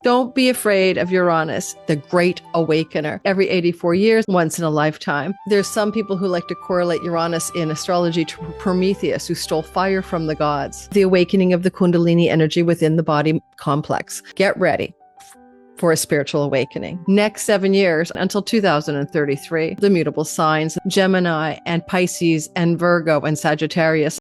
Don't be afraid of Uranus, the great awakener. Every 84 years, once in a lifetime. There's some people who like to correlate Uranus in astrology to Prometheus, who stole fire from the gods. The awakening of the Kundalini energy within the body complex. Get ready for a spiritual awakening. Next 7 years until 2033, the mutable signs, Gemini and Pisces and Virgo and Sagittarius.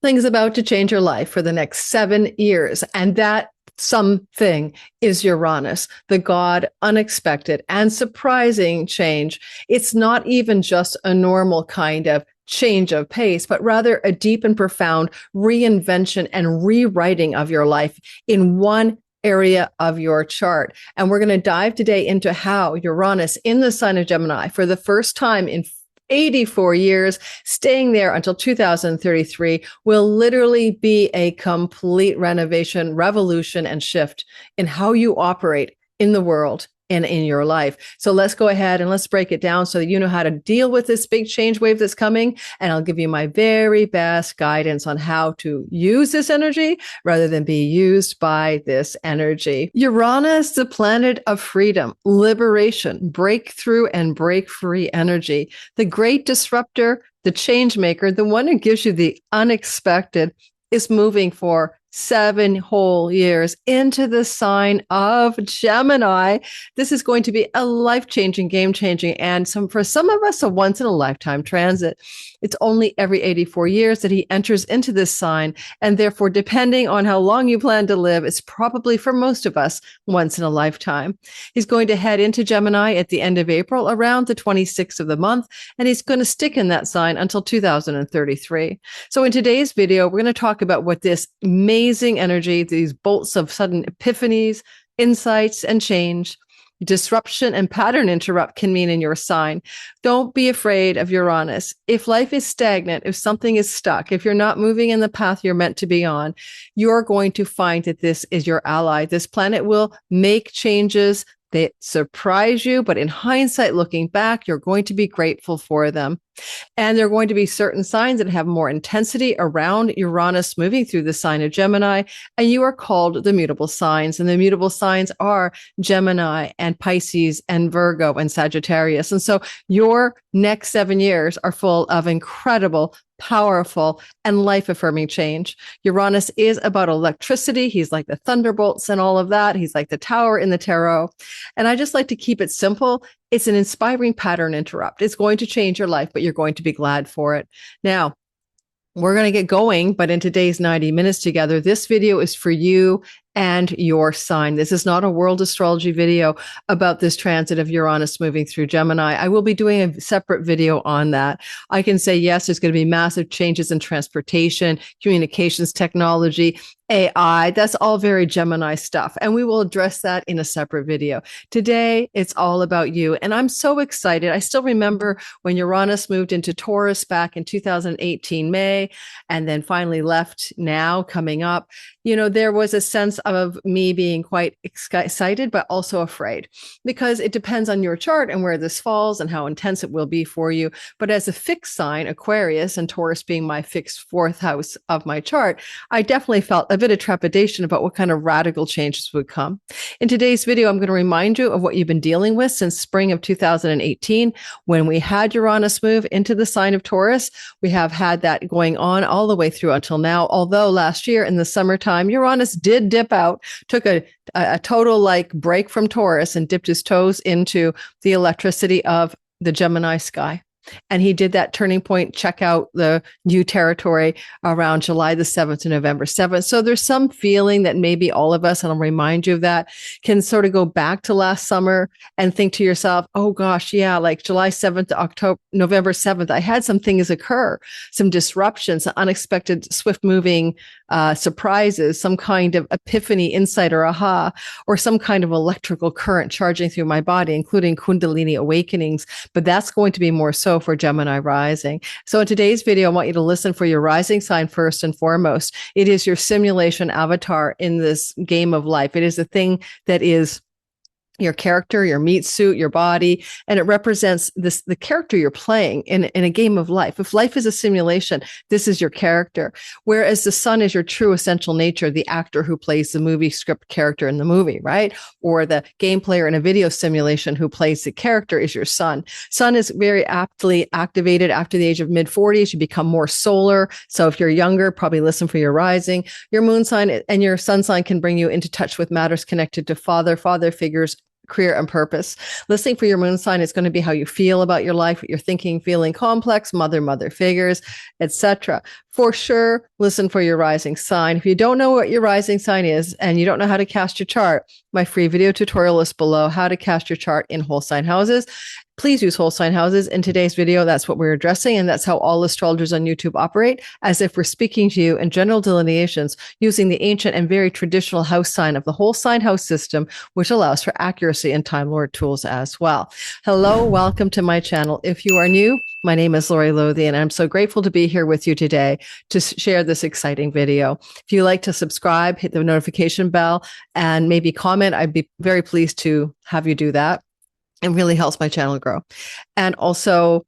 Things about to change your life for the next 7 years. And that something is Uranus, the god unexpected and surprising change. It's not even just a normal kind of change of pace, but rather a deep and profound reinvention and rewriting of your life in one area of your chart. And we're going to dive today into how Uranus in the sign of Gemini for the first time in 84 years, staying there until 2033, will literally be a complete renovation, revolution, and shift in how you operate in the world and in your life. So let's go ahead and let's break it down so that you know how to deal with this big change wave that's coming. And I'll give you my very best guidance on how to use this energy rather than be used by this energy. Uranus, the planet of freedom, liberation, breakthrough, and break free energy. The great disruptor, the change maker, the one who gives you the unexpected, is moving for 7 whole years into the sign of Gemini. This is going to be a life-changing, game-changing, and for some of us, a once-in-a-lifetime transit. It's only every 84 years that he enters into this sign, and therefore, depending on how long you plan to live, it's probably, for most of us, once in a lifetime. He's going to head into Gemini at the end of April, around the 26th of the month, and he's going to stick in that sign until 2033. So in today's video, we're going to talk about what this amazing energy, these bolts of sudden epiphanies, insights, and change, disruption and pattern interrupt can mean in your sign. Don't be afraid of Uranus. If life is stagnant, if something is stuck, if you're not moving in the path you're meant to be on, you're going to find that this is your ally. This planet will make changes that surprise you, but in hindsight, looking back, you're going to be grateful for them. And there are going to be certain signs that have more intensity around Uranus moving through the sign of Gemini, and you are called the mutable signs. And the mutable signs are Gemini and Pisces and Virgo and Sagittarius. And so your next 7 years are full of incredible, powerful, and life-affirming change. Uranus is about electricity. He's like the thunderbolts and all of that. He's like the tower in the tarot. And I just like to keep it simple. It's an inspiring pattern interrupt. It's going to change your life, but you're going to be glad for it. Now, we're going to get going, but in today's 90 minutes together, this video is for you and your sign. This is not a world astrology video about this transit of Uranus moving through Gemini. I will be doing a separate video on that. I can say, yes, there's going to be massive changes in transportation, communications technology, AI. That's all very Gemini stuff. And we will address that in a separate video. Today, it's all about you. And I'm so excited. I still remember when Uranus moved into Taurus back in 2018, May, and then finally left now coming up. You know, there was a sense of me being quite excited, but also afraid, because it depends on your chart and where this falls and how intense it will be for you. But as a fixed sign, Aquarius, and Taurus being my fixed 4th house of my chart, I definitely felt a bit of trepidation about what kind of radical changes would come. In today's video, I'm going to remind you of what you've been dealing with since spring of 2018, when we had Uranus move into the sign of Taurus. We have had that going on all the way through until now, although last year in the summertime, Uranus did dip out, took a total break from Taurus and dipped his toes into the electricity of the Gemini sky. And he did that turning point, check out the new territory around July the 7th to November 7th. So there's some feeling that maybe all of us, and I'll remind you of that, can sort of go back to last summer and think to yourself, oh gosh, yeah, like July 7th to November 7th, I had some things occur, some disruptions, unexpected, swift moving surprises, some kind of epiphany, insight, or aha, or some kind of electrical current charging through my body, including Kundalini awakenings. But that's going to be more so for Gemini rising. So in today's video, I want you to listen for your rising sign first and foremost. It is your simulation avatar in this game of life. It is the thing that is your character, your meat suit, your body, and it represents the character you're playing in a game of life. If life is a simulation, this is your character. Whereas the sun is your true essential nature, the actor who plays the movie script character in the movie, right? Or the game player in a video simulation who plays the character is your sun. Sun is very aptly activated after the age of mid-40s. You become more solar. So if you're younger, probably listen for your rising. Your moon sign and your sun sign can bring you into touch with matters connected to father figures, career and purpose. Listening for your moon sign is going to be how you feel about your life, what you're thinking, feeling, complex, mother figures, etc. For sure, listen for your rising sign. If you don't know what your rising sign is and you don't know how to cast your chart, my free video tutorial is below, how to cast your chart in whole sign houses. Please use whole sign houses. In today's video, that's what we're addressing, and that's how all astrologers on YouTube operate, as if we're speaking to you in general delineations using the ancient and very traditional house sign of the whole sign house system, which allows for accuracy and Time Lord tools as well. Hello, welcome to my channel. If you are new, my name is Lori Lothian, and I'm so grateful to be here with you today to share this exciting video. If you like to subscribe, hit the notification bell, and maybe comment, I'd be very pleased to have you do that. It really helps my channel grow. And also,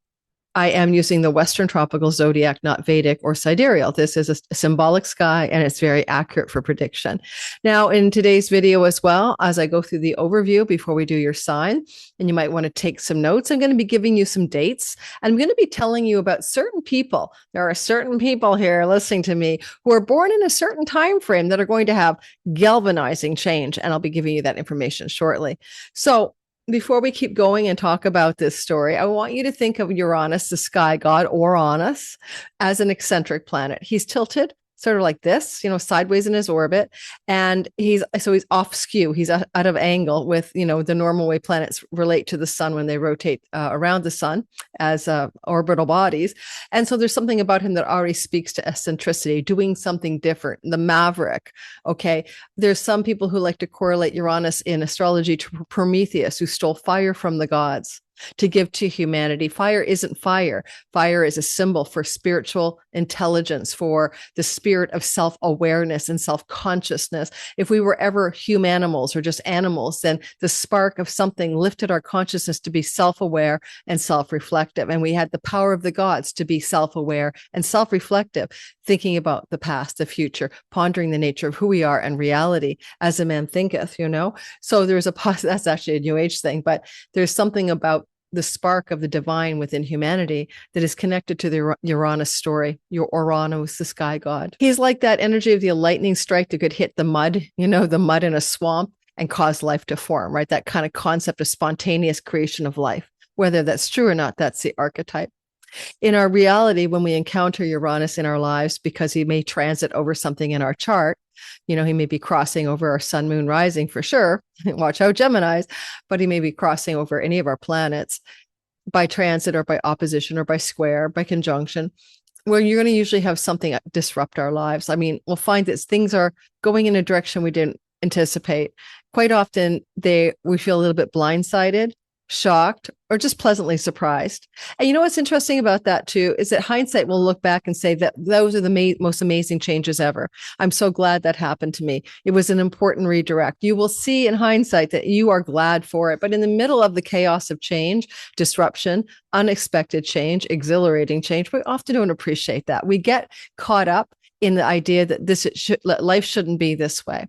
I am using the Western tropical zodiac, not Vedic or sidereal. This is a symbolic sky, and it's very accurate for prediction. Now, in today's video as well, as I go through the overview before we do your sign, and you might want to take some notes, I'm going to be giving you some dates. I'm going to be telling you about certain people. There are certain people here listening to me who are born in a certain time frame that are going to have galvanizing change, and I'll be giving you that information shortly. So, before we keep going and talk about this story, I want you to think of Uranus, the sky god, Uranus, as an eccentric planet. He's tilted sort of like this, sideways in his orbit. And he's off skew. He's out of angle with, the normal way planets relate to the sun when they rotate around the sun as orbital bodies. And so there's something about him that already speaks to eccentricity, doing something different, the maverick. Okay. There's some people who like to correlate Uranus in astrology to Prometheus, who stole fire from the gods to give to humanity. Fire isn't fire. Fire is a symbol for spiritual intelligence, for the spirit of self-awareness and self-consciousness. If we were ever humanimals or just animals, then the spark of something lifted our consciousness to be self-aware and self-reflective. And we had the power of the gods to be self-aware and self-reflective, thinking about the past, the future, pondering the nature of who we are and reality as a man thinketh, So there's that's actually a New Age thing, but there's something about the spark of the divine within humanity that is connected to the Uranus story, your Uranus, the sky god. He's like that energy of the lightning strike that could hit the mud, the mud in a swamp and cause life to form, right? That kind of concept of spontaneous creation of life. Whether that's true or not, that's the archetype. In our reality, when we encounter Uranus in our lives, because he may transit over something in our chart, he may be crossing over our sun, moon, rising for sure. Watch out, Geminis, but he may be crossing over any of our planets by transit or by opposition or by square, by conjunction, where you're going to usually have something disrupt our lives. I mean, we'll find that things are going in a direction we didn't anticipate. Quite often, we feel a little bit blindsided, shocked, or just pleasantly surprised. And what's interesting about that too is that hindsight will look back and say that those are the most amazing changes ever. I'm so glad that happened to me. It was an important redirect. You will see in hindsight that you are glad for it. But in the middle of the chaos of change, disruption, unexpected change, exhilarating change, we often don't appreciate that. We get caught up in the idea that life shouldn't be this way.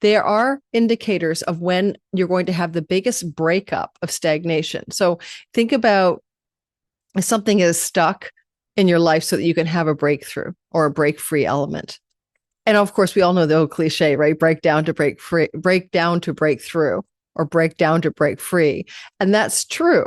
There are indicators of when you're going to have the biggest breakup of stagnation. So think about if something is stuck in your life so that you can have a breakthrough or a break-free element. And of course, we all know the old cliche, right? Break down to break free, break down to break through, or break down to break free. And that's true.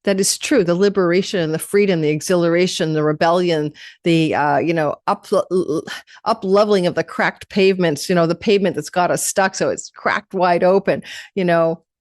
That is true. The liberation and the freedom, the exhilaration, the rebellion, the, up leveling of the cracked pavements, the pavement that's got us stuck. So it's cracked wide open,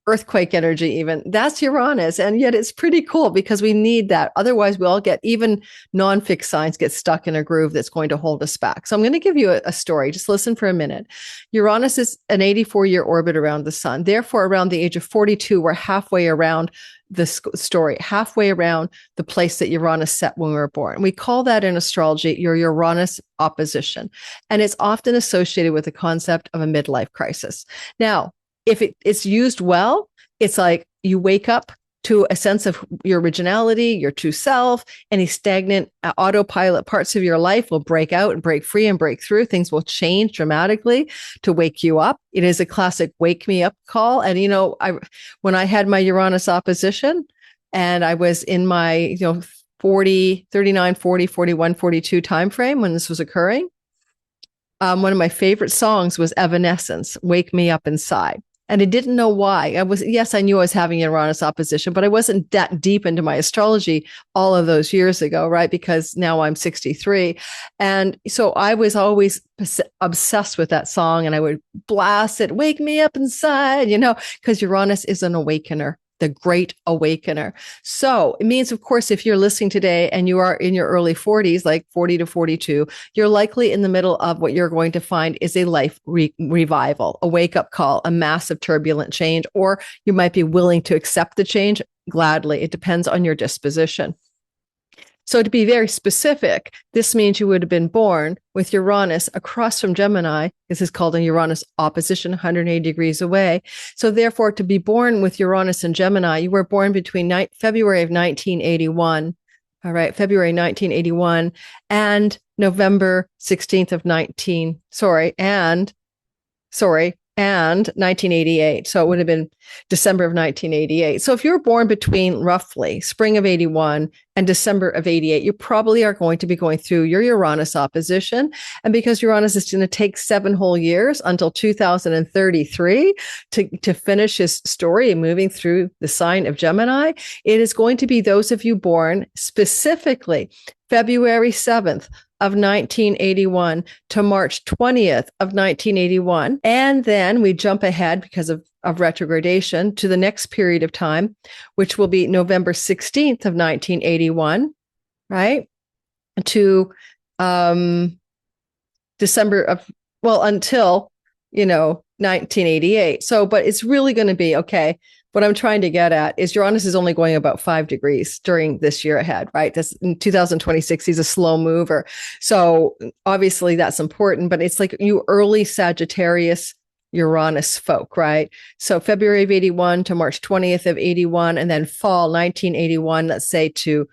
earthquake energy, even that's Uranus. And yet it's pretty cool because we need that. Otherwise we all get, even non-fixed signs get stuck in a groove that's going to hold us back. So I'm going to give you a story. Just listen for a minute. Uranus is an 84-year orbit around the sun. Therefore, around the age of 42, we're halfway around the story, halfway around the place that Uranus set when we were born. We call that in astrology your Uranus opposition. And it's often associated with the concept of a midlife crisis. Now, if it's used well, It's like you wake up to a sense of your originality, your true self. Any stagnant autopilot parts of your life will break out and break free and break through. Things will change dramatically to wake you up. It is a classic wake me up call. And, when I had my Uranus opposition and I was in my, 40, 39, 40, 41, 42 timeframe when this was occurring, one of my favorite songs was Evanescence, Wake Me Up Inside. And I didn't know why. I knew I was having Uranus opposition, but I wasn't that deep into my astrology all of those years ago, right? Because now I'm 63. And so I was always obsessed with that song, and I would blast it, wake me up inside, because Uranus is an awakener, the great awakener. So it means, of course, if you're listening today and you are in your early 40s, like 40 to 42, you're likely in the middle of what you're going to find is a life revival, a wake-up call, a massive turbulent change, or you might be willing to accept the change gladly. It depends on your disposition. So to be very specific, this means you would have been born with Uranus across from Gemini. This is called a Uranus opposition, 180 degrees away. So therefore, to be born with Uranus and Gemini, you were born between February of 1981, all right, February 1981, and November 16th of 1988. So it would have been December of 1988. So if you're born between roughly spring of 81 and December of 88, you probably are going to be going through your Uranus opposition. And because Uranus is going to take 7 whole years until 2033 to finish his story, moving through the sign of Gemini, it is going to be those of you born specifically February 7th of 1981 to March 20th of 1981. And then we jump ahead because of retrogradation to the next period of time, which will be November 16th of 1981, right? To December of, until, 1988. So, but it's really going to be, okay, what I'm trying to get at is Uranus is only going about 5 degrees during this year ahead, right? That's in 2026. He's a slow mover. So obviously that's important, but it's like you early Sagittarius Uranus folk, right? So February of 81 to March 20th of 81, and then fall 1981, let's say to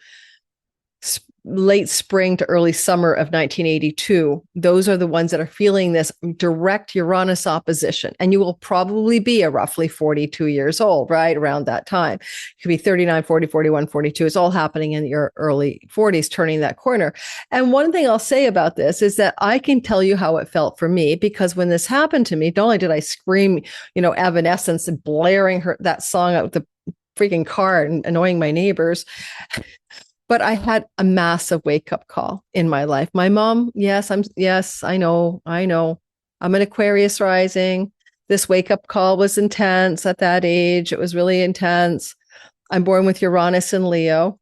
late spring to early summer of 1982. Those are the ones that are feeling this direct Uranus opposition. And you will probably be a roughly 42 years old, right? Around that time. You could be 39, 40, 41, 42. It's all happening in your early 40s, turning that corner. And one thing I'll say about this is that I can tell you how it felt for me, because when this happened to me, not only did I scream, Evanescence and blaring that song out the freaking car and annoying my neighbors, but I had a massive wake-up call in my life. My mom, I know. I'm an Aquarius rising. This wake-up call was intense at that age. It was really intense. I'm born with Uranus in Leo,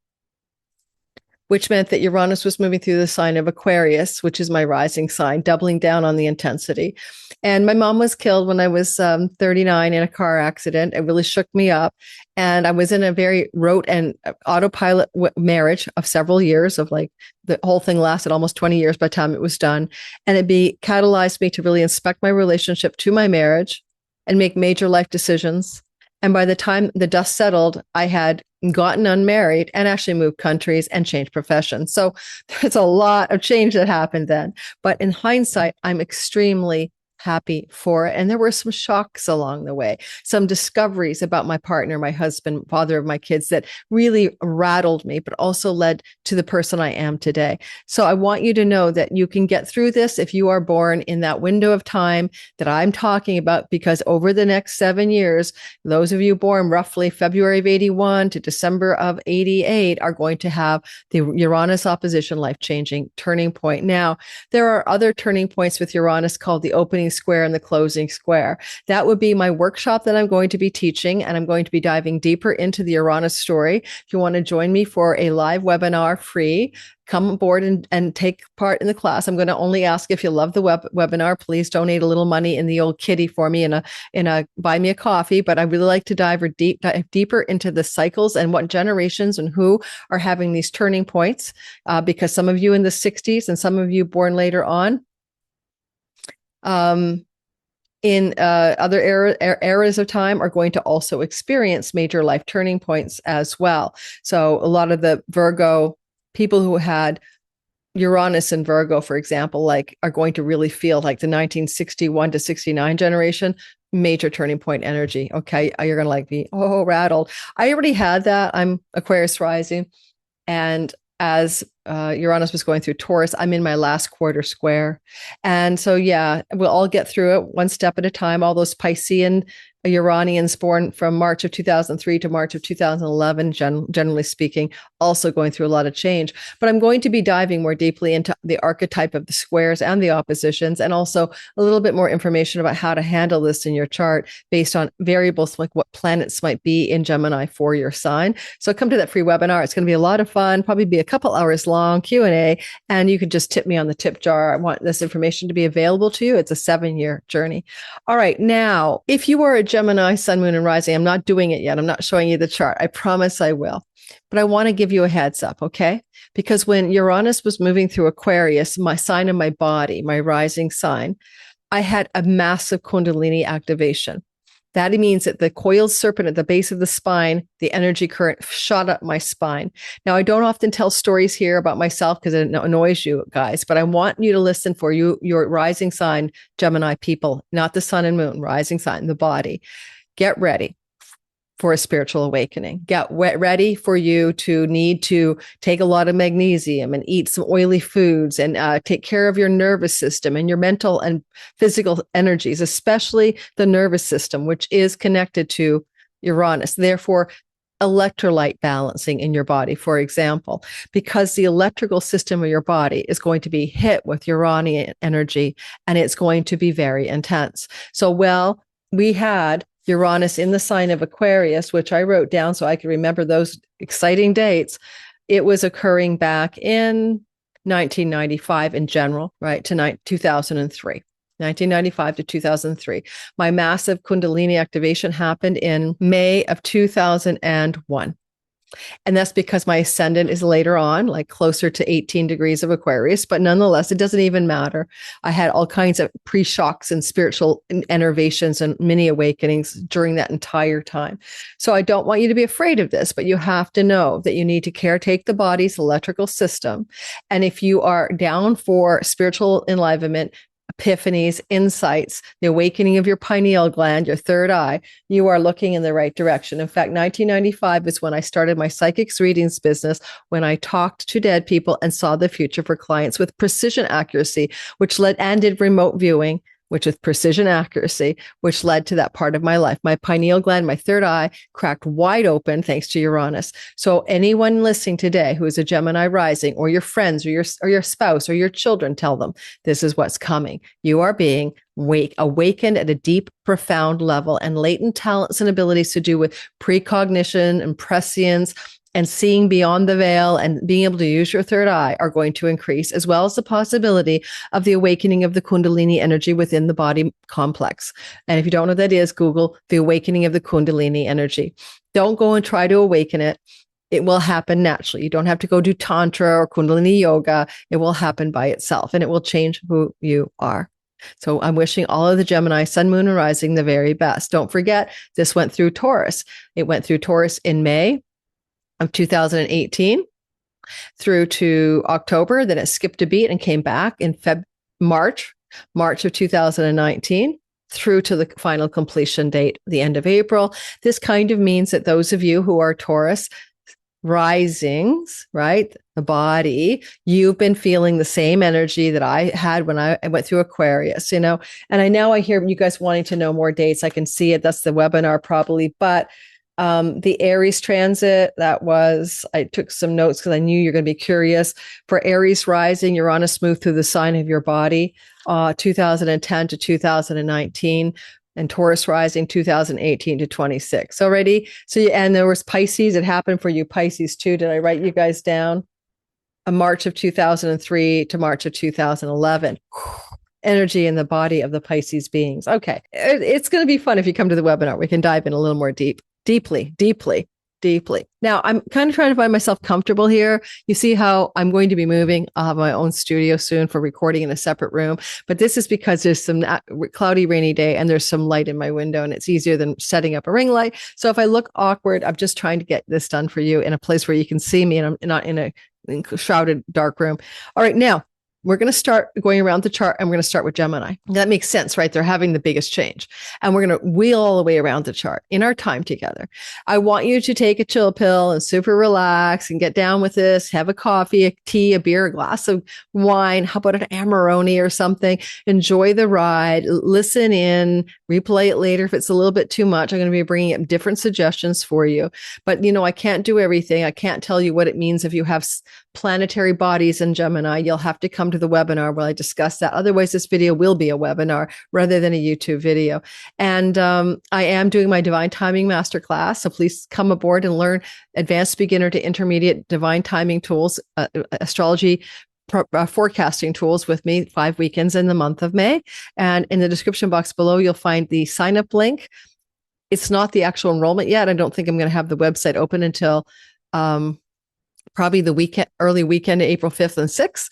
which meant that Uranus was moving through the sign of Aquarius, which is my rising sign, doubling down on the intensity. And my mom was killed when I was 39 in a car accident. It really shook me up. And I was in a very rote and autopilot marriage of several years of like the whole thing lasted almost 20 years by the time it was done. And it catalyzed me to really inspect my relationship to my marriage and make major life decisions. And by the time the dust settled, I had gotten unmarried and actually moved countries and changed professions. So there's a lot of change that happened then. But in hindsight, I'm extremely happy for it. And there were some shocks along the way, some discoveries about my partner, my husband, father of my kids that really rattled me, but also led to the person I am today. So I want you to know that you can get through this if you are born in that window of time that I'm talking about, because over the next 7 years, those of you born roughly February of 81 to December of 88 are going to have the Uranus opposition life-changing turning point. Now, there are other turning points with Uranus called the opening square and the closing square. That would be my workshop that I'm going to be teaching, and I'm going to be diving deeper into the Uranus story. If you want to join me for a live webinar free, come aboard and take part in the class. I'm going to only ask if you love the webinar, please donate a little money in the old kitty for me in a buy me a coffee. But I really like to dive deeper into the cycles and what generations and who are having these turning points, because some of you in the 60s and some of you born later on, in other eras of time are going to also experience major life turning points as well. So a lot of the Virgo people who had Uranus and Virgo, for example, like are going to really feel like the 1961 to 69 generation, major turning point energy. Okay. You're going to like be, rattled. I already had that. I'm Aquarius rising. And as Uranus was going through Taurus, I'm in my last quarter square. And so, yeah, we'll all get through it one step at a time. All those Piscean Uranians born from March of 2003 to March of 2011, generally speaking, also going through a lot of change. But I'm going to be diving more deeply into the archetype of the squares and the oppositions, and also a little bit more information about how to handle this in your chart based on variables like what planets might be in Gemini for your sign. So come to that free webinar. It's going to be a lot of fun, probably be a couple hours long, Q&A, and you could just tip me on the tip jar. I want this information to be available to you. It's a 7-year journey. All right. Now, if you are a Gemini, Sun, Moon, and Rising, I'm not doing it yet. I'm not showing you the chart. I promise I will. But I want to give you a heads up, okay? Because when Uranus was moving through Aquarius, my sign of my body, my rising sign, I had a massive Kundalini activation. That means that the coiled serpent at the base of the spine, the energy current shot up my spine. Now, I don't often tell stories here about myself because it annoys you guys, but I want you to listen for you, your rising sign, Gemini people, not the sun and moon, rising sign, the body. Get ready for a spiritual awakening. Get ready for you to need to take a lot of magnesium and eat some oily foods and take care of your nervous system and your mental and physical energies, especially the nervous system, which is connected to Uranus. Therefore, electrolyte balancing in your body, for example, because the electrical system of your body is going to be hit with Uranian energy and it's going to be very intense. So, we had Uranus in the sign of Aquarius, which I wrote down so I could remember those exciting dates. It was occurring back in 1995 in general, right, to 2003. 1995 to 2003. My massive Kundalini activation happened in May of 2001. And that's because my ascendant is later on, like closer to 18 degrees of Aquarius. But nonetheless, it doesn't even matter. I had all kinds of pre-shocks and spiritual innervations and mini awakenings during that entire time. So I don't want you to be afraid of this, but you have to know that you need to caretake the body's electrical system. And if you are down for spiritual enlivenment, epiphanies, insights, the awakening of your pineal gland, your third eye, you are looking in the right direction. In fact, 1995 is when I started my psychics readings business, when I talked to dead people and saw the future for clients with precision accuracy, which led and did remote viewing, which with precision accuracy, which led to that part of my life. My pineal gland, my third eye, cracked wide open thanks to Uranus. So anyone listening today who is a Gemini rising, or your friends, or your spouse, or your children, tell them this is what's coming. You are being awakened at a deep, profound level, and latent talents and abilities to do with precognition and prescience and seeing beyond the veil and being able to use your third eye are going to increase, as well as the possibility of the awakening of the Kundalini energy within the body complex. And if you don't know what that is, Google the awakening of the Kundalini energy. Don't go and try to awaken it. It will happen naturally. You don't have to go do Tantra or Kundalini yoga. It will happen by itself, and it will change who you are. So I'm wishing all of the Gemini, Sun, Moon, and Rising the very best. Don't forget, this went through Taurus. It went through Taurus in May of 2018 through to October. Then it skipped a beat and came back in March of 2019 through to the final completion date, the end of April. This kind of means that those of you who are Taurus risings, right, the body, you've been feeling the same energy that I had when I went through Aquarius, and I hear you guys wanting to know more dates. I can see it. That's the webinar probably, but the Aries transit, I took some notes because I knew you're going to be curious. For Aries rising, Uranus moved through the sign of your body, 2010 to 2019, and Taurus rising 2018 to 26. Already. And there was Pisces. It happened for you Pisces too. Did I write you guys down? March of 2003 to March of 2011. Energy in the body of the Pisces beings. Okay. It's going to be fun if you come to the webinar. We can dive in a little more deeply. deeply. Now, I'm kind of trying to find myself comfortable here. You see how I'm going to be moving. I'll have my own studio soon for recording in a separate room. But this is because there's some cloudy, rainy day and there's some light in my window, and it's easier than setting up a ring light. So if I look awkward, I'm just trying to get this done for you in a place where you can see me and I'm not in a shrouded dark room. All right, now we're going to start going around the chart, and we're going to start with Gemini. That makes sense, right? They're having the biggest change. And we're going to wheel all the way around the chart in our time together. I want you to take a chill pill and super relax and get down with this. Have a coffee, a tea, a beer, a glass of wine. How about an Amarone or something? Enjoy the ride. Listen in. Replay it later if it's a little bit too much. I'm going to be bringing up different suggestions for you. But, I can't do everything. I can't tell you what it means if you have planetary bodies in Gemini. You'll have to come to the webinar where I discuss that. Otherwise, this video will be a webinar rather than a YouTube video. And I am doing my Divine Timing Masterclass. So please come aboard and learn advanced beginner to intermediate divine timing tools, astrology forecasting tools with me 5 weekends in the month of May. And in the description box below, you'll find the sign up link. It's not the actual enrollment yet. I don't think I'm going to have the website open until probably the early weekend, April 5th and 6th.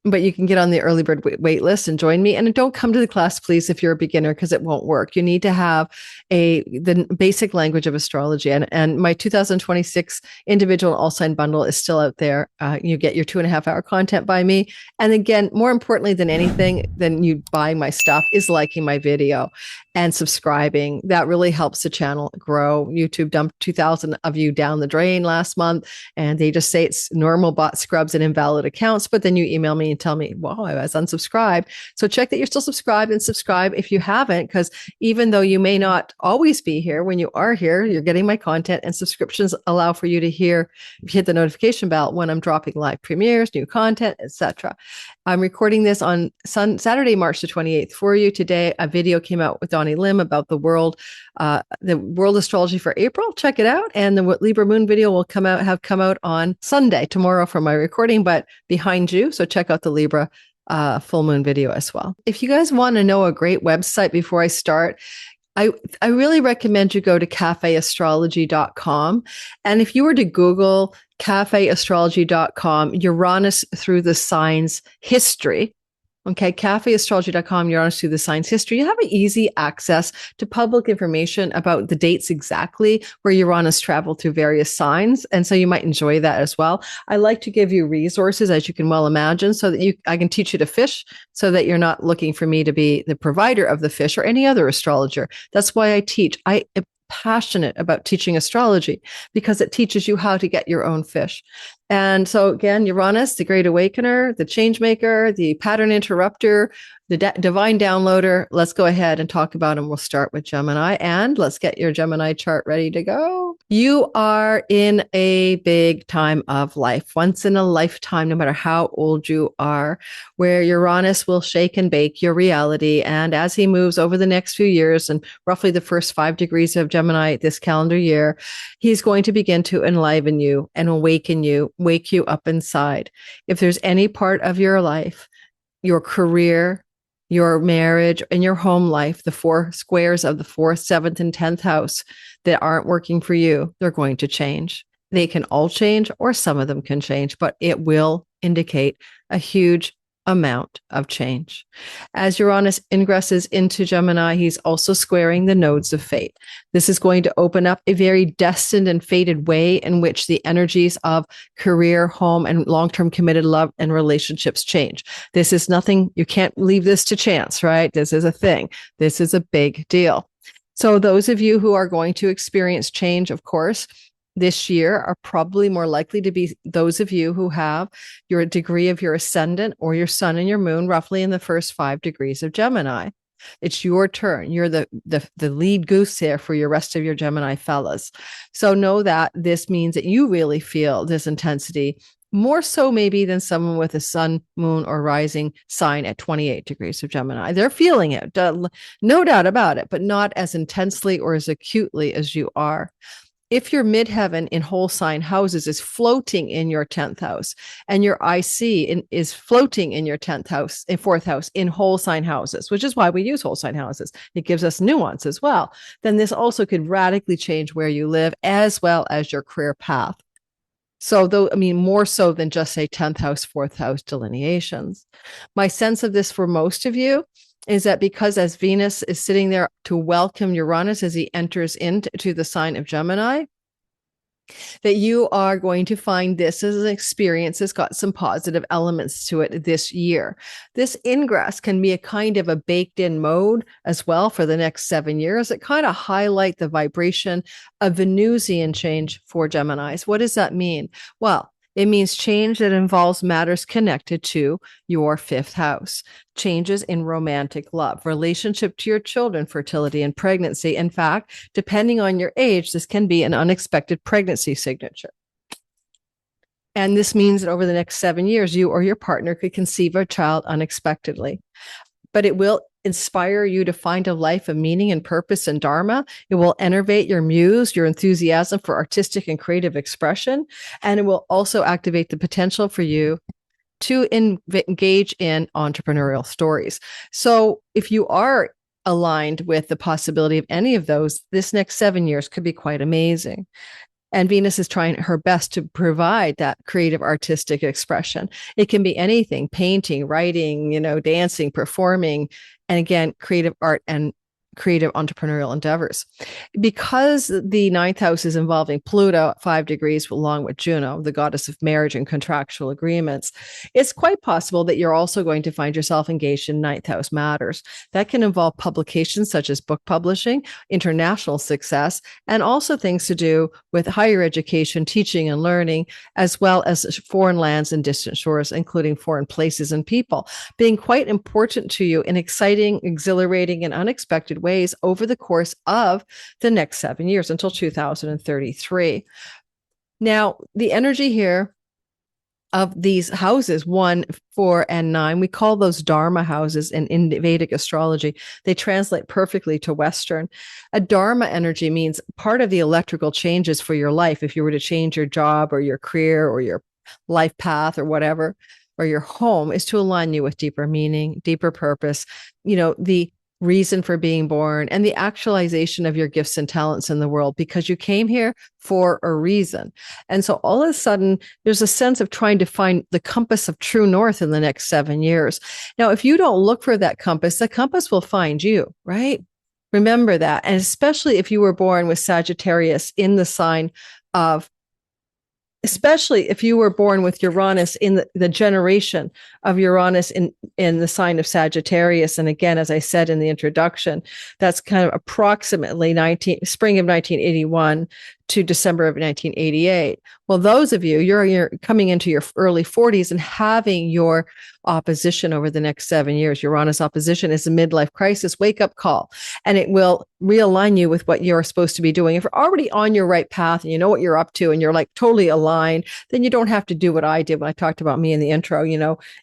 But you can get on the early bird wait list and join me. And don't come to the class, please, if you're a beginner, because it won't work. You need to have the basic language of astrology. And my 2026 individual all sign bundle is still out there. You get your 2.5 hour content by me. And again, more importantly than anything, than you buying my stuff, is liking my video and subscribing. That really helps the channel grow. YouTube dumped 2,000 of you down the drain last month, and they just say it's normal bot scrubs and invalid accounts. But then you email me and tell me, wow, I was unsubscribed. So check that you're still subscribed and subscribe if you haven't, because even though you may not always be here, when you are here, you're getting my content, and subscriptions allow for you to hit the notification bell when I'm dropping live premieres, new content, etc. I'm recording this on Saturday, March the 28th for you. Today, a video came out with Donnie Lim about the world astrology for April. Check it out. And the Libra moon video will come out on Sunday, tomorrow, for my recording, but behind you. So check out the Libra full moon video as well. If you guys want to know a great website before I start, I really recommend you go to cafeastrology.com. And if you were to Google cafeastrology.com, Uranus through the signs history, okay, cafeastrology.com, Uranus through the signs history, you have an easy access to public information about the dates exactly where Uranus traveled through various signs. And so you might enjoy that as well. I like to give you resources, as you can well imagine, so that I can teach you to fish, so that you're not looking for me to be the provider of the fish or any other astrologer. That's why I teach. I am passionate about teaching astrology, because it teaches you how to get your own fish. And so again, Uranus, the great awakener, the change maker, the pattern interrupter, the divine downloader. Let's go ahead and talk about him. We'll start with Gemini, and let's get your Gemini chart ready to go. You are in a big time of life, once in a lifetime, no matter how old you are, where Uranus will shake and bake your reality. And as he moves over the next few years, and roughly the first 5 degrees of Gemini this calendar year, he's going to begin to enliven you and awaken you, wake you up inside. If there's any part of your life, your career, your marriage, and your home life, the 4 squares of the 4th, 7th, and 10th house that aren't working for you, they're going to change. They can all change, or some of them can change, but it will indicate a huge amount of change. As Uranus ingresses into Gemini, he's also squaring the nodes of fate. This is going to open up a very destined and fated way in which the energies of career, home, and long-term committed love and relationships change. This is nothing, you can't leave this to chance, right? This is a thing. This is a big deal. So those of you who are going to experience change, of course, this year are probably more likely to be those of you who have your degree of your ascendant or your sun and your moon roughly in the first 5 degrees of Gemini. It's your turn. You're the lead goose here for your rest of your Gemini fellas. So know that this means that you really feel this intensity more so maybe than someone with a sun, moon, or rising sign at 28 degrees of Gemini. They're feeling it, no doubt about it, but not as intensely or as acutely as you are. if your midheaven in whole sign houses is floating in your 10th house, and your IC is floating in your 10th house, in 4th house, in whole sign houses, which is why we use whole sign houses. It gives us nuance as well. Then this also could radically change where you live as well as your career path. So, though, I mean, more so than just say 10th house, 4th house delineations. My sense of this for most of you is that because as Venus is sitting there to welcome Uranus as he enters into the sign of Gemini, that you are going to find this as an experience that's got some positive elements to it this year. This ingress can be a kind of a baked in mode as well for the next 7 years. It kind of highlight the vibration of Venusian change for Geminis. What does that mean? Well, it means change that involves matters connected to your 5th house, changes in romantic love, relationship to your children, fertility and pregnancy. In fact, depending on your age, this can be an unexpected pregnancy signature. And this means that over the next 7 years, you or your partner could conceive a child unexpectedly. But it will inspire you to find a life of meaning and purpose and dharma. It will enervate your muse, your enthusiasm for artistic and creative expression. And it will also activate the potential for you to engage in entrepreneurial stories. So if you are aligned with the possibility of any of those, this next 7 years could be quite amazing. And Venus is trying her best to provide that creative artistic expression. It can be anything, painting, writing, dancing, performing, and again, creative art and creative entrepreneurial endeavors. Because the 9th house is involving Pluto at 5 degrees, along with Juno, the goddess of marriage and contractual agreements, it's quite possible that you're also going to find yourself engaged in 9th house matters. That can involve publications such as book publishing, international success, and also things to do with higher education, teaching and learning, as well as foreign lands and distant shores, including foreign places and people, being quite important to you in exciting, exhilarating, and unexpected ways over the course of the next 7 years until 2033. Now, the energy here of these houses, 1, 4, and 9, we call those Dharma houses in Vedic astrology. They translate perfectly to Western. A Dharma energy means part of the electrical changes for your life. If you were to change your job or your career or your life path or whatever, or your home, is to align you with deeper meaning, deeper purpose, the reason for being born, and the actualization of your gifts and talents in the world, because you came here for a reason. And so all of a sudden, there's a sense of trying to find the compass of true north in the next 7 years. Now, if you don't look for that compass, the compass will find you, right? Remember that. And especially if you were born with Sagittarius in the sign of, especially if you were born with Uranus in the generation of Uranus in the sign of Sagittarius. And again, as I said in the introduction, that's kind of approximately spring of 1981 to December of 1988. Well, those of you, you're coming into your early 40s and having your opposition over the next 7 years. Uranus opposition is a midlife crisis wake-up call, and it will realign you with what you're supposed to be doing. If you're already on your right path and you know what you're up to and you're like totally aligned, then you don't have to do what I did when I talked about me in the intro,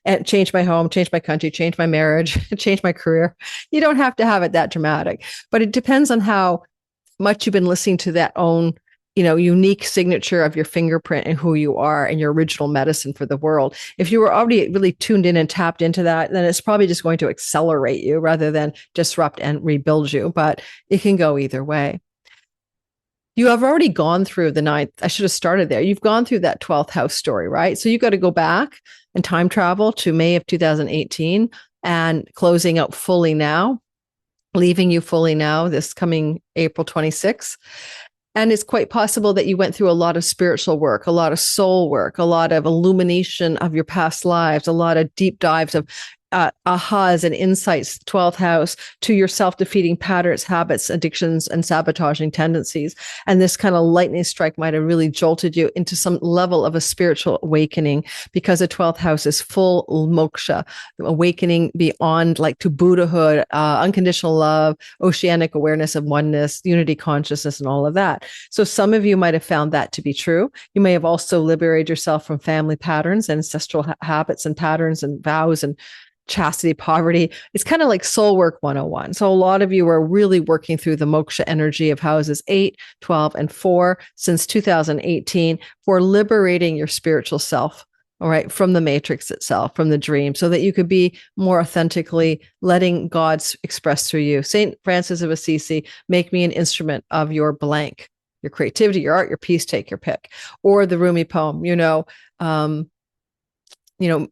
and change my home, change my country, change my marriage, change my career. You don't have to have it that dramatic, but it depends on how much you've been listening to that own unique signature of your fingerprint and who you are and your original medicine for the world. If you were already really tuned in and tapped into that, then it's probably just going to accelerate you rather than disrupt and rebuild you. But it can go either way. You have already gone through the 9th. I should have started there. You've gone through that 12th house story, right? So you've got to go back and time travel to May of 2018 and closing out fully now, leaving you fully now this coming April 26th. And it's quite possible that you went through a lot of spiritual work, a lot of soul work, a lot of illumination of your past lives, a lot of deep dives of ahas and insights, 12th house, to your self-defeating patterns, habits, addictions, and sabotaging tendencies. And this kind of lightning strike might have really jolted you into some level of a spiritual awakening, because the 12th house is full moksha, awakening beyond, like, to Buddhahood, unconditional love, oceanic awareness of oneness, unity consciousness, and all of that. So some of you might have found that to be true. You may have also liberated yourself from family patterns, ancestral habits and patterns and vows and chastity, poverty. It's kind of like soul work 101. So a lot of you are really working through the moksha energy of houses 8, 12, and 4 since 2018 for liberating your spiritual self, all right, from the matrix itself, from the dream, so that you could be more authentically letting God express through you. St. Francis of Assisi, make me an instrument of your blank, your creativity, your art, your peace, take your pick. Or the Rumi poem,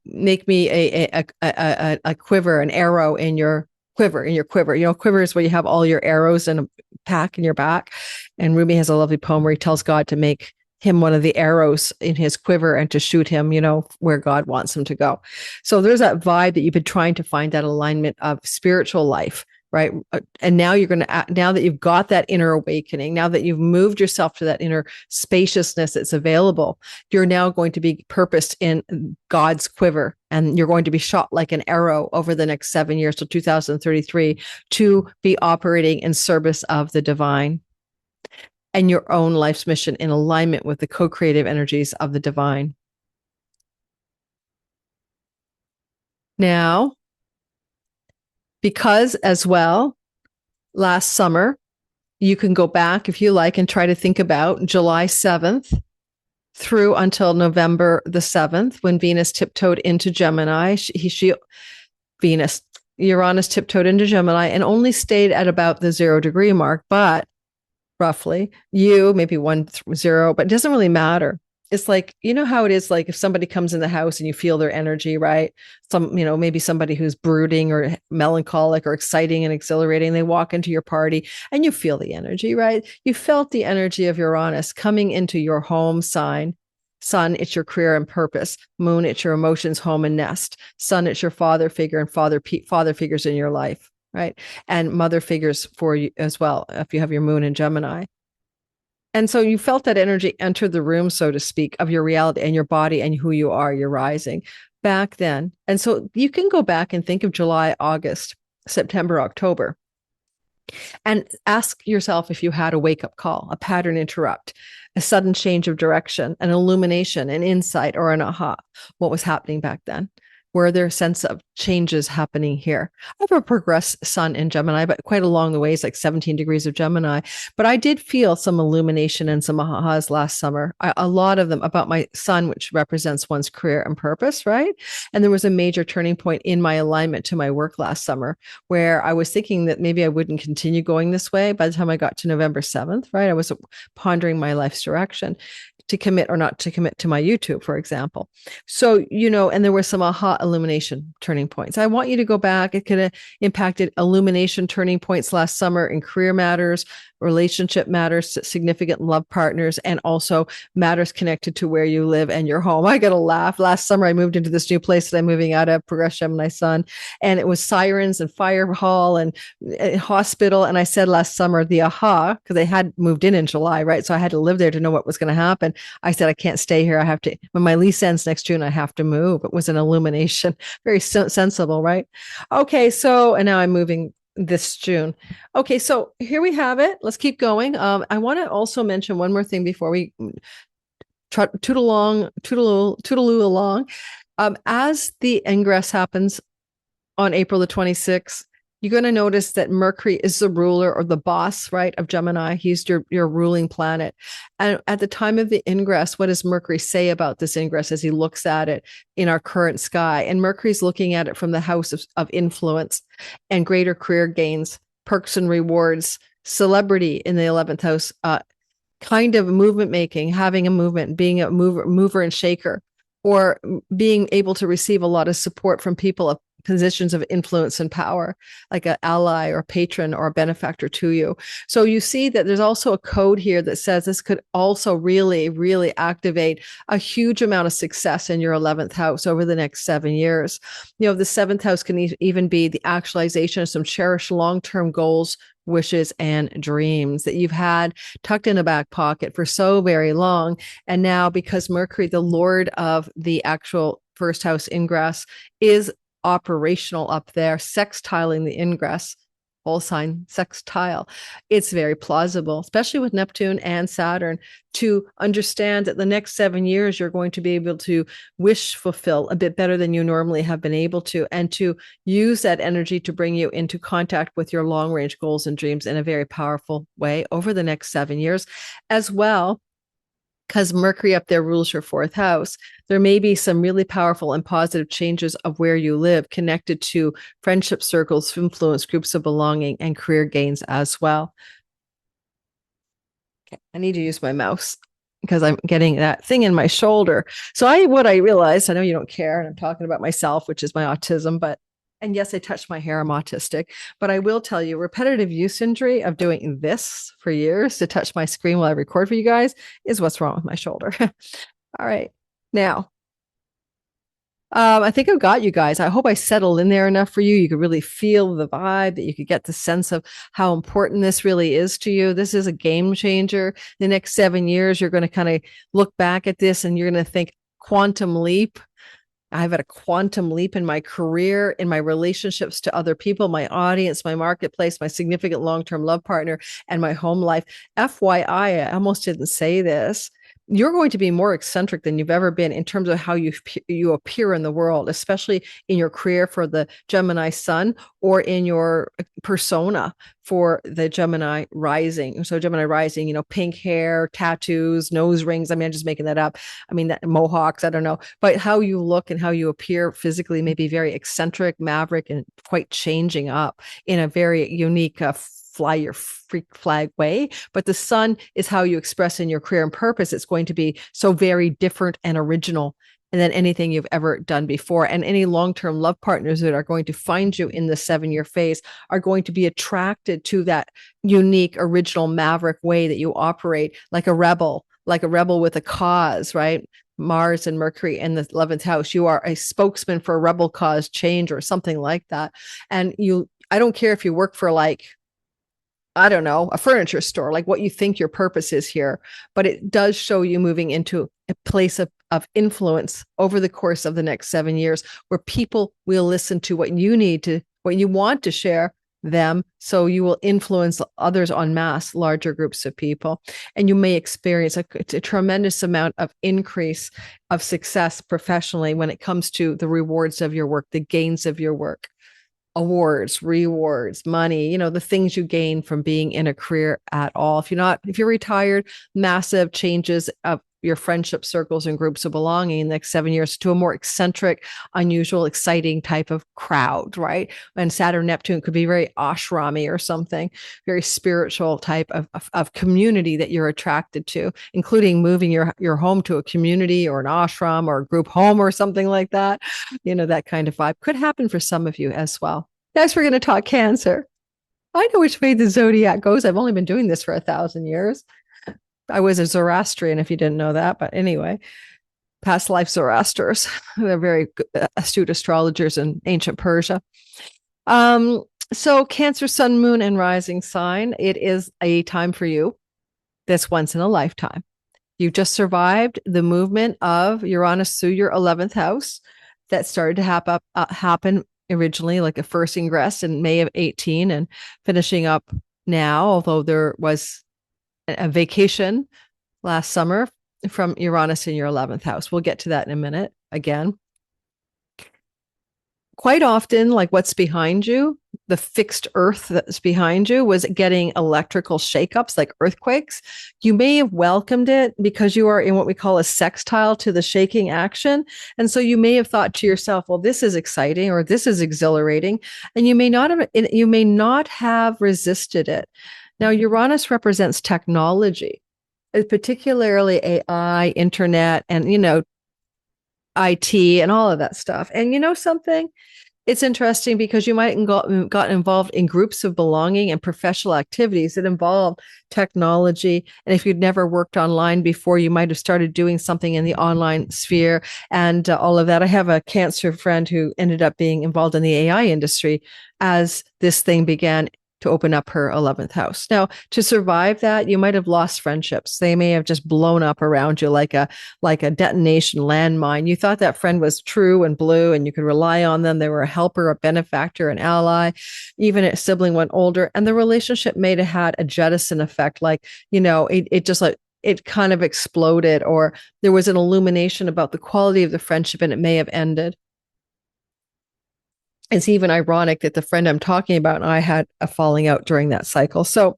make me a quiver, an arrow in your quiver, quiver is where you have all your arrows in a pack in your back. And Rumi has a lovely poem where he tells God to make him one of the arrows in his quiver and to shoot him, where God wants him to go. So there's that vibe that you've been trying to find, that alignment of spiritual life, right? And now now that you've got that inner awakening, now that you've moved yourself to that inner spaciousness that's available, you're now going to be purposed in God's quiver, and you're going to be shot like an arrow over the next 7 years till 2033 to be operating in service of the divine and your own life's mission in alignment with the co-creative energies of the divine. Now, because as well, last summer, you can go back if you like and try to think about July 7th through until November the 7th, when Venus tiptoed into Gemini. Uranus tiptoed into Gemini and only stayed at about the 0 degree mark, but roughly maybe 1-0, but it doesn't really matter. It's like, how it is, like if somebody comes in the house and you feel their energy, right? Maybe somebody who's brooding or melancholic or exciting and exhilarating, they walk into your party and you feel the energy, right? You felt the energy of Uranus coming into your home sign. Sun, it's your career and purpose. Moon, it's your emotions, home and nest. Sun, it's your father figure and father figures in your life, right? And mother figures for you as well, if you have your moon in Gemini. And so you felt that energy enter the room, so to speak, of your reality and your body and who you are, your rising back then. And so you can go back and think of July, August, September, October, and ask yourself if you had a wake-up call, a pattern interrupt, a sudden change of direction, an illumination, an insight, or an aha. What was happening back then? Were there a sense of changes happening here? I have a progressed sun in Gemini, but quite along the ways, like 17 degrees of Gemini. But I did feel some illumination and some ahas last summer. A lot of them about my sun, which represents one's career and purpose, right? And there was a major turning point in my alignment to my work last summer, where I was thinking that maybe I wouldn't continue going this way. By the time I got to November 7th, right, I was pondering my life's direction, to commit or not to commit to my YouTube, for example. So, and there were some aha illumination turning points. I want you to go back. It could have impacted illumination turning points last summer in career matters, relationship matters, significant love partners, and also matters connected to where you live and your home. I got to laugh. Last summer, I moved into this new place that I'm moving out of, Progress Gemini Sun, and it was sirens and fire hall and hospital. And I said last summer, the aha, because I had moved in July, right? So I had to live there to know what was going to happen. I said, I can't stay here. I have to, when my lease ends next June, I have to move. It was an illumination, very sensible, right? Okay. So, and now I'm moving this June. Okay. So here we have it. Let's keep going. I want to also mention one more thing before we toodaloo along. As the ingress happens on April the 26th, you're going to notice that Mercury is the ruler or the boss, right, of Gemini. He's your ruling planet. And at the time of the ingress, what does Mercury say about this ingress as he looks at it in our current sky? And Mercury's looking at it from the house of influence and greater career gains, perks and rewards, celebrity in the 11th house, kind of movement making, having a movement, being a mover and shaker, or being able to receive a lot of support from people of positions of influence and power, like an ally or a patron or a benefactor to you. So you see that there's also a code here that says this could also really, really activate a huge amount of success in your 11th house over the next 7 years. The 7th house can even be the actualization of some cherished long-term goals, wishes, and dreams that you've had tucked in a back pocket for so very long. And now, because Mercury, the lord of the actual first house ingress, is operational up there, sextiling the ingress, whole sign sextile. It's very plausible, especially with Neptune and Saturn, to understand that the next 7 years you're going to be able to wish fulfill a bit better than you normally have been able to, and to use that energy to bring you into contact with your long range goals and dreams in a very powerful way over the next 7 years as well. Because Mercury up there rules your fourth house, there may be some really powerful and positive changes of where you live connected to friendship circles, influence, groups of belonging, and career gains as well. Okay, I need to use my mouse because I'm getting that thing in my shoulder. So what I realized, I know you don't care, and I'm talking about myself, which is my autism, and yes, I touch my hair, I'm autistic, but I will tell you, repetitive use injury of doing this for years to touch my screen while I record for you guys is what's wrong with my shoulder. All right. Now, I think I've got you guys. I hope I settled in there enough for you. You could really feel the vibe, that you could get the sense of how important this really is to you. This is a game changer. The next 7 years, you're going to kind of look back at this and you're going to think quantum leap. I've had a quantum leap in my career, in my relationships to other people, my audience, my marketplace, my significant long-term love partner, and my home life. FYI, I almost didn't say this. You're going to be more eccentric than you've ever been in terms of how you appear in the world, especially in your career for the Gemini sun or in your persona for the Gemini rising. So Gemini rising, pink hair, tattoos, nose rings. I mean, I'm just making that up. I mean, mohawks, I don't know. But how you look and how you appear physically may be very eccentric, maverick, and quite changing up in a very unique fly your freak flag way. But the sun is how you express in your career and purpose. It's going to be so very different and original than anything you've ever done before. And any long-term love partners that are going to find you in the 7-year phase are going to be attracted to that unique, original, maverick way that you operate, like a rebel with a cause, right? Mars and Mercury in the 11th house. You are a spokesman for a rebel cause change or something like that. And I don't care if you work for I don't know, a furniture store, like what you think your purpose is here, but it does show you moving into a place of influence over the course of the next 7 years, where people will listen to what you want to share them. So you will influence others en masse, larger groups of people. And you may experience a tremendous amount of increase of success professionally when it comes to the rewards of your work, the gains of your work. Awards, rewards, money, the things you gain from being in a career at all. If you're retired, massive changes of your friendship circles and groups of belonging in the next 7 years to a more eccentric, unusual, exciting type of crowd, right? And Saturn, Neptune could be very ashrami or something, very spiritual type of community that you're attracted to, including moving your home to a community or an ashram or a group home or something like that. That kind of vibe could happen for some of you as well. Next, we're going to talk Cancer. I know which way the zodiac goes. I've only been doing this for 1,000 years. I was a Zoroastrian, if you didn't know that. But anyway, past life Zoroasters. They're very astute astrologers in ancient Persia. So Cancer, sun, moon, and rising sign. It is a time for you that's once in a lifetime. You just survived the movement of Uranus through your 11th house that started to happen originally, like a first ingress in May of 18 and finishing up now, although there was a vacation last summer from Uranus in your 11th house. We'll get to that in a minute again. Quite often, like what's behind you, the fixed earth that's behind you was getting electrical shakeups like earthquakes. You may have welcomed it because you are in what we call a sextile to the shaking action. And so you may have thought to yourself, well, this is exciting or this is exhilarating. And you may not have resisted it. Now, Uranus represents technology, particularly AI, internet, and, IT and all of that stuff. And something? It's interesting because you might have gotten involved in groups of belonging and professional activities that involve technology. And if you'd never worked online before, you might have started doing something in the online sphere and all of that. I have a Cancer friend who ended up being involved in the AI industry as this thing began to open up her 11th house. Now, to survive that, you might have lost friendships. They may have just blown up around you like a detonation landmine. You thought that friend was true and blue and you could rely on them. They were a helper, a benefactor, an ally, even a sibling went older. And the relationship may have had a jettison effect. Like, it just like, it kind of exploded, or there was an illumination about the quality of the friendship and it may have ended. It's even ironic that the friend I'm talking about and I had a falling out during that cycle. So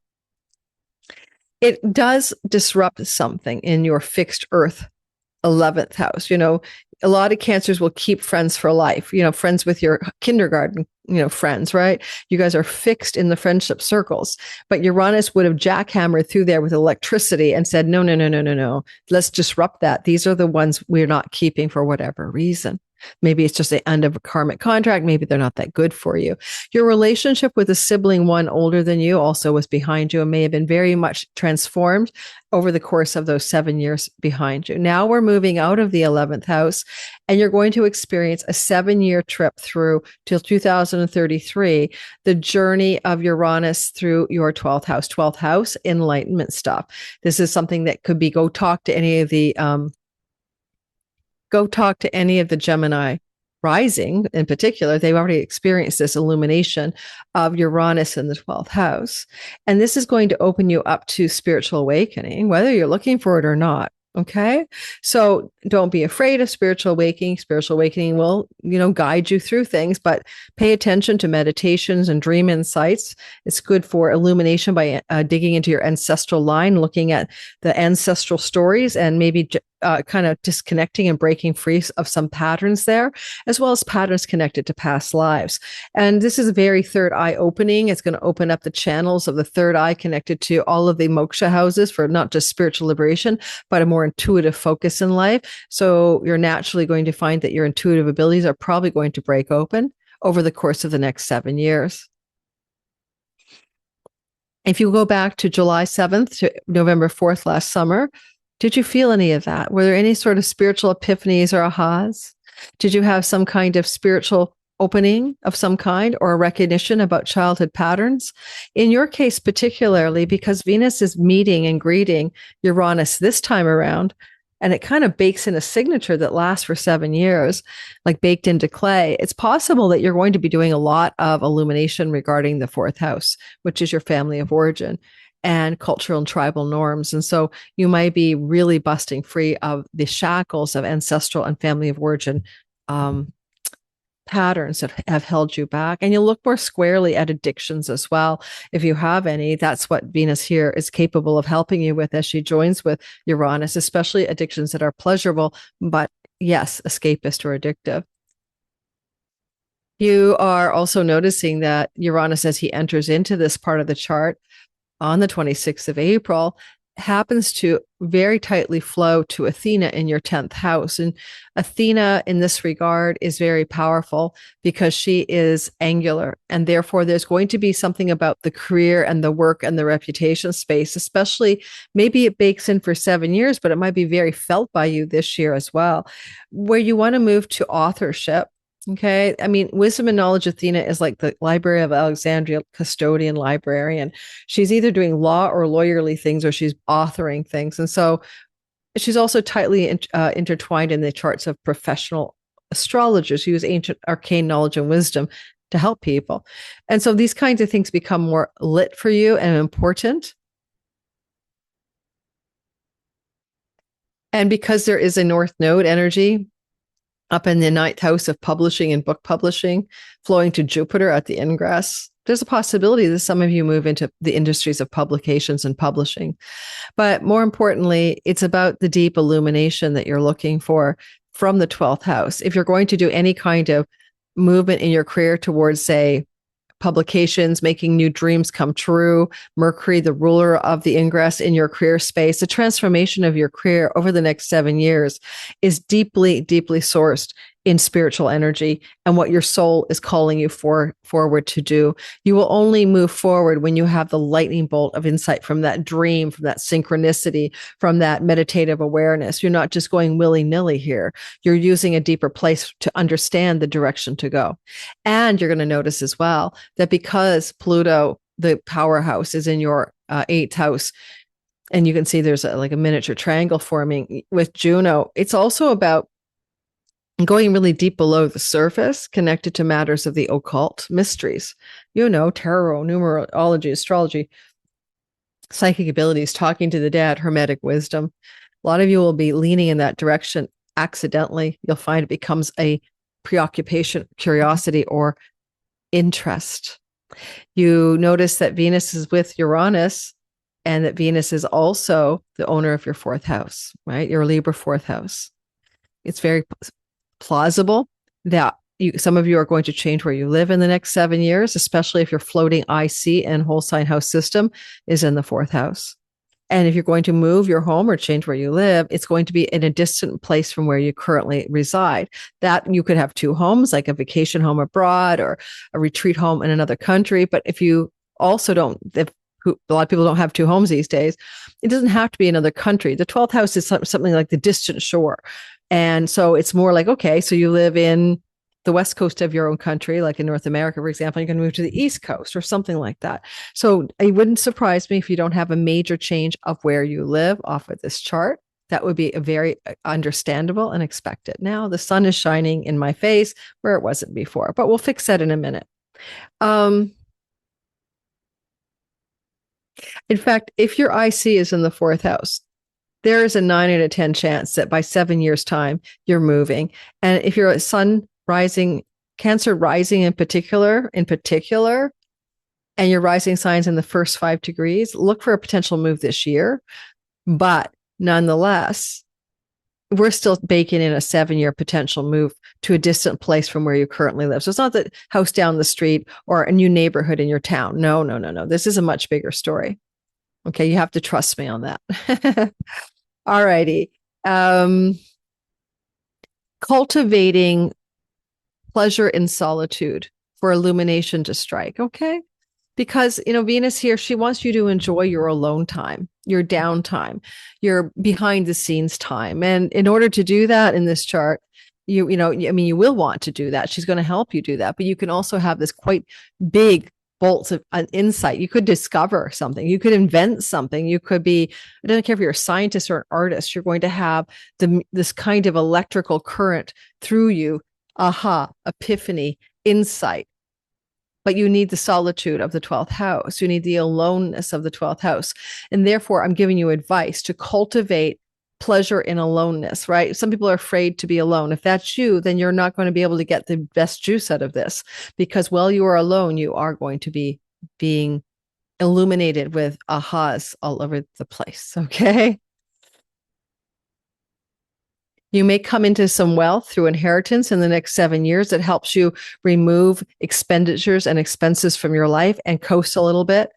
it does disrupt something in your fixed earth 11th house. A lot of Cancers will keep friends for life, friends with your kindergarten, friends, right? You guys are fixed in the friendship circles, but Uranus would have jackhammered through there with electricity and said, no, no, no, no, no, no. Let's disrupt that. These are the ones we're not keeping for whatever reason. Maybe it's just the end of a karmic contract. Maybe they're not that good for you. Your relationship with a sibling, one older than you, also was behind you and may have been very much transformed over the course of those 7 years behind you. Now we're moving out of the 11th house and you're going to experience a 7-year trip through till 2033, the journey of Uranus through your 12th house, enlightenment stuff. This is something that could be go talk to any of the Gemini rising in particular. They've already experienced this illumination of Uranus in the 12th house. And this is going to open you up to spiritual awakening, whether you're looking for it or not. Okay. So don't be afraid of spiritual awakening. Spiritual awakening will, guide you through things, but pay attention to meditations and dream insights. It's good for illumination by digging into your ancestral line, looking at the ancestral stories and maybe kind of disconnecting and breaking free of some patterns there, as well as patterns connected to past lives. And this is a very third eye opening. It's going to open up the channels of the third eye connected to all of the moksha houses for not just spiritual liberation, but a more intuitive focus in life. So you're naturally going to find that your intuitive abilities are probably going to break open over the course of the next 7 years. If you go back to July 7th to November 4th last summer, did you feel any of that? Were there any sort of spiritual epiphanies or ahas? Did you have some kind of spiritual opening of some kind or a recognition about childhood patterns? In your case, particularly because Venus is meeting and greeting Uranus this time around, and it kind of bakes in a signature that lasts for 7 years, like baked into clay. It's possible that you're going to be doing a lot of illumination regarding the 4th house, which is your family of origin and cultural and tribal norms. And so you might be really busting free of the shackles of ancestral and family of origin patterns that have held you back. And you'll look more squarely at addictions as well. If you have any, that's what Venus here is capable of helping you with as she joins with Uranus, especially addictions that are pleasurable, but yes, escapist or addictive. You are also noticing that Uranus, as he enters into this part of the chart on the 26th of April, happens to very tightly flow to Athena in your 10th house. And Athena in this regard is very powerful because she is angular. And therefore, there's going to be something about the career and the work and the reputation space, especially maybe it bakes in for 7 years, but it might be very felt by you this year as well, where you want to move to authorship. Okay. I mean, Wisdom and Knowledge Athena is like the Library of Alexandria custodian librarian. She's either doing law or lawyerly things, or she's authoring things. And so she's also tightly intertwined in the charts of professional astrologers who use ancient arcane knowledge and wisdom to help people. And so these kinds of things become more lit for you and important. And because there is a North Node energy up in the 9th house of publishing and book publishing, flowing to Jupiter at the ingress, there's a possibility that some of you move into the industries of publications and publishing. But more importantly, it's about the deep illumination that you're looking for from the 12th house. If you're going to do any kind of movement in your career towards, say, publications, making new dreams come true, Mercury, the ruler of the ingress in your career space, the transformation of your career over the next 7 years is deeply, deeply sourced in spiritual energy and what your soul is calling you forward to do. You will only move forward when you have the lightning bolt of insight from that dream, from that synchronicity, from that meditative awareness. You're not just going willy-nilly here. You're using a deeper place to understand the direction to go. And you're going to notice as well that because Pluto the powerhouse is in your eighth house. And you can see there's like a miniature triangle forming with Juno. It's also about going really deep below the surface, connected to matters of the occult, mysteries, tarot, numerology, astrology, psychic abilities, talking to the dead, hermetic wisdom. A lot of you will be leaning in that direction accidentally. You'll find it becomes a preoccupation, curiosity, or interest. You notice that Venus is with Uranus, and that Venus is also the owner of your fourth house, right? Your Libra fourth house. It's very plausible that some of you are going to change where you live in the next 7 years, especially if your floating IC and whole sign house system is in the fourth house. And if you're going to move your home or change where you live, it's going to be in a distant place from where you currently reside. That you could have two homes, like a vacation home abroad or a retreat home in another country. But if you also don't, if a lot of people don't have two homes these days, it doesn't have to be another country. The 12th house is something like the distant shore. And so it's more like, okay, so you live in the west coast of your own country, like in North America, for example, you're going to move to the east coast or something like that. So it wouldn't surprise me if you don't have a major change of where you live off of this chart. That would be a very understandable and expected. Now the sun is shining in my face where it wasn't before, but we'll fix that in a minute. In fact, if your IC is in the fourth house, there is a 9 out of 10 chance that by 7 years' time, you're moving. And if you're a sun rising, Cancer rising in particular, and your rising signs in the first 5 degrees, look for a potential move this year. But nonetheless, we're still baking in a 7-year potential move to a distant place from where you currently live. So it's not the house down the street or a new neighborhood in your town. No. This is a much bigger story. Okay, you have to trust me on that. All righty. Cultivating pleasure in solitude for illumination to strike. Okay. Because, Venus here, she wants you to enjoy your alone time, your downtime, your behind the scenes time. And in order to do that in this chart, you will want to do that. She's going to help you do that. But you can also have this quite big bolts of an insight. You could discover something. You could invent something. You could be, I don't care if you're a scientist or an artist, you're going to have this kind of electrical current through you. Aha, epiphany, insight. But you need the solitude of the 12th house. You need the aloneness of the 12th house. And therefore, I'm giving you advice to cultivate pleasure in aloneness, right? Some people are afraid to be alone. If that's you, then you're not going to be able to get the best juice out of this, because while you are alone, you are going to be being illuminated with ahas all over the place. Okay. You may come into some wealth through inheritance in the next 7 years that helps you remove expenditures and expenses from your life and coast a little bit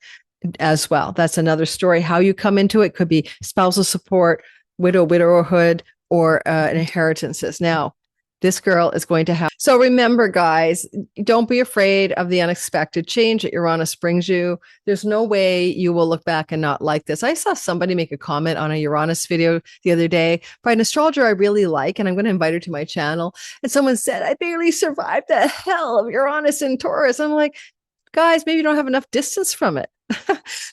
as well. That's another story. How you come into it could be spousal support, widowerhood, or inheritances. Now, this girl is going to have. So remember, guys, don't be afraid of the unexpected change that Uranus brings you. There's no way you will look back and not like this. I saw somebody make a comment on a Uranus video the other day by an astrologer I really like, and I'm going to invite her to my channel. And someone said, I barely survived the hell of Uranus in Taurus. I'm like, guys, maybe you don't have enough distance from it.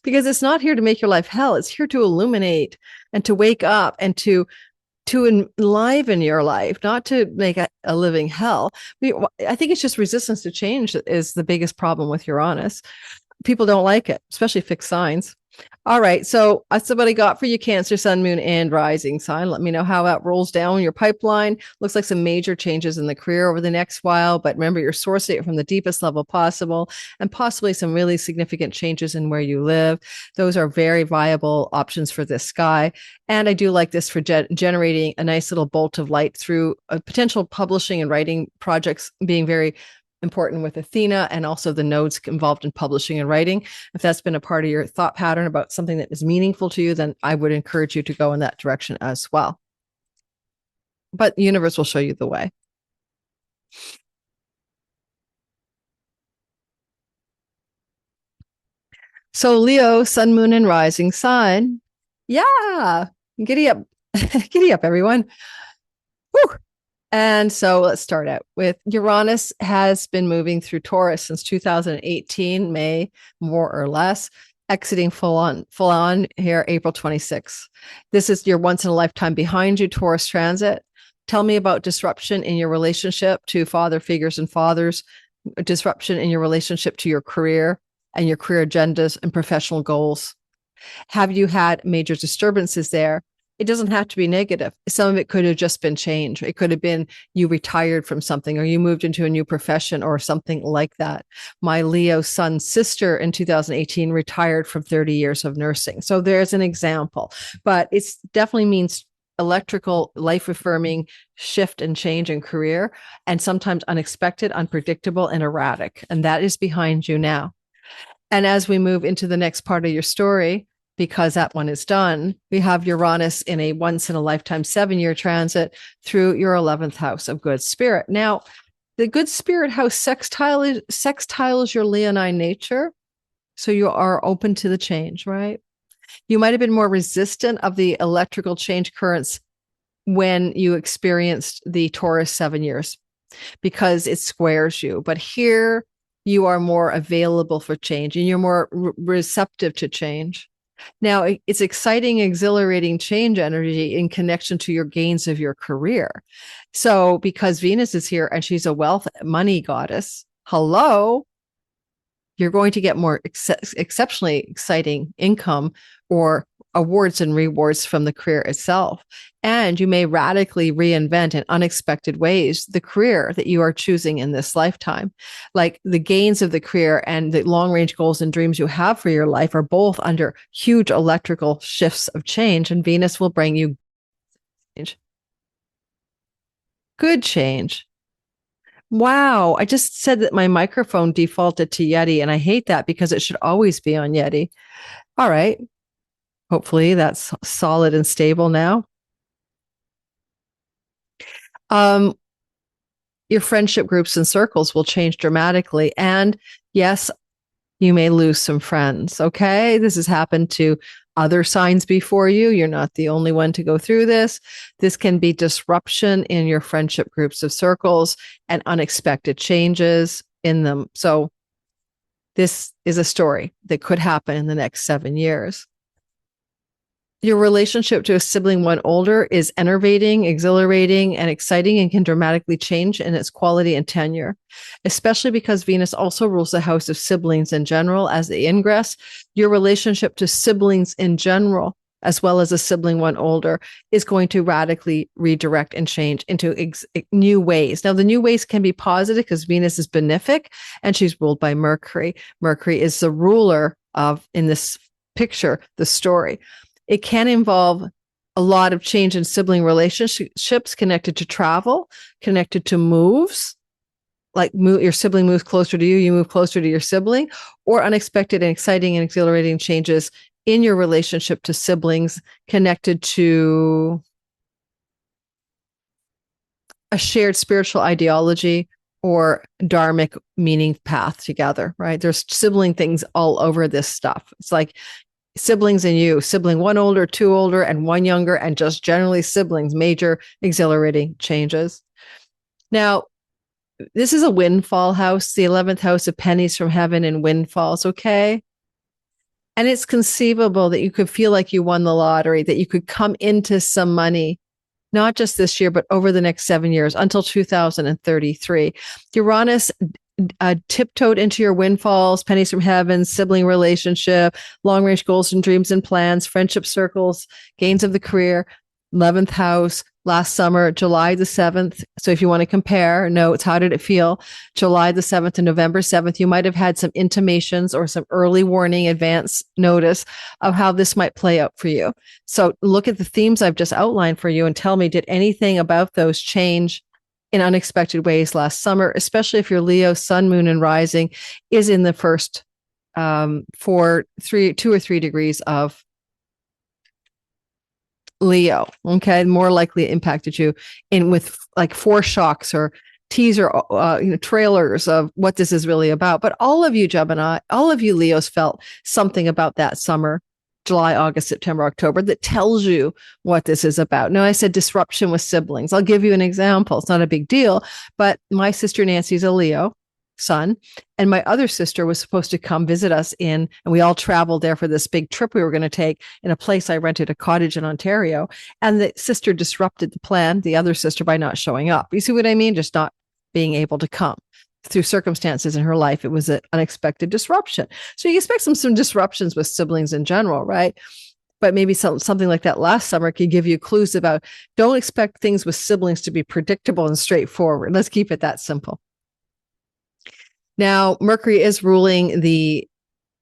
Because it's not here to make your life hell. It's here to illuminate and to wake up and to enliven your life, not to make a living hell. I think it's just resistance to change that is the biggest problem with Uranus. People don't like it, especially fixed signs. All right. So that's what I got for you, Cancer, Sun, Moon, and Rising sign. Let me know how that rolls down your pipeline. Looks like some major changes in the career over the next while, but remember, you're sourcing it from the deepest level possible, and possibly some really significant changes in where you live. Those are very viable options for this sky. And I do like this for generating a nice little bolt of light through potential publishing and writing projects being very important with Athena, and also the nodes involved in publishing and writing. If that's been a part of your thought pattern about something that is meaningful to you, then I would encourage you to go in that direction as well. But the universe will show you the way. So Leo, Sun, Moon, and Rising sign. Yeah. Giddy up. Giddy up, everyone. Whew. And so let's start out with Uranus has been moving through Taurus since 2018, May, more or less, exiting full on here, April 26th. This is your once in a lifetime behind you Taurus transit. Tell me about disruption in your relationship to father figures and fathers, disruption in your relationship to your career and your career agendas and professional goals. Have you had major disturbances there? It doesn't have to be negative. Some of it could have just been change. It could have been you retired from something or you moved into a new profession or something like that. My Leo son's sister in 2018 retired from 30 years of nursing. So there's an example, but it definitely means electrical, life affirming shift and change in career, and sometimes unexpected, unpredictable, and erratic. And that is behind you now. And as we move into the next part of your story, because that one is done, we have Uranus in a once in a lifetime 7-year transit through your 11th house of good spirit. Now, the good spirit house sextiles your Leonine nature. So you are open to the change, right? You might have been more resistant of the electrical change currents when you experienced the Taurus 7 years because it squares you. But here you are more available for change and you're more receptive to change. Now, it's exciting, exhilarating change energy in connection to your gains of your career. So because Venus is here and she's a wealth money goddess, hello, you're going to get more exceptionally exciting income or awards and rewards from the career itself. And you may radically reinvent in unexpected ways the career that you are choosing in this lifetime. Like the gains of the career and the long range goals and dreams you have for your life are both under huge electrical shifts of change, and Venus will bring you change. Good change. Wow. I just said that my microphone defaulted to Yeti, and I hate that because it should always be on Yeti. All right. Hopefully that's solid and stable now. Your friendship groups and circles will change dramatically. And yes, you may lose some friends. Okay. This has happened to other signs before you. You're not the only one to go through this. This can be disruption in your friendship groups of circles and unexpected changes in them. So this is a story that could happen in the next 7 years. Your relationship to a sibling one older is enervating, exhilarating, and exciting and can dramatically change in its quality and tenure, especially because Venus also rules the house of siblings in general as the ingress. Your relationship to siblings in general, as well as a sibling one older, is going to radically redirect and change into new ways. Now, the new ways can be positive because Venus is benefic and she's ruled by Mercury. Mercury is the ruler of, in this picture, the story. It can involve a lot of change in sibling relationships connected to travel, connected to moves, like your sibling moves closer to you, you move closer to your sibling, or unexpected and exciting and exhilarating changes in your relationship to siblings connected to a shared spiritual ideology or dharmic meaning path together, right? There's sibling things all over this stuff. It's like siblings and you, sibling one older, two older, and one younger, and just generally siblings, major exhilarating changes. Now, this is a windfall house, the 11th house of pennies from heaven and windfalls, okay? And it's conceivable that you could feel like you won the lottery, that you could come into some money, not just this year, but over the next 7 years until 2033. Uranus tiptoed into your windfalls, pennies from heaven, sibling relationship, long-range goals and dreams and plans, friendship circles, gains of the career, 11th house, last summer, July the 7th. So if you want to compare notes, how did it feel? July the 7th and November 7th, you might have had some intimations or some early warning, advance notice of how this might play out for you. So look at the themes I've just outlined for you and tell me, did anything about those change in unexpected ways last summer, especially if your Leo sun, moon, and rising is in the first 2 or 3 degrees of Leo. Okay, more likely impacted you in with like foreshocks or teaser, trailers of what this is really about. But all of you Gemini, all of you Leos felt something about that summer July, August, September, October, that tells you what this is about. Now, I said disruption with siblings. I'll give you an example. It's not a big deal, but my sister Nancy's a Leo sun, and my other sister was supposed to come visit us and we all traveled there for this big trip we were going to take in a place. I rented a cottage in Ontario, and the sister disrupted the plan, the other sister, by not showing up. You see what I mean? Just not being able to come through circumstances in her life. It was an unexpected disruption. So you expect some disruptions with siblings in general, right? But maybe something like that last summer can give you clues about, don't expect things with siblings to be predictable and straightforward. Let's keep it that simple. Now, Mercury is ruling the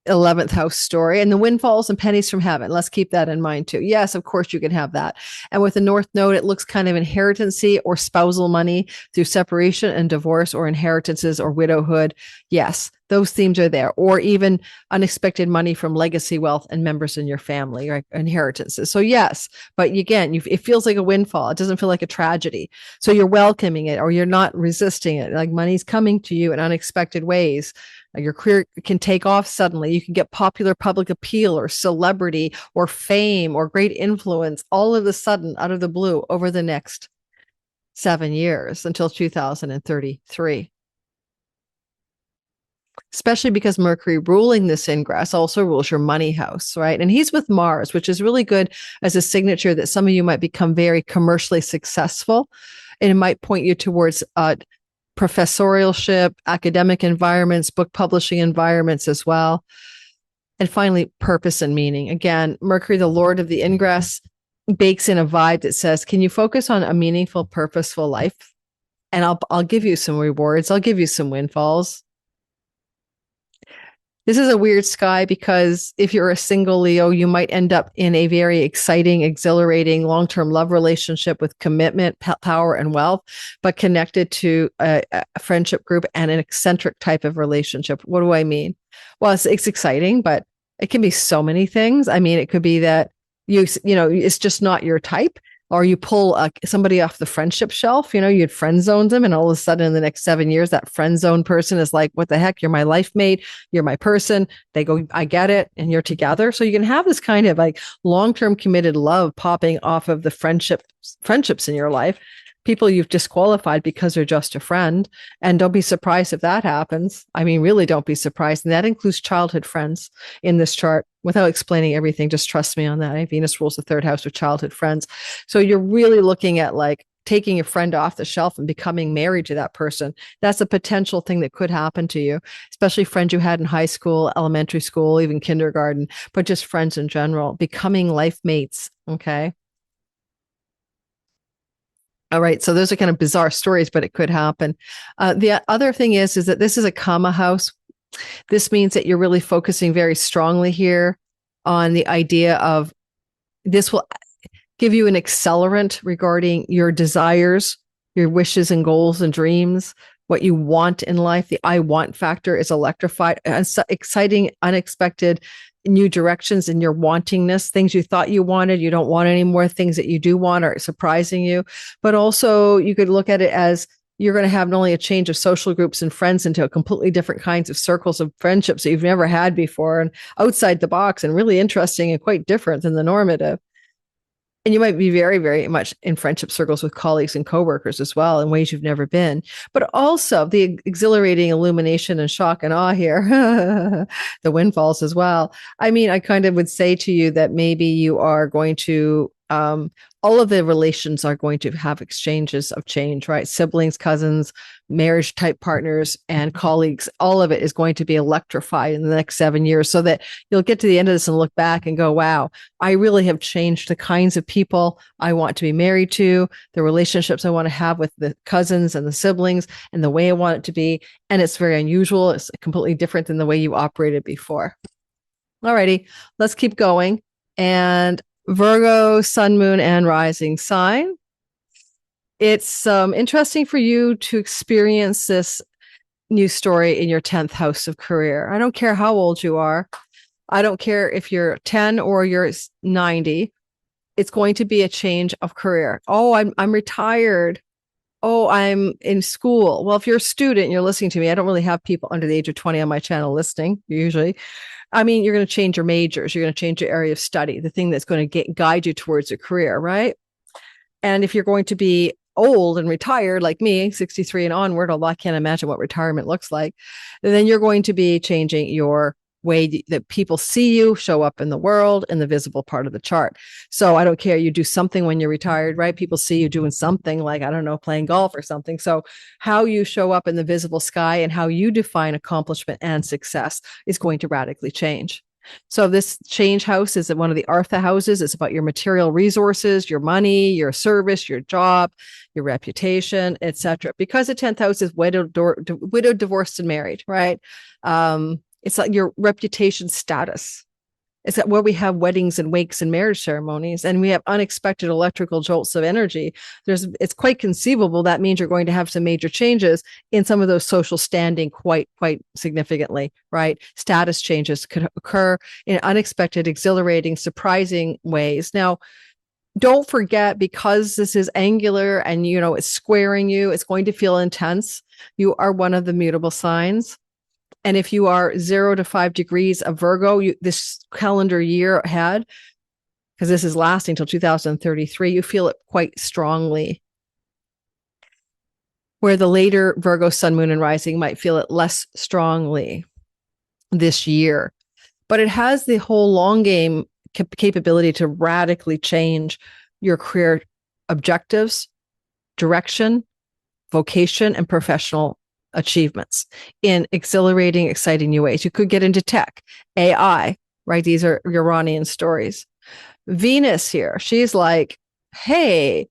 11th house story and the windfalls and pennies from heaven. Let's keep that in mind too. Yes, of course you can have that. And with the North Node, it looks kind of inheritancy or spousal money through separation and divorce, or inheritances or widowhood. Yes, those themes are there, or even unexpected money from legacy wealth and members in your family, or inheritances. So yes, but again, it feels like a windfall. It doesn't feel like a tragedy. So you're welcoming it, or you're not resisting it. Like money's coming to you in unexpected ways. Your career can take off suddenly. You can get popular public appeal or celebrity or fame or great influence all of a sudden out of the blue over the next 7 years until 2033. Especially because Mercury ruling this ingress also rules your money house, right? And he's with Mars, which is really good as a signature that some of you might become very commercially successful. And it might point you towards professorship, academic environments, book publishing environments as well. And finally, purpose and meaning. Again, Mercury, the Lord of the ingress, bakes in a vibe that says, can you focus on a meaningful, purposeful life? And I'll give you some rewards. I'll give you some windfalls. This is a weird sky because if you're a single Leo, you might end up in a very exciting, exhilarating, long-term love relationship with commitment, power, and wealth, but connected to a friendship group and an eccentric type of relationship. What do I mean? Well, it's exciting, but it can be so many things. I mean, it could be that you know, it's just not your type. Or you pull somebody off the friendship shelf, you know, you'd friend zoned them, and all of a sudden in the next 7 years, that friend zone person is like, what the heck? You're my life mate. You're my person. They go, I get it. And you're together. So you can have this kind of like long-term committed love popping off of the friendships in your life. People you've disqualified because they're just a friend. And don't be surprised if that happens. I mean, really don't be surprised. And that includes childhood friends in this chart. Without explaining everything, just trust me on that. Venus rules the third house of childhood friends. So you're really looking at like taking a friend off the shelf and becoming married to that person. That's a potential thing that could happen to you, especially friends you had in high school, elementary school, even kindergarten, but just friends in general, becoming life mates. Okay. All right. So those are kind of bizarre stories, but it could happen. The other thing is that this is a comma house. This means that you're really focusing very strongly here on the idea of this will give you an accelerant regarding your desires, your wishes and goals and dreams, what you want in life. The I want factor is electrified, exciting, unexpected new directions in your wantingness, things you thought you wanted, you don't want anymore, things that you do want are surprising you. But also you could look at it as you're going to have not only a change of social groups and friends into a completely different kinds of circles of friendships that you've never had before, and outside the box and really interesting and quite different than the normative. And you might be very, very much in friendship circles with colleagues and coworkers as well in ways you've never been. But also the exhilarating illumination and shock and awe here, the windfalls as well. I mean, I kind of would say to you that maybe you are going to, all of the relations are going to have exchanges of change, right? Siblings, cousins, marriage type partners, and colleagues. All of it is going to be electrified in the next 7 years, so that you'll get to the end of this and look back and go, wow, I really have changed the kinds of people I want to be married to, the relationships I want to have with the cousins and the siblings, and the way I want it to be. And it's very unusual. It's completely different than the way you operated before. Alrighty, let's keep going. And Virgo, sun, moon, and rising sign. It's interesting for you to experience this new story in your 10th house of career. I don't care how old you are. I don't care if you're 10 or you're 90. It's going to be a change of career. Oh, I'm retired. Oh, I'm in school. Well, if you're a student and you're listening to me, I don't really have people under the age of 20 on my channel listening usually. I mean, you're going to change your majors. You're going to change your area of study, the thing that's going to guide you towards a career, right? And if you're going to be old and retired like me, 63 and onward, although I can't imagine what retirement looks like, then you're going to be changing your way that people see you show up in the world in the visible part of the chart. So I don't care. You do something when you're retired, right? People see you doing something like, I don't know, playing golf or something. So how you show up in the visible sky and how you define accomplishment and success is going to radically change. So this change house is one of the Artha houses. It's about your material resources, your money, your service, your job, your reputation, etc. Because the 10th house is widowed, divorced, and married, right? It's like your reputation status. It's that where we have weddings and wakes and marriage ceremonies, and we have unexpected electrical jolts of energy. It's quite conceivable that means you're going to have some major changes in some of those social standing quite significantly, right? Status changes could occur in unexpected, exhilarating, surprising ways. Now, don't forget, because this is angular and, it's squaring you, it's going to feel intense. You are one of the mutable signs. And if you are 0 to 5 degrees of Virgo, this calendar year ahead, because this is lasting until 2033, you feel it quite strongly. Where the later Virgo sun, moon, and rising might feel it less strongly this year. But it has the whole long game capability to radically change your career objectives, direction, vocation, and professional achievements in exhilarating, exciting new ways. You could get into tech, AI, right? These are Uranian stories. Venus here, she's like, hey,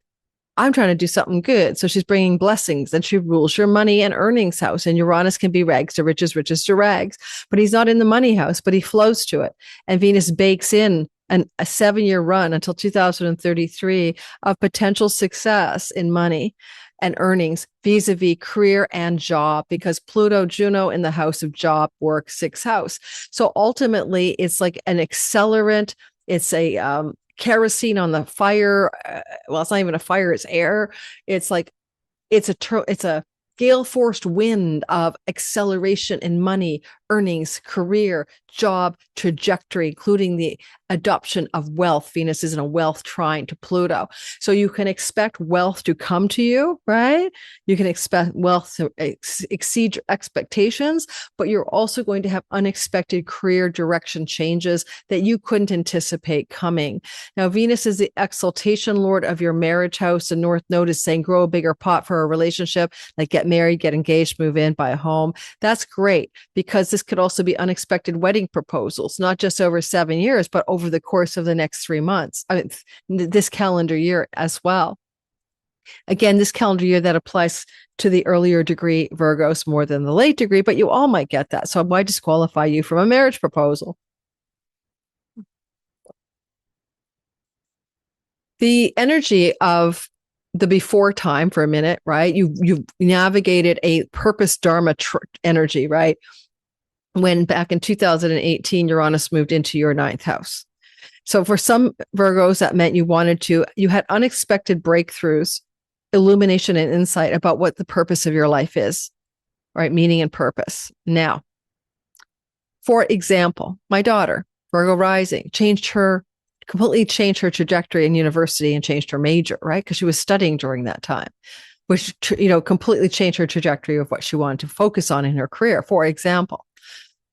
I'm trying to do something good. So she's bringing blessings, and she rules your money and earnings house. And Uranus can be rags to riches, riches to rags, but he's not in the money house, but he flows to it. And Venus bakes in a 7-year run until 2033 of potential success in money and earnings vis-a-vis career and job, because Pluto, Juno in the house of job, work, 6th house. So ultimately, it's like an accelerant. It's a kerosene on the fire. Well, it's not even a fire; it's air. It's like it's a gale-forced wind of acceleration in money, earnings, career, job, trajectory, including the adoption of wealth. Venus is in a wealth trine to Pluto. So you can expect wealth to come to you, right? You can expect wealth to exceed your expectations, but you're also going to have unexpected career direction changes that you couldn't anticipate coming. Now, Venus is the exaltation lord of your marriage house. The North Node is saying grow a bigger pot for a relationship, like get married, get engaged, move in, buy a home. That's great, because this could also be unexpected wedding proposals, not just over 7 years, but over the course of the next 3 months. I mean, this calendar year as well. Again, this calendar year, that applies to the earlier degree Virgos more than the late degree, but you all might get that. So why disqualify you from a marriage proposal? The energy of the before time for a minute, right? You've navigated a purpose dharma energy, right? When back in 2018, Uranus moved into your 9th house. So for some Virgos, that meant you had unexpected breakthroughs, illumination and insight about what the purpose of your life is, right? Meaning and purpose. Now, for example, my daughter, Virgo rising, completely changed her trajectory in university and changed her major, right? Because she was studying during that time, which, completely changed her trajectory of what she wanted to focus on in her career, for example.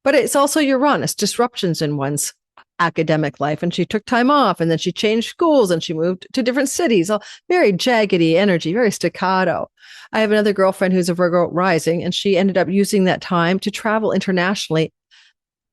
But it's also Uranus, disruptions in one's academic life. And she took time off, and then she changed schools, and she moved to different cities, all very jaggedy energy, very staccato. I have another girlfriend who's a Virgo rising, and she ended up using that time to travel internationally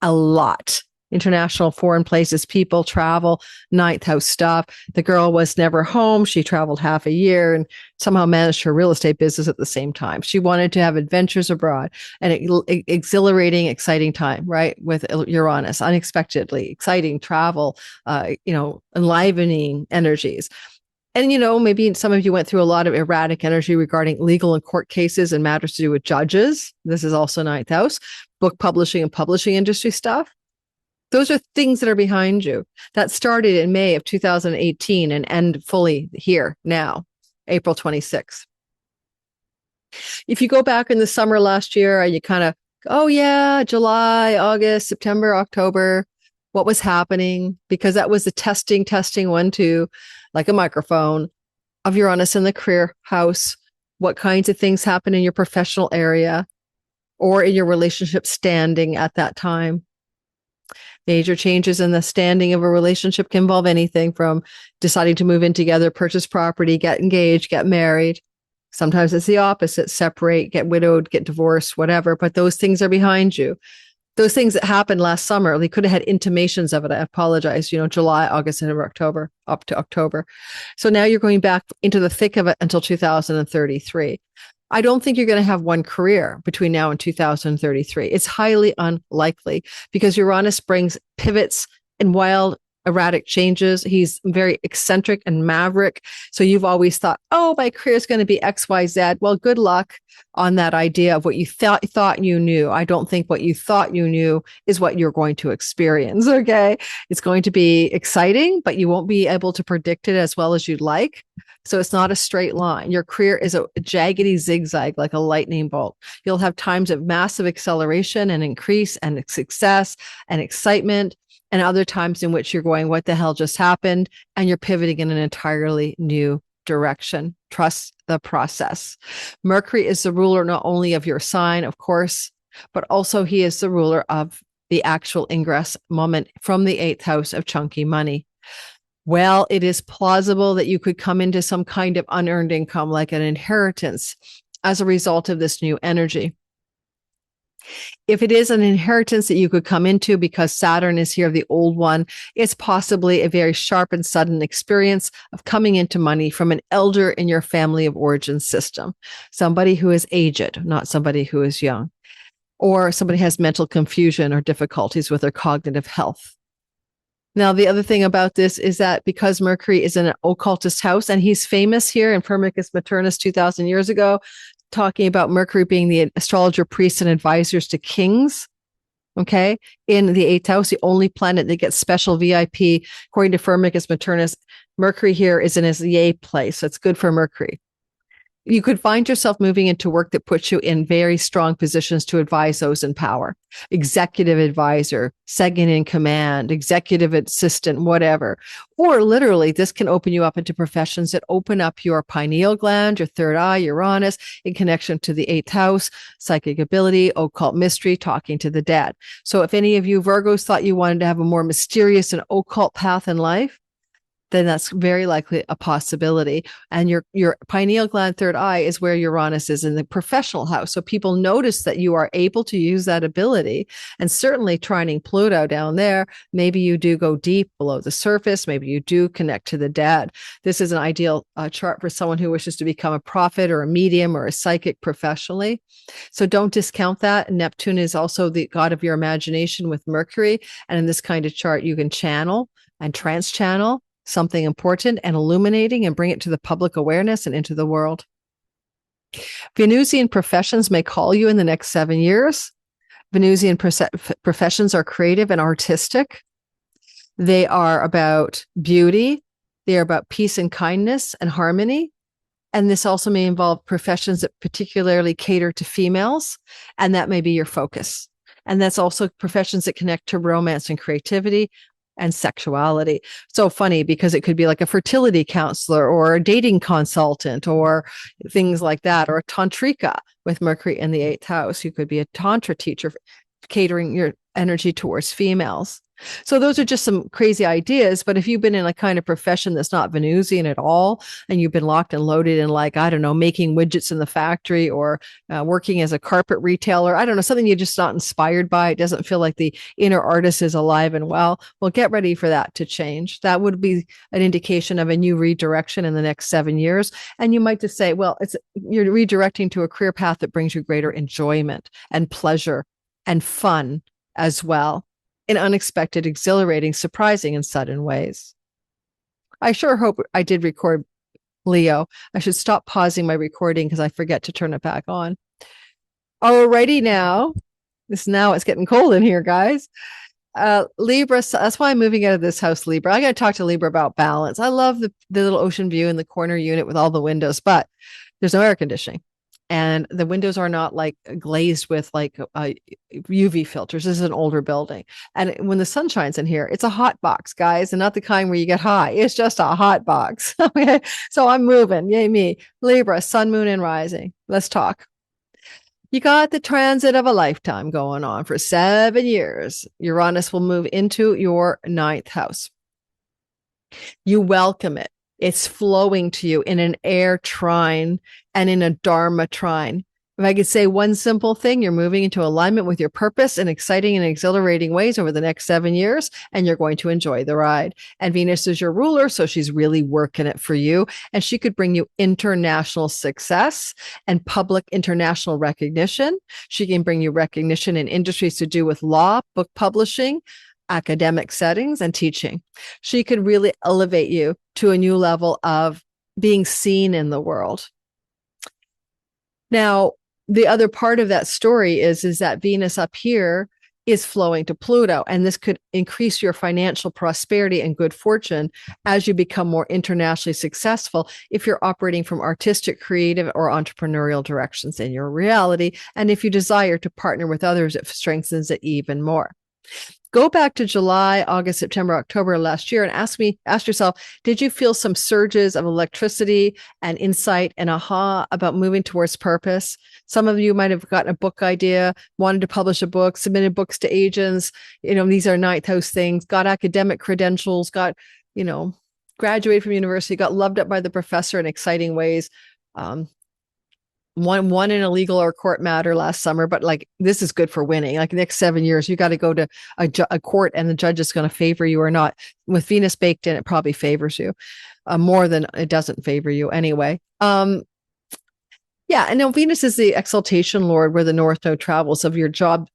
a lot. International, foreign places, people, travel, 9th house stuff. The girl was never home. She traveled half a year and somehow managed her real estate business at the same time. She wanted to have adventures abroad and exhilarating, exciting time, right? With Uranus, unexpectedly exciting travel, enlivening energies. And, maybe some of you went through a lot of erratic energy regarding legal and court cases and matters to do with judges. This is also 9th house, book publishing and publishing industry stuff. Those are things that are behind you. That started in May of 2018 and end fully here now, April 26th. If you go back in the summer last year and you kind of Oh, yeah, July, August, September, October, what was happening, because that was the testing, 1, 2, like a microphone of Uranus in the career house. What kinds of things happen in your professional area or in your relationship standing at that time? Major changes in the standing of a relationship can involve anything from deciding to move in together, purchase property, get engaged, get married. Sometimes it's the opposite, separate, get widowed, get divorced, whatever. But those things are behind you. Those things that happened last summer, they could have had intimations of it. I apologize, July, August, and October, up to October. So now you're going back into the thick of it until 2033. I don't think you're going to have one career between now and 2033. It's highly unlikely because Uranus brings pivots and wild, erratic changes. He's very eccentric and maverick. So you've always thought, oh, my career is going to be X, Y, Z. Well, good luck on that idea of what you thought you knew. I don't think what you thought you knew is what you're going to experience. Okay. It's going to be exciting, but you won't be able to predict it as well as you'd like. So it's not a straight line. Your career is a jaggedy zigzag, like a lightning bolt. You'll have times of massive acceleration and increase and success and excitement, and other times in which you're going, what the hell just happened? And you're pivoting in an entirely new direction. Trust the process. Mercury is the ruler not only of your sign, of course, but also he is the ruler of the actual ingress moment from the 8th house of chunky money. Well, it is plausible that you could come into some kind of unearned income, like an inheritance, as a result of this new energy. If it is an inheritance that you could come into because Saturn is here, the old one, it's possibly a very sharp and sudden experience of coming into money from an elder in your family of origin system, somebody who is aged, not somebody who is young, or somebody has mental confusion or difficulties with their cognitive health. Now, the other thing about this is that because Mercury is in an occultist house, and he's famous here in Firmicus Maternus 2,000 years ago, talking about Mercury being the astrologer, priests, and advisors to kings. Okay. In the 8th house, the only planet that gets special VIP, according to Firmicus Maternus, Mercury here is in his yay place. So it's good for Mercury. You could find yourself moving into work that puts you in very strong positions to advise those in power. Executive advisor, second in command, executive assistant, whatever. Or literally, this can open you up into professions that open up your pineal gland, your third eye, Uranus, in connection to the 8th house, psychic ability, occult mystery, talking to the dead. So if any of you Virgos thought you wanted to have a more mysterious and occult path in life, then that's very likely a possibility. And your pineal gland, third eye, is where Uranus is in the professional house. So people notice that you are able to use that ability. And certainly trining Pluto down there, maybe you do go deep below the surface. Maybe you do connect to the dead. This is an ideal chart for someone who wishes to become a prophet or a medium or a psychic professionally. So don't discount that. Neptune is also the god of your imagination with Mercury. And in this kind of chart, you can channel and trans channel something important and illuminating and bring it to the public awareness and into the world. Venusian professions may call you in the next 7 years. Venusian professions are creative and artistic. They are about beauty. They are about peace and kindness and harmony. And this also may involve professions that particularly cater to females, and that may be your focus. And that's also professions that connect to romance and creativity and sexuality. So funny because it could be like a fertility counselor or a dating consultant or things like that, or a tantrika with Mercury in the 8th house. You could be a tantra teacher catering your energy towards females. So those are just some crazy ideas. But if you've been in a kind of profession that's not Venusian at all, and you've been locked and loaded in, like, I don't know, making widgets in the factory or working as a carpet retailer, I don't know, something you're just not inspired by, it doesn't feel like the inner artist is alive and well get ready for that to change. That would be an indication of a new redirection in the next 7 years. And you might just say, well, you're redirecting to a career path that brings you greater enjoyment and pleasure and fun as well, in unexpected, exhilarating, surprising, and sudden ways. I sure hope I did record, Leo. I should stop pausing my recording because I forget to turn it back on. Alrighty now. It's getting cold in here, guys. Libra, that's why I'm moving out of this house, Libra. I got to talk to Libra about balance. I love the little ocean view in the corner unit with all the windows, but there's no air conditioning. and the windows are not like glazed with like UV filters. This is an older building. And when the sun shines in here, it's a hot box, guys, and not the kind where you get high. It's just a hot box. Okay. So I'm moving. Yay, me. Libra, sun, moon, and rising. Let's talk. You got the transit of a lifetime going on for 7 years. Uranus will move into your 9th house. You welcome it. It's flowing to you in an air trine and in a dharma trine. If I could say one simple thing, you're moving into alignment with your purpose in exciting and exhilarating ways over the next 7 years, and you're going to enjoy the ride. And Venus is your ruler, so she's really working it for you. And she could bring you international success and public international recognition. She can bring you recognition in industries to do with law, book publishing, academic settings, and teaching. She could really elevate you to a new level of being seen in the world. Now, the other part of that story is that Venus up here is flowing to Pluto, and this could increase your financial prosperity and good fortune as you become more internationally successful if you're operating from artistic, creative, or entrepreneurial directions in your reality. And if you desire to partner with others, it strengthens it even more. Go back to July, August, September, October last year and ask yourself, did you feel some surges of electricity and insight and aha about moving towards purpose? Some of you might have gotten a book idea, wanted to publish a book, submitted books to agents. These are 9th house things, got academic credentials, got, graduated from university, got loved up by the professor in exciting ways. Won in a legal or court matter last summer, but like this is good for winning. Like the next 7 years, you got to go to a court and the judge is going to favor you or not. With Venus baked in, it probably favors you more than it doesn't favor you anyway. And now Venus is the exaltation lord where the North Node travels of your job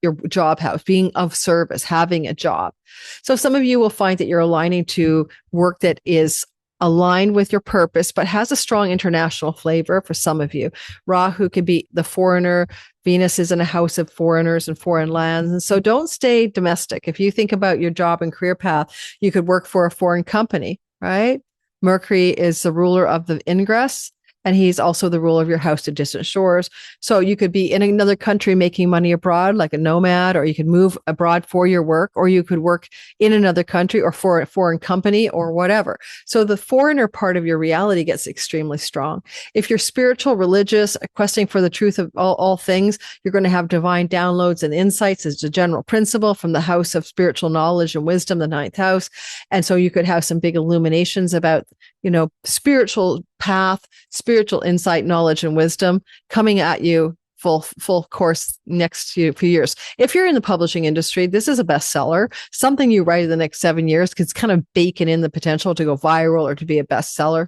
house, being of service, having a job. So some of you will find that you're aligning to work that is aligned with your purpose, but has a strong international flavor for some of you. Rahu could be the foreigner. Venus is in a house of foreigners and foreign lands. And so don't stay domestic. If you think about your job and career path, you could work for a foreign company, right? Mercury is the ruler of the ingress, and he's also the ruler of your house to distant shores. So you could be in another country making money abroad, like a nomad, or you could move abroad for your work, or you could work in another country or for a foreign company or whatever. So the foreigner part of your reality gets extremely strong. If you're spiritual, religious, questing for the truth of all things, you're going to have divine downloads and insights as a general principle from the house of spiritual knowledge and wisdom, the 9th house. And so you could have some big illuminations about, spiritual path, spiritual insight, knowledge, and wisdom coming at you full course next few years. If you're in the publishing industry, this is a bestseller. Something you write in the next 7 years because it's kind of baking in the potential to go viral or to be a bestseller.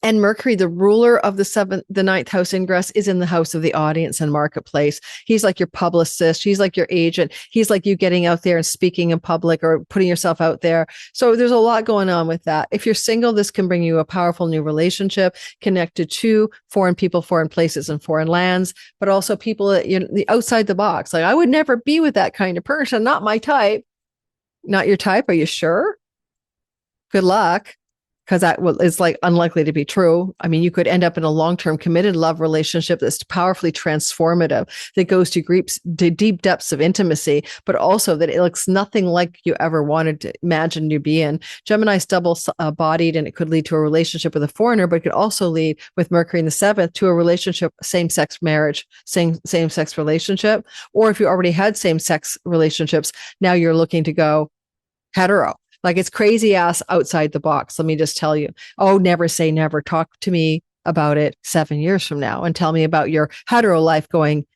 And Mercury, the ruler of the 9th house ingress, is in the house of the audience and marketplace. He's like your publicist. He's like your agent. He's like you getting out there and speaking in public or putting yourself out there. So there's a lot going on with that. If you're single, this can bring you a powerful new relationship connected to foreign people, foreign places, and foreign lands, but also people that the outside the box. Like, I would never be with that kind of person. Not my type. Not your type. Are you sure? Good luck. Because that is like unlikely to be true. I mean, you could end up in a long-term committed love relationship that's powerfully transformative, that goes to deep depths of intimacy, but also that it looks nothing like you ever wanted to imagine you be in. Gemini's double-bodied, and it could lead to a relationship with a foreigner, but it could also lead with Mercury in the 7th to a relationship, same-sex marriage, same-sex relationship. Or if you already had same-sex relationships, now you're looking to go hetero. Like, it's crazy ass outside the box. Let me just tell you. Oh, never say never. Talk to me about it 7 years from now and tell me about your hetero life going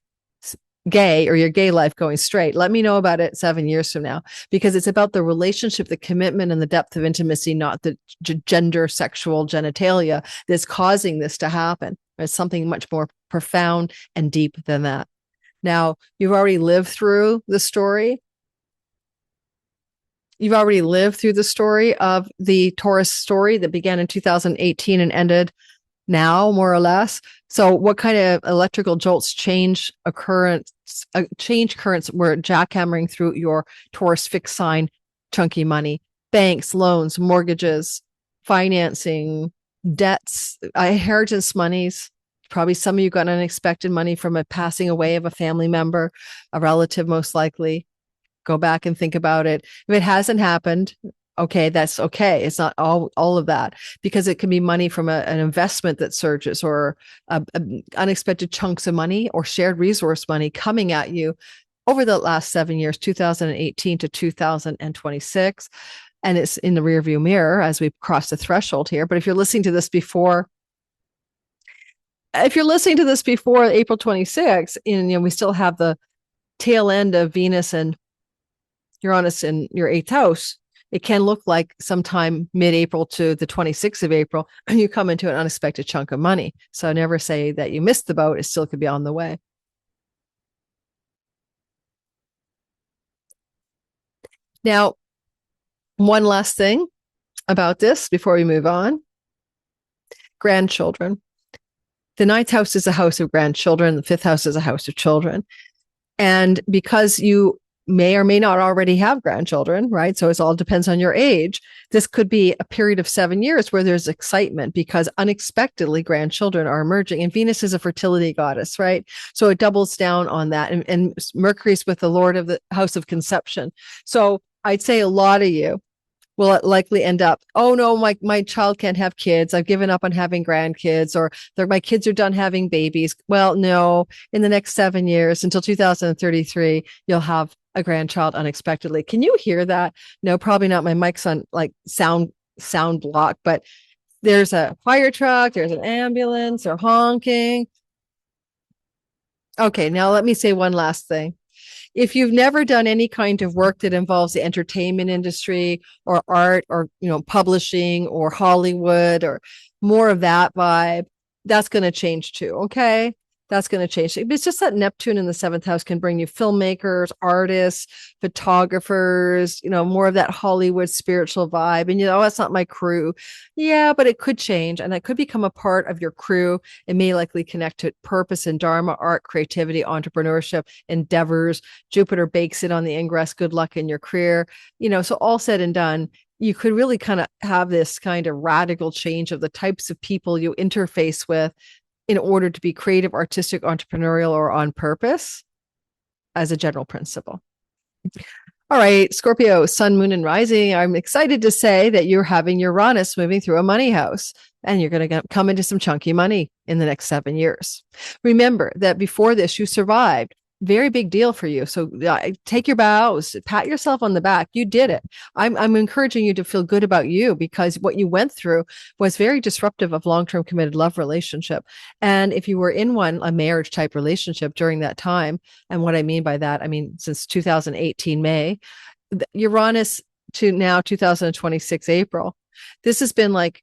gay or your gay life going straight. Let me know about it 7 years from now, because it's about the relationship, the commitment, and the depth of intimacy, not the gender, sexual genitalia that's causing this to happen. It's something much more profound and deep than that. Now, you've already lived through the story. You've already lived through the story of the Taurus story that began in 2018 and ended now, more or less. So what kind of electrical jolts change currents were jackhammering through your Taurus fixed sign chunky money? Banks, loans, mortgages, financing, debts, inheritance monies. Probably some of you got unexpected money from a passing away of a family member, a relative, most likely. Go back and think about it. If it hasn't happened, okay, that's okay. It's not all of that, because it can be money from an investment that surges, or unexpected chunks of money or shared resource money coming at you over the last 7 years, 2018 to 2026. And it's in the rearview mirror as we cross the threshold here. But if you're listening to this before April 26th, and we still have the tail end of Venus and Uranus in your 8th house, it can look like sometime mid-April to the 26th of April, you come into an unexpected chunk of money. So never say that you missed the boat. It still could be on the way. Now, one last thing about this before we move on. Grandchildren. The 9th house is a house of grandchildren. The 5th house is a house of children. And because you may or may not already have grandchildren, right? So it all depends on your age. This could be a period of 7 years where there's excitement because unexpectedly grandchildren are emerging. And Venus is a fertility goddess, right? So it doubles down on that. And Mercury's with the Lord of the house of conception. So I'd say a lot of you will likely end up, oh no, my child can't have kids. I've given up on having grandkids, or my kids are done having babies. Well, no, in the next 7 years until 2033, you'll have a grandchild unexpectedly. Can you hear that? No, probably not. My mic's on like sound block, but there's a fire truck, there's an ambulance, they're honking. Okay, now let me say one last thing. If you've never done any kind of work that involves the entertainment industry or art or, publishing or Hollywood or more of that vibe, that's going to change too. Okay. That's going to change. It's just that Neptune in the 7th house can bring you filmmakers, artists, photographers, more of that Hollywood spiritual vibe. And, that's not my crew. Yeah, but it could change and that could become a part of your crew. It may likely connect to purpose and dharma, art, creativity, entrepreneurship, endeavors. Jupiter bakes it on the ingress. Good luck in your career. So all said and done, you could really kind of have this kind of radical change of the types of people you interface with in order to be creative, artistic, entrepreneurial, or on purpose as a general principle. All right, Scorpio, sun, moon, and rising. I'm excited to say that you're having Uranus moving through a money house, and you're going to come into some chunky money in the next 7 years. Remember that before this, you survived. Very big deal for you. So take your bows, pat yourself on the back. You did it. I'm encouraging you to feel good about you because what you went through was very disruptive of long-term committed love relationship. And if you were in a marriage type relationship during that time, and what I mean by that, since 2018 May, Uranus to now 2026 April, this has been like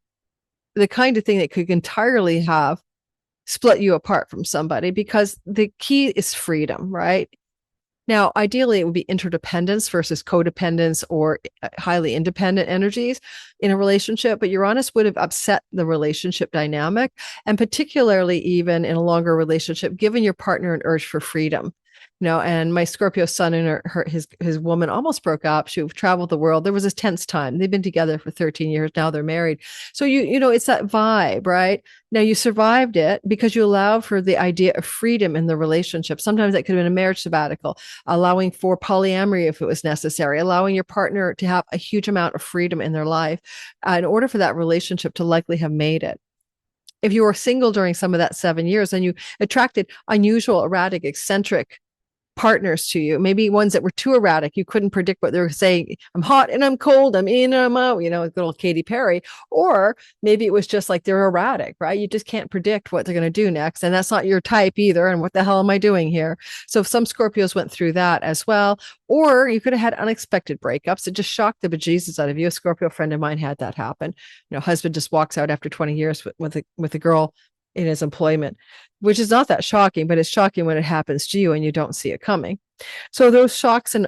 the kind of thing that could entirely have split you apart from somebody, because the key is freedom, right? Now, ideally, it would be interdependence versus codependence or highly independent energies in a relationship, but Uranus would have upset the relationship dynamic, and particularly even in a longer relationship, given your partner an urge for freedom. And my Scorpio sun and his woman almost broke up. She traveled the world. There was a tense time. They've been together for 13 years. Now they're married. So it's that vibe, right? Now you survived it because you allowed for the idea of freedom in the relationship. Sometimes that could have been a marriage sabbatical, allowing for polyamory if it was necessary, allowing your partner to have a huge amount of freedom in their life in order for that relationship to likely have made it. If you were single during some of that 7 years, then you attracted unusual, erratic, eccentric partners to you, maybe ones that were too erratic. You couldn't predict what they were saying. I'm hot and I'm cold. I'm in and I'm out, good old Katy Perry. Or maybe it was just like they're erratic, right? You just can't predict what they're going to do next. And that's not your type either. And what the hell am I doing here? So some Scorpios went through that as well. Or you could have had unexpected breakups that just shocked the bejesus out of you. A Scorpio friend of mine had that happen. Husband just walks out after 20 years with a girl in his employment, which is not that shocking, but it's shocking when it happens to you and you don't see it coming. So those shocks and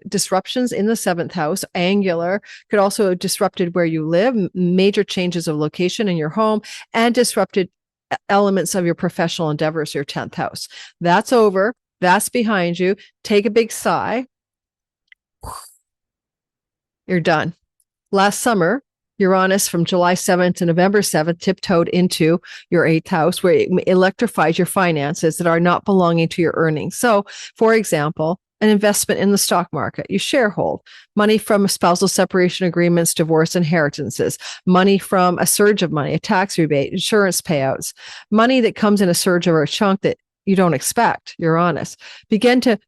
disruptions in the 7th house, angular, could also have disrupted where you live, major changes of location in your home, and disrupted elements of your professional endeavors, your 10th house. That's over. That's behind you. Take a big sigh. You're done. Last summer, Uranus from July 7th to November 7th tiptoed into your 8th house, where it electrifies your finances that are not belonging to your earnings. So, for example, an investment in the stock market, you sharehold, money from spousal separation agreements, divorce, inheritances, money from a surge of money, a tax rebate, insurance payouts, money that comes in a surge or a chunk that you don't expect, Uranus. Begin to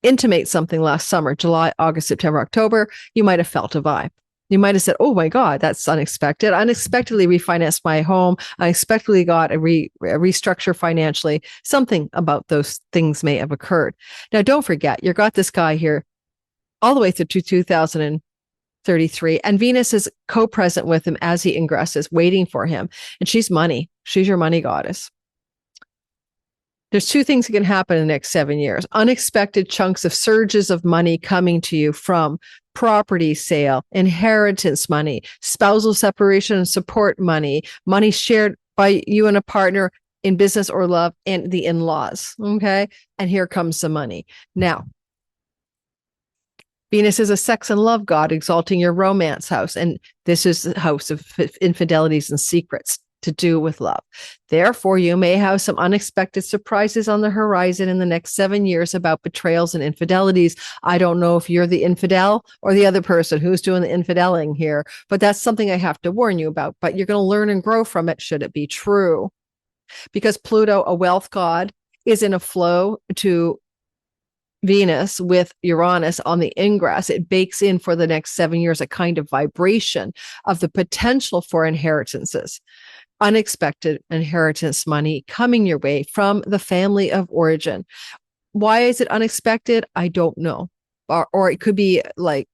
intimate something last summer, July, August, September, October. You might have felt a vibe. You might have said, oh my God, that's unexpected. I unexpectedly refinanced my home. I unexpectedly got a restructure financially. Something about those things may have occurred. Now, don't forget, you got this guy here all the way through to 2033, and Venus is co-present with him as he ingresses, waiting for him. And she's money. She's your money goddess. There's two things that can happen in the next 7 years. Unexpected chunks of surges of money coming to you from property sale, inheritance money, spousal separation and support money, money shared by you and a partner in business or love, and the in-laws. Okay. And here comes the money. Now, Venus is a sex and love god, exalting your romance house. And this is the house of infidelities and secrets to do with love. Therefore, you may have some unexpected surprises on the horizon in the next 7 years about betrayals and infidelities. I don't know if you're the infidel or the other person who's doing the infideling here, but that's something I have to warn you about. But you're going to learn and grow from it, should it be true. Because Pluto, a wealth god, is in a flow to Venus with Uranus on the ingress. It bakes in for the next 7 years a kind of vibration of the potential for inheritances. Unexpected inheritance money coming your way from the family of origin. Why is it unexpected? I don't know. Or it could be like,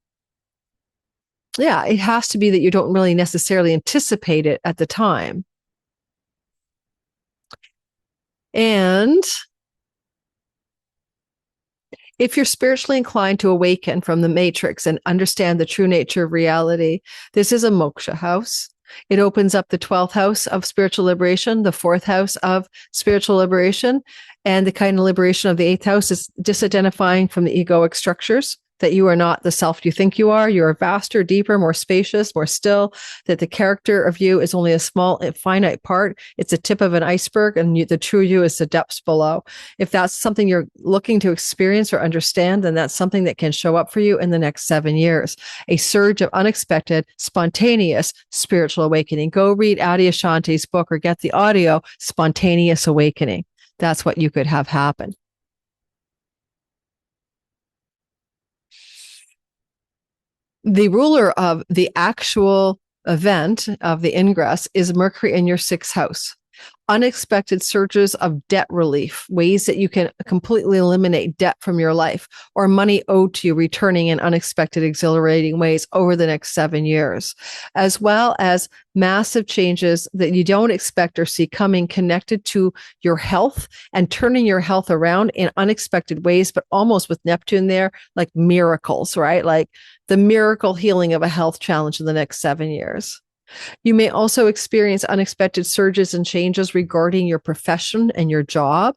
yeah, it has to be that you don't really necessarily anticipate it at the time. And if you're spiritually inclined to awaken from the matrix and understand the true nature of reality, this is a moksha house. It opens up the 12th house of spiritual liberation, the 4th house of spiritual liberation, and the kind of liberation of the 8th house is disidentifying from the egoic structures, that you are not the self you think you are. You are vaster, deeper, more spacious, more still, that the character of you is only a small, finite part. It's a tip of an iceberg, and the true you is the depths below. If that's something you're looking to experience or understand, then that's something that can show up for you in the next 7 years. A surge of unexpected, spontaneous spiritual awakening. Go read Adi Ashanti's book or get the audio, Spontaneous Awakening. That's what you could have happen. The ruler of the actual event of the ingress is Mercury in your 6th house. Unexpected surges of debt relief, ways that you can completely eliminate debt from your life, or money owed to you returning in unexpected, exhilarating ways over the next 7 years, as well as massive changes that you don't expect or see coming connected to your health and turning your health around in unexpected ways, but almost with Neptune there, like miracles, right? Like the miracle healing of a health challenge in the next 7 years. You may also experience unexpected surges and changes regarding your profession and your job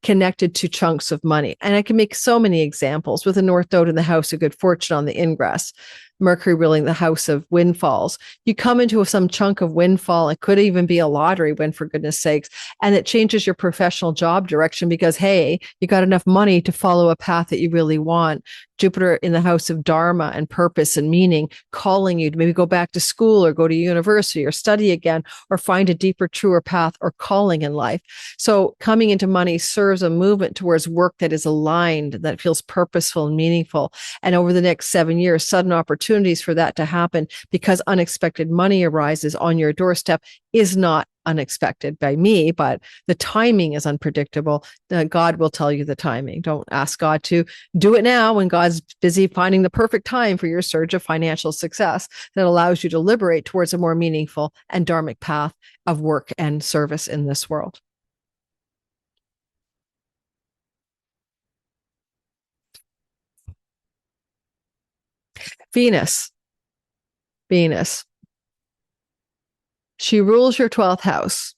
connected to chunks of money. And I can make so many examples with the North Node in the house of good fortune on the ingress, Mercury ruling the house of windfalls. You come into some chunk of windfall. It could even be a lottery win, for goodness sakes. And it changes your professional job direction because, hey, you got enough money to follow a path that you really want. Jupiter in the house of dharma and purpose and meaning, calling you to maybe go back to school or go to university or study again or find a deeper, truer path or calling in life. So coming into money serves a movement towards work that is aligned, that feels purposeful and meaningful. And over the next 7 years, sudden opportunities for that to happen because unexpected money arises on your doorstep is not unexpected by me, but the timing is unpredictable. God will tell you the timing. Don't ask God to do it now when God's busy finding the perfect time for your surge of financial success that allows you to liberate towards a more meaningful and dharmic path of work and service in this world. Venus. She rules your 12th house.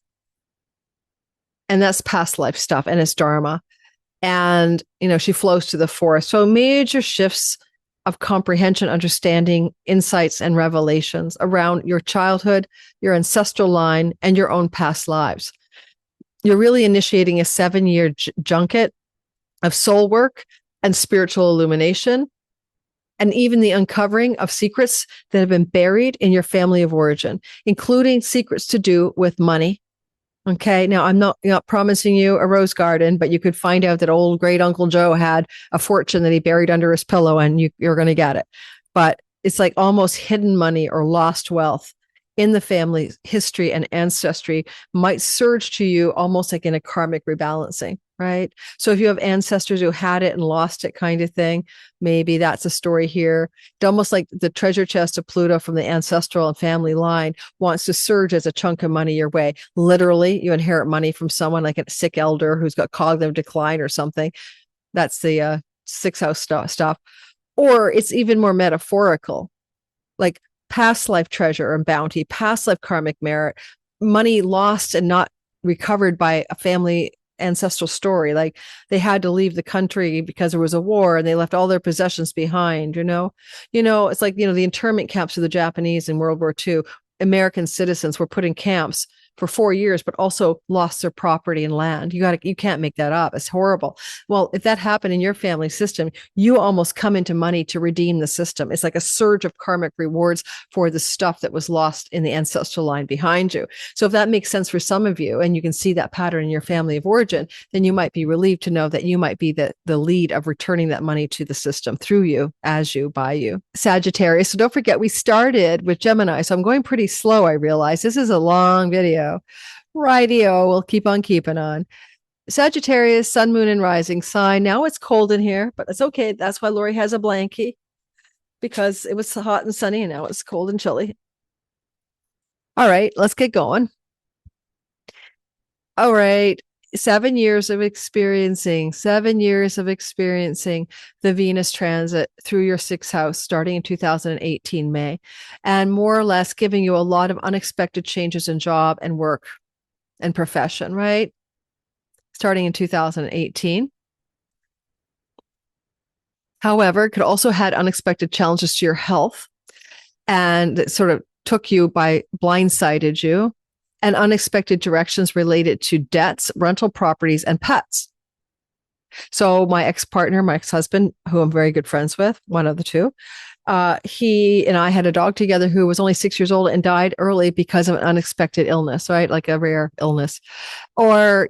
And that's past life stuff. And it's dharma. And, she flows to the 4th. So major shifts of comprehension, understanding, insights, and revelations around your childhood, your ancestral line, and your own past lives. You're really initiating a 7-year junket of soul work and spiritual illumination, and even the uncovering of secrets that have been buried in your family of origin, including secrets to do with money. Okay. Now, I'm not promising you a rose garden, but you could find out that old great Uncle Joe had a fortune that he buried under his pillow, and you're going to get it. But it's like almost hidden money or lost wealth in the family history and ancestry might surge to you almost like in a karmic rebalancing, right? So if you have ancestors who had it and lost it kind of thing, maybe that's a story here. It's almost like the treasure chest of Pluto from the ancestral and family line wants to surge as a chunk of money your way. Literally, you inherit money from someone like a sick elder who's got cognitive decline or something. That's the sixth house stuff. Or it's even more metaphorical, like past life treasure and bounty, past life karmic merit, money lost and not recovered by a family ancestral story. Like they had to leave the country because there was a war and they left all their possessions behind, it's like, the internment camps of the Japanese in World War II. American citizens were put in camps for 4 years, but also lost their property and land. You can't make that up. It's horrible. Well, if that happened in your family system, you almost come into money to redeem the system. It's like a surge of karmic rewards for the stuff that was lost in the ancestral line behind you. So if that makes sense for some of you, and you can see that pattern in your family of origin, then you might be relieved to know that you might be the lead of returning that money to the system through you, as you, by you. Sagittarius. So don't forget, we started with Gemini. So I'm going pretty slow. I realize this is a long video. Rightio, we'll keep on keeping on. Sagittarius, sun, moon, and rising sign. Now it's cold in here, but it's okay. That's why Lori has a blankie, because it was hot and sunny, and now it's cold and chilly. All right, let's get going. All right, 7 years of experiencing the Venus transit through your sixth house starting in 2018 May, and more or less giving you a lot of unexpected changes in job and work and profession, right? Starting in 2018. However, it could also had unexpected challenges to your health, and it sort of took you blindsided you, and unexpected directions related to debts, rental properties, and pets. So my ex-partner, my ex-husband, who I'm very good friends with, one of the two, he and I had a dog together who was only 6 years old and died early because of an unexpected illness, right? Like a rare illness. Or,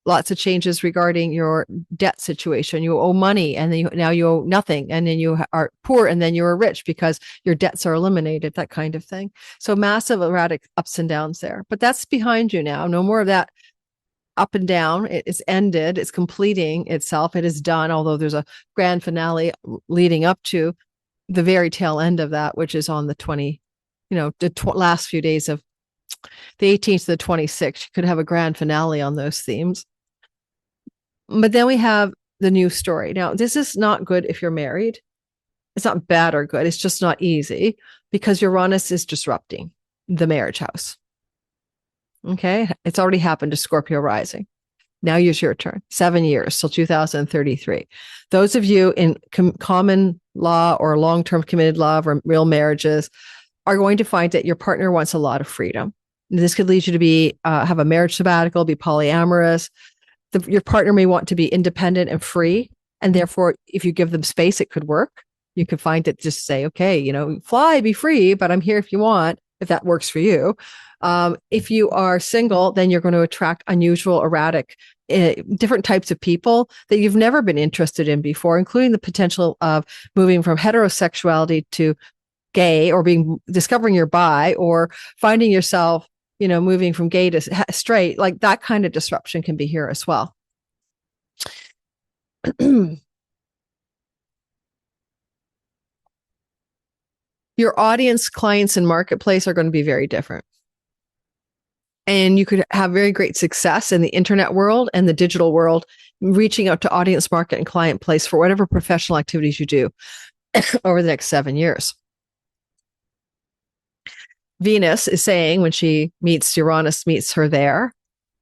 lots of changes regarding your debt situation. You owe money, and then now you owe nothing, and then you are poor, and then you're rich because your debts are eliminated, that kind of thing. So massive erratic ups and downs there. But that's behind you now. No more of that up and down. It is ended. It's completing itself. It is done, although there's a grand finale leading up to the very tail end of that, which is on the last few days of the 18th to the 26th. You could have a grand finale on those themes. But then we have the new story. Now, this is not good if you're married. It's not bad or good. It's just not easy because Uranus is disrupting the marriage house. Okay. It's already happened to Scorpio rising. Now it's your turn. 7 years till 2033. Those of you in common law or long-term committed love or real marriages are going to find that your partner wants a lot of freedom. This could lead you to have a marriage sabbatical, be polyamorous. Your partner may want to be independent and free. And therefore, if you give them space, it could work. You could find it, just say, okay, fly, be free, but I'm here if you want, if that works for you. If you are single, then you're going to attract unusual, erratic, different types of people that you've never been interested in before, including the potential of moving from heterosexuality to gay, or discovering you're bi, or finding yourself, moving from gay to straight. Like that kind of disruption can be here as well. Your audience, clients, and marketplace are going to be very different. And you could have very great success in the internet world and the digital world, reaching out to audience, market, and client place for whatever professional activities you do over the next 7 years. Venus is saying, when she meets Uranus, meets her there,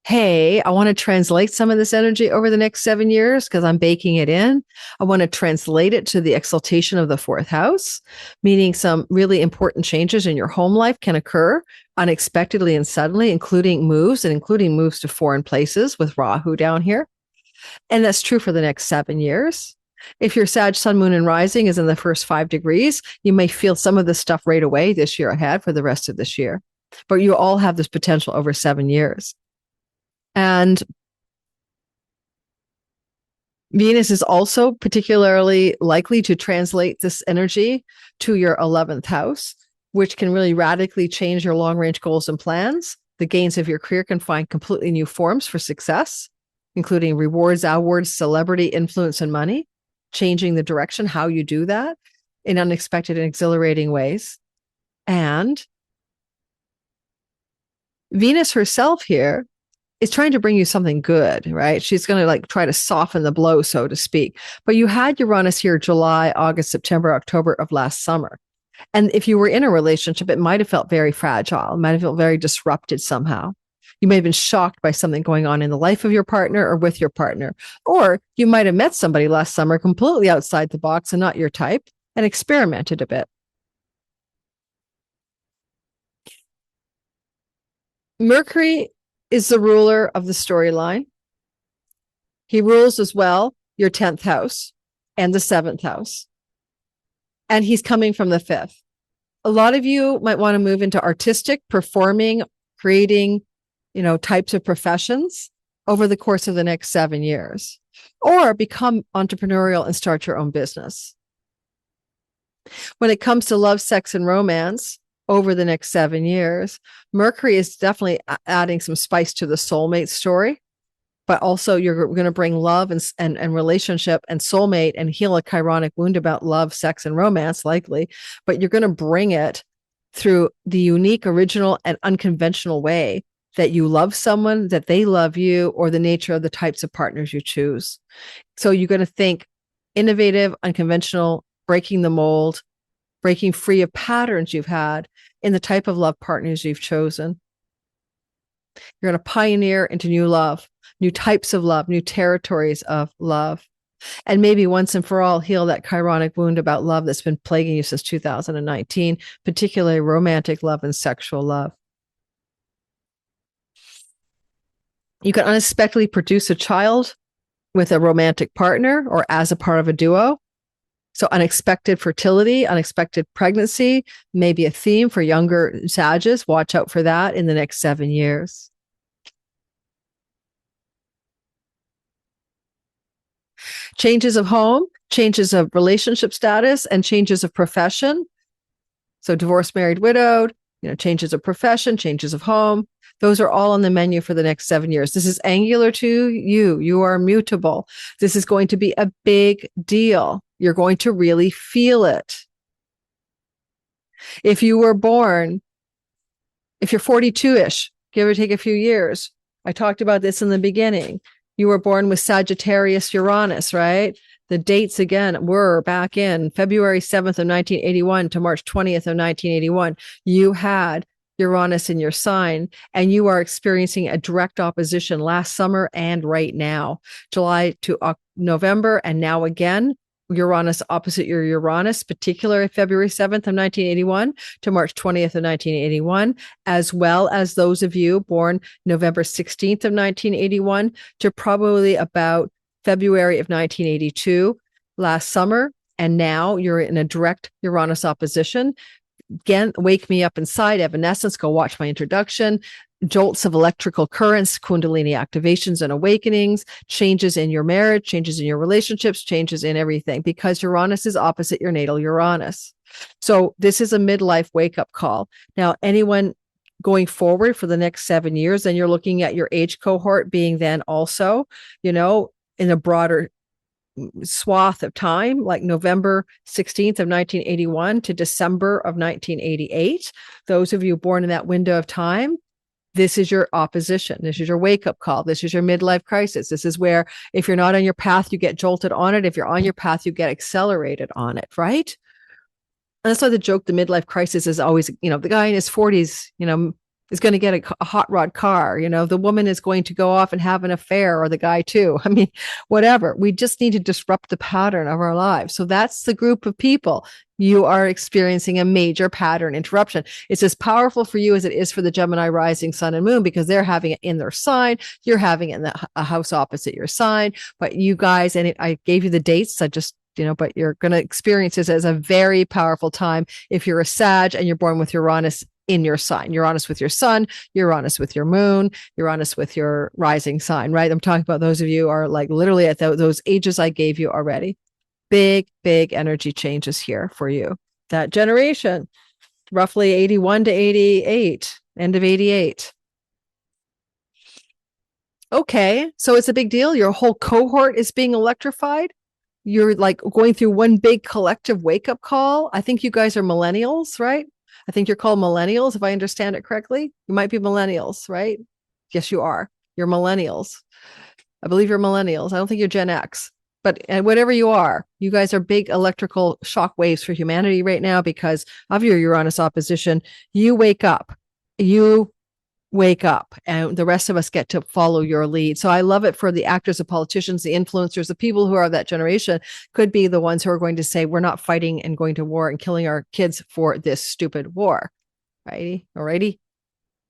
hey, I want to translate some of this energy over the next 7 years because I'm baking it in. I want to translate it to the exaltation of the fourth house, meaning some really important changes in your home life can occur unexpectedly and suddenly, including moves to foreign places with Rahu down here. And that's true for the next 7 years. If your Sag, Sun, Moon, and Rising is in the first 5 degrees, you may feel some of this stuff right away this year ahead for the rest of this year. But you all have this potential over 7 years. And Venus is also particularly likely to translate this energy to your 11th house, which can really radically change your long-range goals and plans. The gains of your career can find completely new forms for success, including rewards, awards, celebrity, influence, and money, changing the direction how you do that in unexpected and exhilarating ways. And Venus herself here is trying to bring you something good, right? She's going to like try to soften the blow, so to speak. But you had Uranus here July, August, September, October of last summer. And if you were in a relationship, it might have felt very fragile. It might have felt very disrupted somehow. You may have been shocked by something going on in the life of your partner or with your partner. Or you might have met somebody last summer completely outside the box and not your type and experimented a bit. Mercury is the ruler of the storyline. He rules as well your 10th house and the 7th house. And he's coming from the 5th. A lot of you might want to move into artistic, performing, creating, types of professions over the course of the next 7 years, or become entrepreneurial and start your own business. When it comes to love, sex, and romance, over the next 7 years, Mercury is definitely adding some spice to the soulmate story, but also you're going to bring love and relationship and soulmate and heal a chironic wound about love, sex, and romance, likely, but you're going to bring it through the unique, original, and unconventional way that you love someone, that they love you, or the nature of the types of partners you choose. So you're going to think innovative, unconventional, breaking the mold, breaking free of patterns you've had in the type of love partners you've chosen. You're going to pioneer into new love, new types of love, new territories of love, and maybe once and for all heal that chironic wound about love that's been plaguing you since 2019, particularly romantic love and sexual love. You can unexpectedly produce a child with a romantic partner or as a part of a duo. So unexpected fertility, unexpected pregnancy may be a theme for younger Sages. Watch out for that in the next 7 years. Changes of home, changes of relationship status, and changes of profession. So divorced, married, widowed, changes of profession, changes of home. Those are all on the menu for the next 7 years. This is angular to you. You are mutable. This is going to be a big deal. You're going to really feel it. If you were born, if you're 42-ish, give or take a few years, I talked about this in the beginning. You were born with Sagittarius Uranus, right? The dates again were back in February 7th of 1981 to March 20th of 1981. You had Uranus in your sign, and you are experiencing a direct opposition last summer and right now, July to November, and now again, Uranus opposite your Uranus, particularly February 7th of 1981 to March 20th of 1981, as well as those of you born November 16th of 1981 to probably about February of 1982 last summer. And now you're in a direct Uranus opposition. Again, wake me up inside, evanescence, go watch my introduction. Jolts of electrical currents, Kundalini activations and awakenings, changes in your marriage, changes in your relationships, changes in everything, because Uranus is opposite your natal Uranus. So this is a midlife wake-up call. Now, anyone going forward for the next 7 years, then you're looking at your age cohort being then also, in a broader swath of time, like November 16th of 1981 to December of 1988. Those of you born in that window of time, this is your opposition. This is your wake-up call. This is your midlife crisis. This is where if you're not on your path, you get jolted on it. If you're on your path, you get accelerated on it, right? And that's why the joke, the midlife crisis is always, the guy in his 40s, is going to get a hot rod car. The woman is going to go off and have an affair, or the guy too. I mean, whatever. We just need to disrupt the pattern of our lives. So that's the group of people. You are experiencing a major pattern interruption. It's as powerful for you as it is for the Gemini rising sun and moon, because they're having it in their sign. You're having it in a house opposite your sign. But you guys, and I gave you the dates. I just, but you're going to experience this as a very powerful time if you're a Sag and you're born with Uranus in your sign. Uranus with your sun, Uranus with your moon, Uranus with your rising sign, right? I'm talking about those of you who are like literally at those ages I gave you already. Big energy changes here for you. That generation, roughly 81 to 88, end of 88. Okay, so it's a big deal. Your whole cohort is being electrified. You're like going through one big collective wake-up call. I think you guys are millennials, right? I think you're called millennials, if I understand it correctly. You might be millennials, right? Yes, you are. You're millennials. I believe you're millennials. I don't think you're Gen X. But whatever you are, you guys are big electrical shock waves for humanity right now because of your Uranus opposition. You wake up. And the rest of us get to follow your lead. So I love it for the actors, the politicians, the influencers, the people who are of that generation could be the ones who are going to say, we're not fighting and going to war and killing our kids for this stupid war. Alrighty.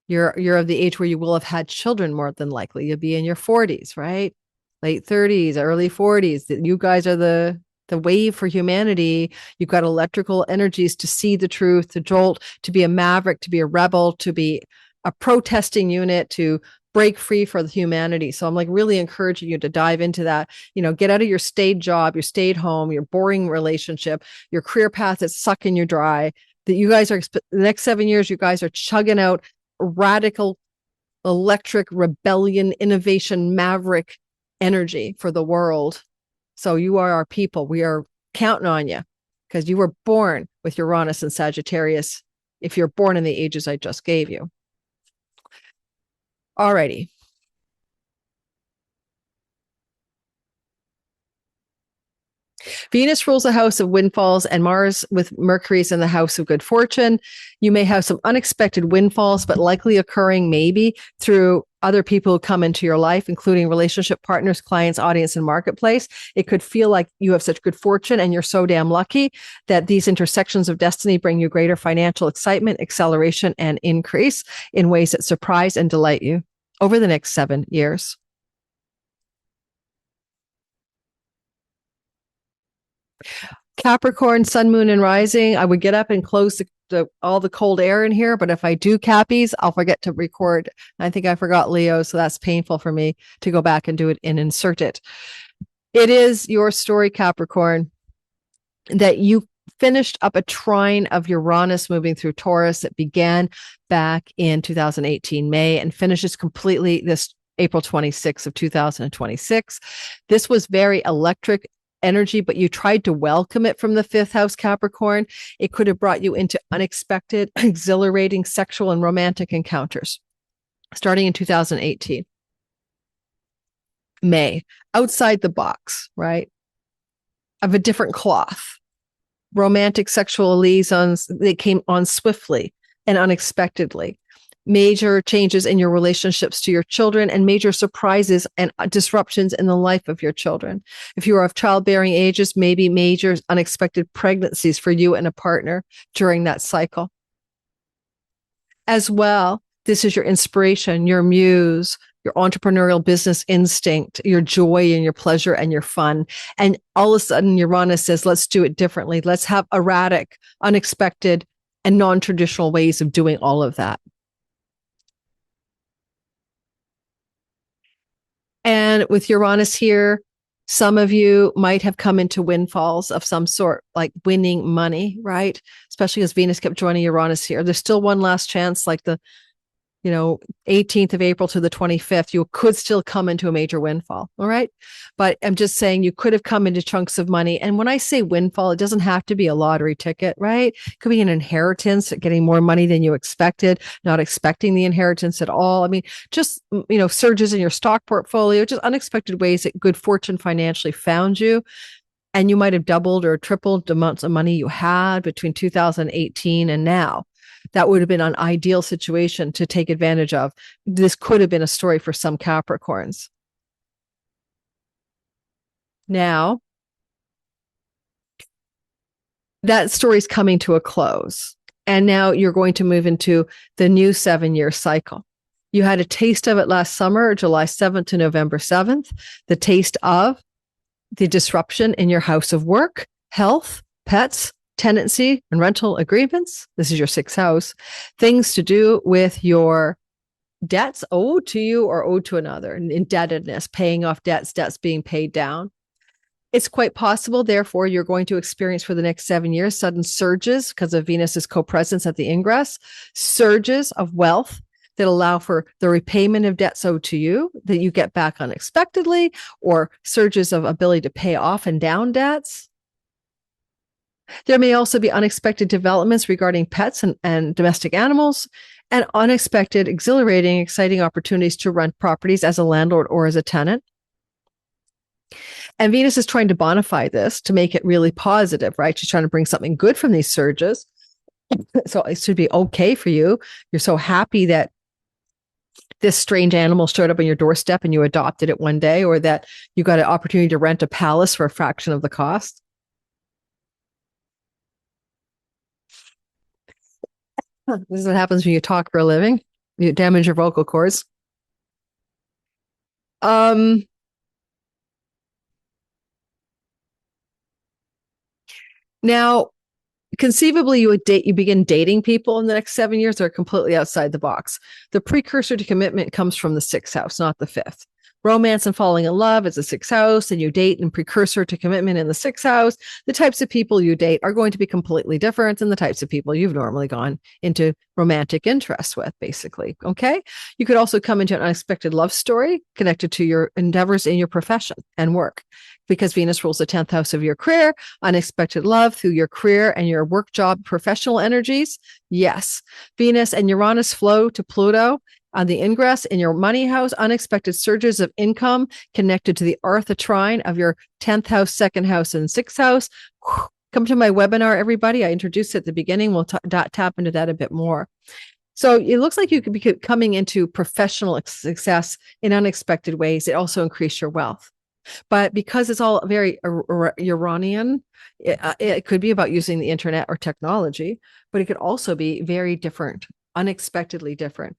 You're of the age where you will have had children more than likely. You'll be in your 40s, right? Late 30s, early 40s. You guys are the wave for humanity. You've got electrical energies to see the truth, to jolt, to be a maverick, to be a rebel, to be a protesting unit, to break free for the humanity. So I'm like really encouraging you to dive into that, get out of your stayed job, your stayed home, your boring relationship, your career path that's sucking you dry. That you guys are, the next 7 years, you guys are chugging out radical, electric, rebellion, innovation, maverick energy for the world. So you are our people. We are counting on you because you were born with Uranus and Sagittarius if you're born in the ages I just gave you. Alrighty. Venus rules the house of windfalls, and Mars with Mercury is in the house of good fortune. You may have some unexpected windfalls, but likely occurring maybe through other people who come into your life, including relationship partners, clients, audience, and marketplace. It could feel like you have such good fortune and you're so damn lucky that these intersections of destiny bring you greater financial excitement, acceleration, and increase in ways that surprise and delight you over the next 7 years. Capricorn, sun, moon, and rising. I would get up and close all the cold air in here, but if I do Cappies, I'll forget to record. I think I forgot Leo, so that's painful for me to go back and do it and insert it. It is your story, Capricorn, that you finished up a trine of Uranus moving through Taurus that began back in 2018 May and finishes completely this April 26th of 2026. This was very electric energy, but you tried to welcome it from the 5th house, Capricorn. It could have brought you into unexpected, exhilarating sexual and romantic encounters starting in 2018 May, outside the box, right? Of a different cloth. Romantic sexual liaisons, they came on swiftly and unexpectedly. Major changes in your relationships to your children and major surprises and disruptions in the life of your children. If you are of childbearing ages, maybe major unexpected pregnancies for you and a partner during that cycle. As well, this is your inspiration, your muse, your entrepreneurial business instinct, your joy and your pleasure and your fun. And all of a sudden, Uranus says, let's do it differently. Let's have erratic, unexpected, and non-traditional ways of doing all of that. And with Uranus here, some of you might have come into windfalls of some sort, like winning money, right? Especially as Venus kept joining Uranus here. There's still one last chance, like the 18th of April to the 25th, you could still come into a major windfall. All right. But I'm just saying you could have come into chunks of money. And when I say windfall, it doesn't have to be a lottery ticket, right? It could be an inheritance, getting more money than you expected, not expecting the inheritance at all. I mean, just, surges in your stock portfolio, just unexpected ways that good fortune financially found you. And you might have doubled or tripled the amounts of money you had between 2018 and now. That would have been an ideal situation to take advantage of. This could have been a story for some Capricorns. Now, that story's coming to a close. And now you're going to move into the new 7-year cycle. You had a taste of it last summer, July 7th to November 7th, the taste of the disruption in your house of work, health, pets, tenancy, and rental agreements. This is your 6th house. Things to do with your debts owed to you or owed to another, indebtedness, paying off debts, debts being paid down. It's quite possible, therefore, you're going to experience for the next 7 years sudden surges because of Venus's co-presence at the ingress, surges of wealth that allow for the repayment of debts owed to you that you get back unexpectedly, or surges of ability to pay off and down debts. There may also be unexpected developments regarding pets and domestic animals, and unexpected, exhilarating, exciting opportunities to rent properties as a landlord or as a tenant. And Venus is trying to bonify this to make it really positive, right? She's trying to bring something good from these surges. So it should be okay for you. You're so happy that this strange animal showed up on your doorstep and you adopted it one day, or that you got an opportunity to rent a palace for a fraction of the cost. This is what happens when you talk for a living. You damage your vocal cords. Now, conceivably, you begin dating people in the next 7 years that are completely outside the box. The precursor to commitment comes from the 6th house, not the 5th. Romance and falling in love is the 6th house, and you date and precursor to commitment in the 6th house. The types of people you date are going to be completely different than the types of people you've normally gone into romantic interest with, basically. Okay. You could also come into an unexpected love story connected to your endeavors in your profession and work, because Venus rules the 10th house of your career. Unexpected love through your career and your work, job, professional energies. Yes. Venus and Uranus flow to Pluto on the ingress in your money house. Unexpected surges of income connected to the Artha trine of your 10th house, 2nd house, and 6th house. Come to my webinar, everybody. I introduced it at the beginning. We'll tap into that a bit more. So it looks like you could be coming into professional success in unexpected ways. It also increased your wealth. But because it's all very Uranian, it could be about using the internet or technology, but it could also be very different, unexpectedly different,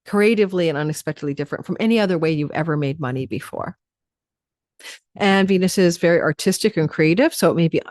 creatively and unexpectedly different from any other way you've ever made money before. And Venus is very artistic and creative. So it may be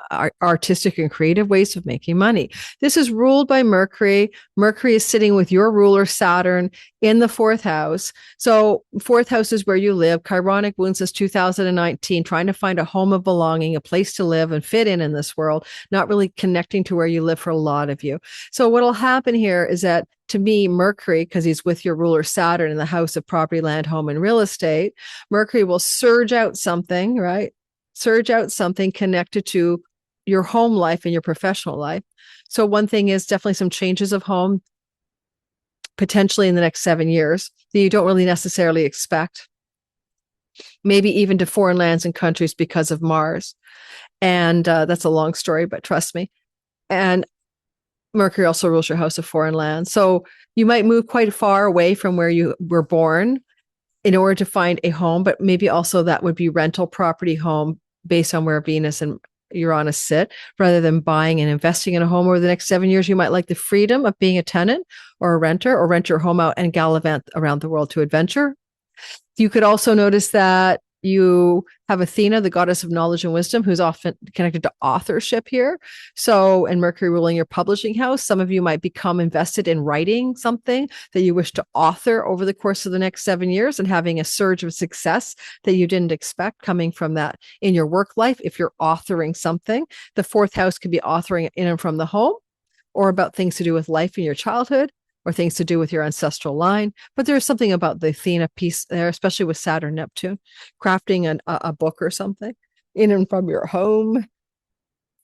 artistic and creative ways of making money. This is ruled by Mercury. Mercury is sitting with your ruler, Saturn, in the 4th house. So 4th house is where you live. Chironic wound since 2019, trying to find a home of belonging, a place to live and fit in this world, not really connecting to where you live for a lot of you. So what will happen here is that, to me, Mercury, because he's with your ruler Saturn in the house of property, land, home, and real estate, Mercury will surge out something, right? Surge out something connected to your home life and your professional life. So one thing is definitely some changes of home, potentially in the next 7 years, that you don't really necessarily expect. Maybe even to foreign lands and countries because of Mars. And that's a long story, but trust me. And Mercury also rules your house of foreign lands. So you might move quite far away from where you were born in order to find a home, but maybe also that would be rental property home based on where Venus and Uranus sit, rather than buying and investing in a home over the next 7 years. You might like the freedom of being a tenant or a renter, or rent your home out and gallivant around the world to adventure. You could also notice that you have Athena, the goddess of knowledge and wisdom, who's often connected to authorship here. So, and Mercury ruling your publishing house, some of you might become invested in writing something that you wish to author over the course of the next 7 years, and having a surge of success that you didn't expect coming from that in your work life. If you're authoring something, the 4th house could be authoring in and from the home, or about things to do with life in your childhood, or things to do with your ancestral line. But there's something about the Athena piece there, especially with Saturn, Neptune, crafting a book or something in and from your home,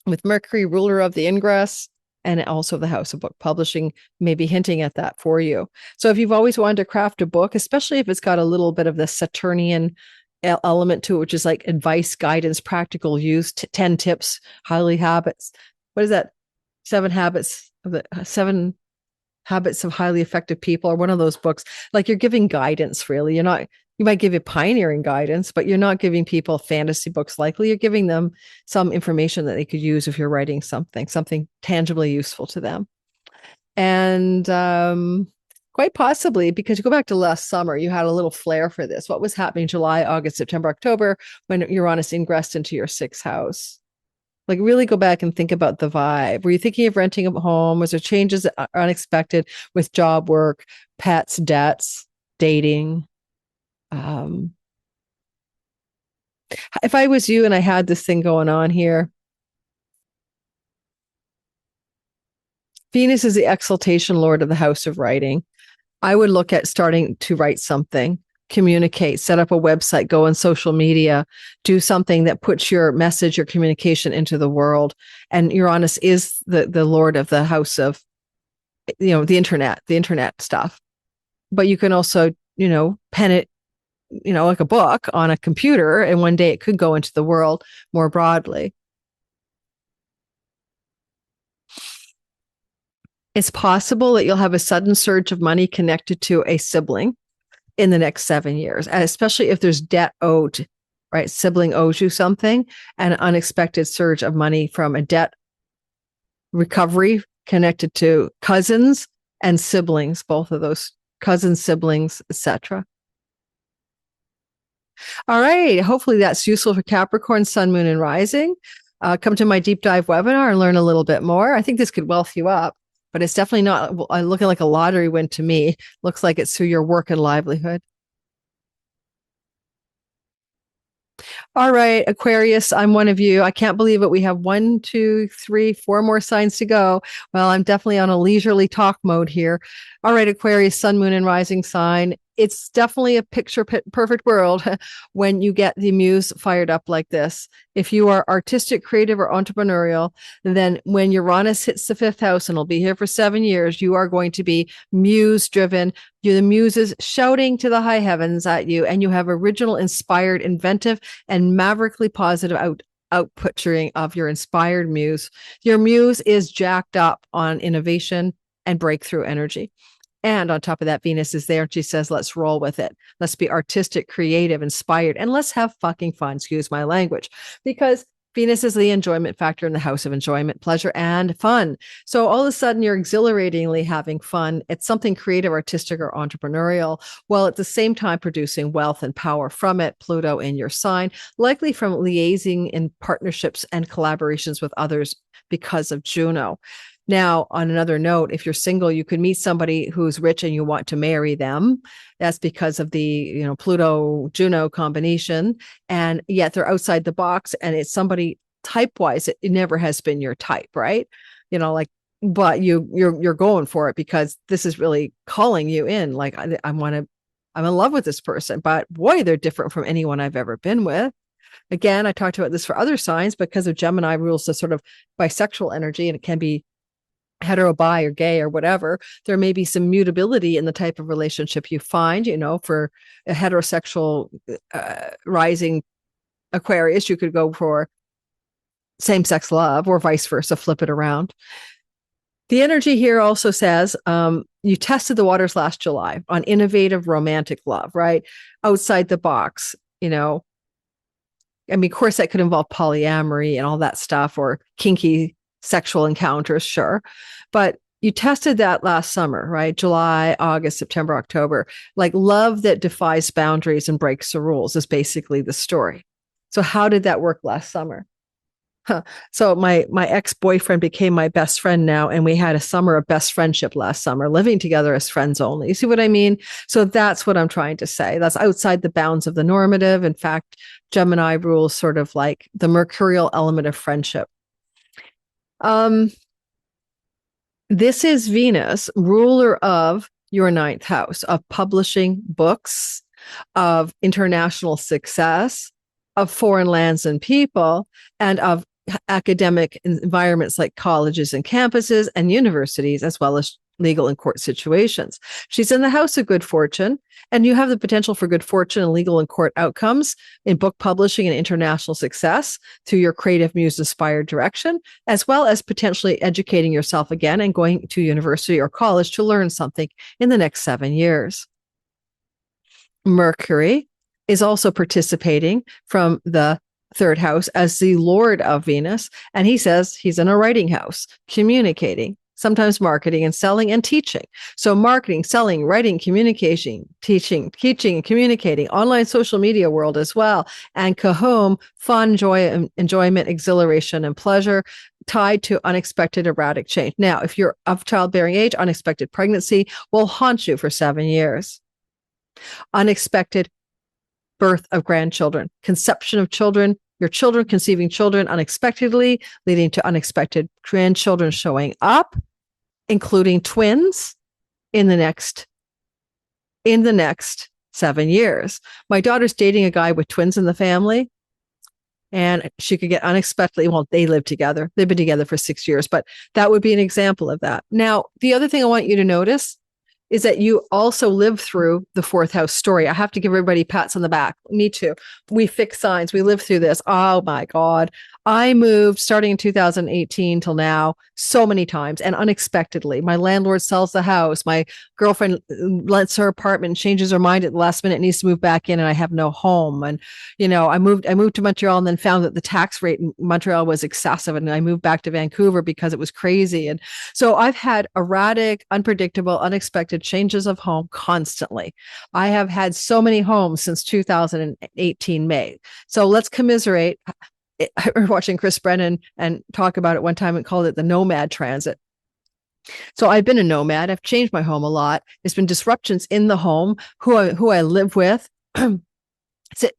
with Mercury, ruler of the ingress, and also the house of book publishing, maybe hinting at that for you. So if you've always wanted to craft a book, especially if it's got a little bit of the Saturnian element to it, which is like advice, guidance, practical use, 10 tips, highly habits. What is that? 7 habits of the 7 Habits of Highly Effective People, or one of those books. Like, you're giving guidance, really. You're not, you might give you pioneering guidance, but you're not giving people fantasy books likely. You're giving them some information that they could use if you're writing something tangibly useful to them. And quite possibly, because you go back to last summer, you had a little flair for this. What was happening July, August, September, October, when Uranus ingressed into your sixth house? Like, really go back and think about the vibe. Were you thinking of renting a home? Was there changes that are unexpected with job, work, pets, debts, dating? If I was you and I had this thing going on here, Venus is the exaltation lord of the house of writing. I would look at starting to write something, communicate, set up a website, go on social media, do something that puts your message, your communication into the world. And Uranus is the lord of the house of, the internet stuff. But you can also, pen it, like a book on a computer, and one day it could go into the world more broadly. It's possible that you'll have a sudden surge of money connected to a sibling in the next 7 years, and especially if there's debt owed, right? Sibling owes you something, and an unexpected surge of money from a debt recovery connected to cousins and siblings, both of those cousins, siblings, etc. All right. Hopefully that's useful for Capricorn, Sun, Moon, and Rising. Come to my deep dive webinar and learn a little bit more. I think this could wealth you up, but it's definitely not looking like a lottery win to me. Looks like it's through your work and livelihood. All right, Aquarius, I'm one of you. I can't believe it. We have 1, 2, 3, 4 more signs to go. Well, I'm definitely on a leisurely talk mode here. All right, Aquarius, Sun, Moon, and Rising sign. It's definitely a picture perfect world when you get the muse fired up like this. If you are artistic, creative, or entrepreneurial, then when Uranus hits the 5th house, and it'll be here for 7 years, you are going to be muse driven. You're the muses shouting to the high heavens at you, and you have original, inspired, inventive, and maverickly positive outputting of your inspired muse. Your muse is jacked up on innovation and breakthrough energy. And on top of that, Venus is there and she says, let's roll with it. Let's be artistic, creative, inspired, and let's have fucking fun. Excuse my language, because Venus is the enjoyment factor in the house of enjoyment, pleasure, and fun. So all of a sudden you're exhilaratingly having fun. It's something creative, artistic, or entrepreneurial, while at the same time producing wealth and power from it. Pluto in your sign, likely from liaising in partnerships and collaborations with others because of Juno. Now, on another note, if you're single, you could meet somebody who's rich and you want to marry them. That's because of the, Pluto-Juno combination. And yet they're outside the box, and it's somebody type-wise, it never has been your type, right? But you're going for it because this is really calling you in. Like, I'm in love with this person, but boy, they're different from anyone I've ever been with. Again, I talked about this for other signs because of Gemini rules the sort of bisexual energy, and it can be hetero, bi, or gay, or whatever. There may be some mutability in the type of relationship you find. For a heterosexual rising Aquarius, you could go for same-sex love, or vice versa, flip it around. The energy here also says you tested the waters last July on innovative romantic love, right? Outside the box, of course, that could involve polyamory and all that stuff, or kinky sexual encounters, sure. But you tested that last summer, right? July, August, September, October. Like, love that defies boundaries and breaks the rules is basically the story. So how did that work last summer? So my ex-boyfriend became my best friend now, and we had a summer of best friendship last summer, living together as friends only. You see what I mean? So that's what I'm trying to say. That's outside the bounds of the normative. In fact, Gemini rules sort of like the mercurial element of friendship. This is Venus, ruler of your 9th house, of publishing books, of international success, of foreign lands and people, and of academic environments like colleges and campuses and universities, as well as legal and court situations. She's in the house of good fortune, and you have the potential for good fortune and legal and court outcomes in book publishing and international success through your creative muse-inspired direction, as well as potentially educating yourself again and going to university or college to learn something in the next 7 years. Mercury is also participating from the third house as the Lord of Venus. And he says he's in a writing house, communicating, sometimes marketing and selling and teaching. So marketing, selling, writing, communication, teaching and communicating, online social media world as well. And Kahum, fun, joy, enjoyment, exhilaration, and pleasure tied to unexpected erratic change. Now, if you're of childbearing age, unexpected pregnancy will haunt you for 7 years. Unexpected birth of grandchildren, conception of children, your children conceiving children unexpectedly, leading to unexpected grandchildren showing up, including twins in the next 7 years. My daughter's dating a guy with twins in the family, and she could get unexpectedly, well, they live together. They've been together for 6 years, but that would be an example of that. Now, the other thing I want you to notice is that you also live through the fourth house story. I have to give everybody pats on the back. Me too. We fix signs. We live through this. Oh my God. I moved starting in 2018 till now so many times and unexpectedly. My landlord sells the house. My girlfriend lets her apartment and changes her mind at the last minute, needs to move back in, and I have no home. And, you know, I moved to Montreal and then found that the tax rate in Montreal was excessive. And I moved back to Vancouver because it was crazy. And so I've had erratic, unpredictable, unexpected changes of home constantly. I have had so many homes since 2018 May. So let's commiserate. I was watching Chris Brennan and talk about it one time and called it the nomad transit. So I've been a nomad. I've changed my home a lot. There's been disruptions in the home, who I live with.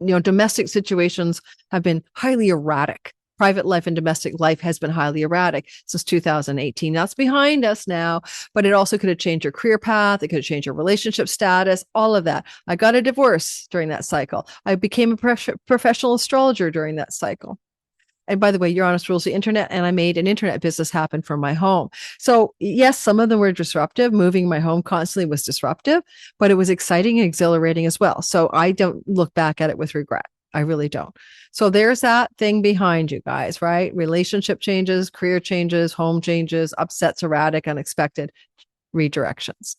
Domestic situations have been highly erratic. Private life and domestic life has been highly erratic since 2018. That's behind us now, but it also could have changed your career path. It could have changed your relationship status, all of that. I got a divorce during that cycle. I became a professional astrologer during that cycle. And by the way, Uranus rules the internet, and I made an internet business happen from my home. So yes, some of them were disruptive. Moving my home constantly was disruptive, but it was exciting and exhilarating as well. So I don't look back at it with regret. I really don't. So there's that thing behind you guys, right? Relationship changes, career changes, home changes, upsets, erratic, unexpected redirections.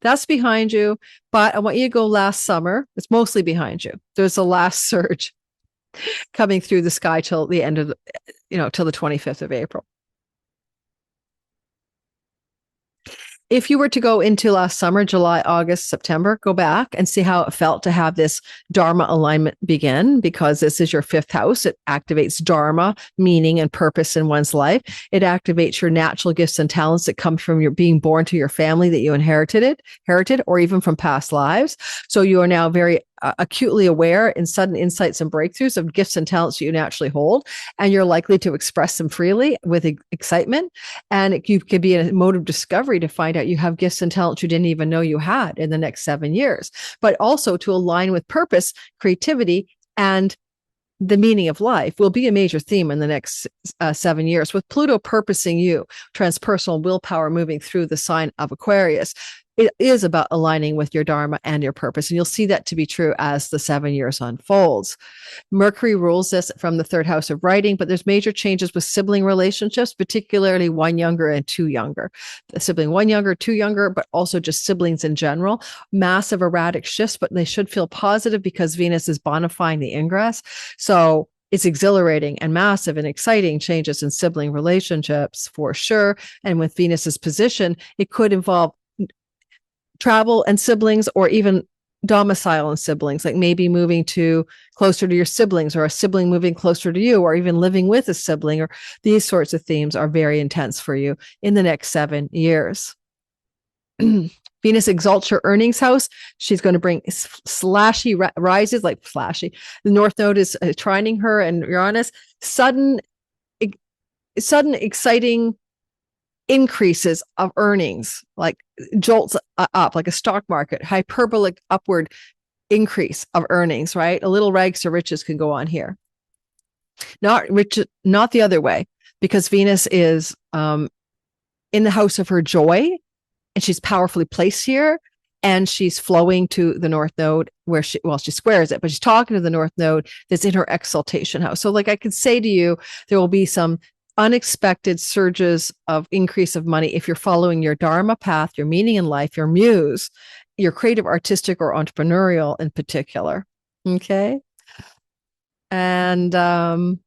That's behind you. But I want you to go last summer. It's mostly behind you. There's a last surge coming through the sky till the end of till the 25th of April. If you were to go into last summer, July, August, September, go back and see how it felt to have this Dharma alignment begin, because this is your fifth house. It activates Dharma, meaning and purpose in one's life. It activates your natural gifts and talents that come from your being born to your family that you inherited, or even from past lives. So you are now very acutely aware in sudden insights and breakthroughs of gifts and talents you naturally hold, and you're likely to express them freely with excitement. And you could be a mode of discovery to find out you have gifts and talents you didn't even know you had in the next 7 years, but also to align with purpose, creativity, and the meaning of life will be a major theme in the next 7 years, with Pluto purposing you, transpersonal willpower moving through the sign of Aquarius. It is about aligning with your Dharma and your purpose. And you'll see that to be true as the 7 years unfolds. Mercury rules this from the third house of writing, but there's major changes with sibling relationships, particularly one younger and two younger. The sibling one younger, two younger, but also just siblings in general. Massive erratic shifts, but they should feel positive because Venus is bonifying the ingress. So it's exhilarating and massive and exciting changes in sibling relationships for sure. And with Venus's position, it could involve travel and siblings, or even domicile and siblings, like maybe moving closer to your siblings, or a sibling moving closer to you, or even living with a sibling, or these sorts of themes are very intense for you in the next 7 years. Venus exalts your earnings house. She's going to bring slashy rises, like flashy. The North Node is trining her and Uranus. Sudden, exciting increases of earnings, like jolts up, like a stock market, hyperbolic upward increase of earnings, right? A little rags to riches can go on here. Not the other way, because Venus is in the house of her joy and she's powerfully placed here. And she's flowing to the North Node where she squares it, but she's talking to the North Node that's in her exaltation house. So like I could say to you, there will be some unexpected surges of increase of money if you're following your Dharma path, your meaning in life, your muse, your creative, artistic, or entrepreneurial in particular. Okay. And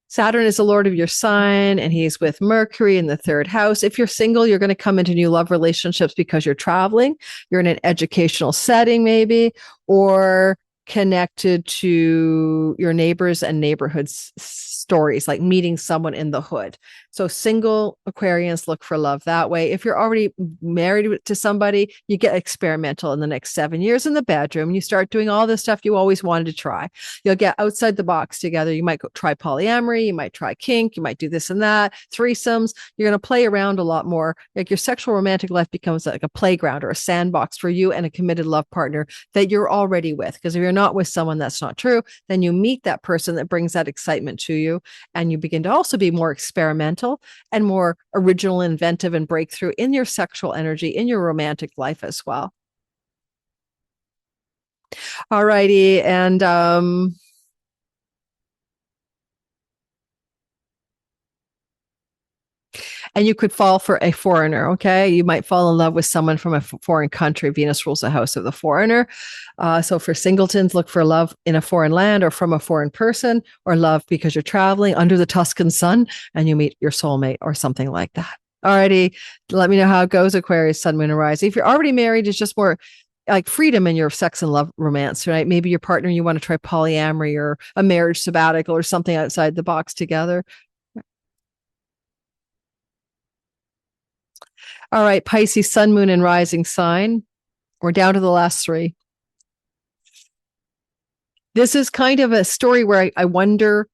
Saturn is the lord of your sign, and he's with Mercury in the third house. If you're single, you're going to come into new love relationships because you're traveling. You're in an educational setting, maybe, or connected to your neighbors and neighborhoods stories, like meeting someone in the hood. So single Aquarians look for love that way. If you're already married to somebody, you get experimental in the next 7 years in the bedroom. And you start doing all this stuff you always wanted to try. You'll get outside the box together. You might go try polyamory. You might try kink. You might do this and that, threesomes. You're going to play around a lot more. Like your sexual romantic life becomes like a playground or a sandbox for you and a committed love partner that you're already with. Because if you're not with someone, that's not true. Then you meet that person that brings that excitement to you, and you begin to also be more experimental and more original, inventive, and breakthrough in your sexual energy, in your romantic life as well. All righty. And you could fall for a foreigner. Okay. You might fall in love with someone from a foreign country. Venus rules the house of the foreigner. So for singletons, look for love in a foreign land or from a foreign person, or love because you're traveling under the Tuscan sun and you meet your soulmate or something like that. Alrighty. Let me know how it goes, Aquarius, Sun, Moon, and Rising. If you're already married, it's just more like freedom in your sex and love romance, right? Maybe your partner, you want to try polyamory or a marriage sabbatical or something outside the box together. All right, Pisces, Sun, Moon, and Rising sign. We're down to the last three. This is kind of a story where I wonder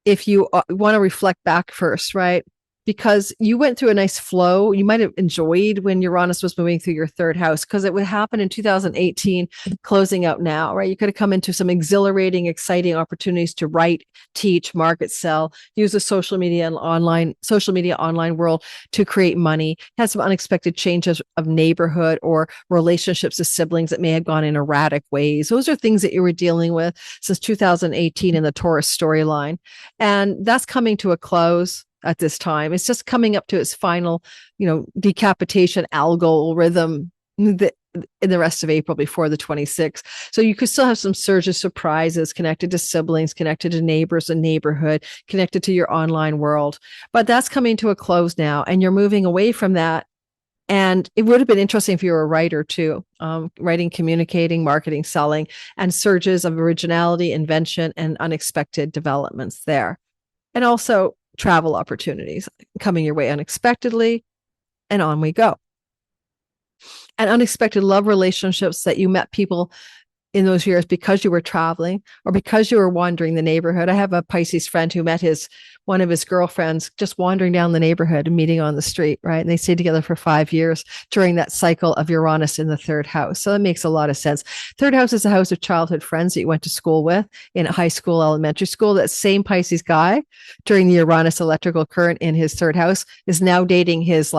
if you want to reflect back first, right? Because you went through a nice flow. You might have enjoyed when Uranus was moving through your third house, because it would happen in 2018, closing out now, right? You could have come into some exhilarating, exciting opportunities to write, teach, market, sell, use the social media online world to create money. Had some unexpected changes of neighborhood or relationships with siblings that may have gone in erratic ways. Those are things that you were dealing with since 2018 in the Taurus storyline. And that's coming to a close at this time. It's just coming up to its final, decapitation algorithm in the rest of April before the 26th. So you could still have some surges, surprises connected to siblings, connected to neighbors and neighborhood, connected to your online world. But that's coming to a close now, and you're moving away from that. And it would have been interesting if you were a writer too, writing, communicating, marketing, selling, and surges of originality, invention, and unexpected developments there. And also travel opportunities coming your way unexpectedly, and on we go. And unexpected love relationships that you met people in those years because you were traveling or because you were wandering the neighborhood. I have a Pisces friend who met one of his girlfriends just wandering down the neighborhood and meeting on the street, right? And they stayed together for 5 years during that cycle of Uranus in the third house. So that makes a lot of sense. Third house is a house of childhood friends that you went to school with in high school, elementary school. That same Pisces guy during the Uranus electrical current in his third house is now dating his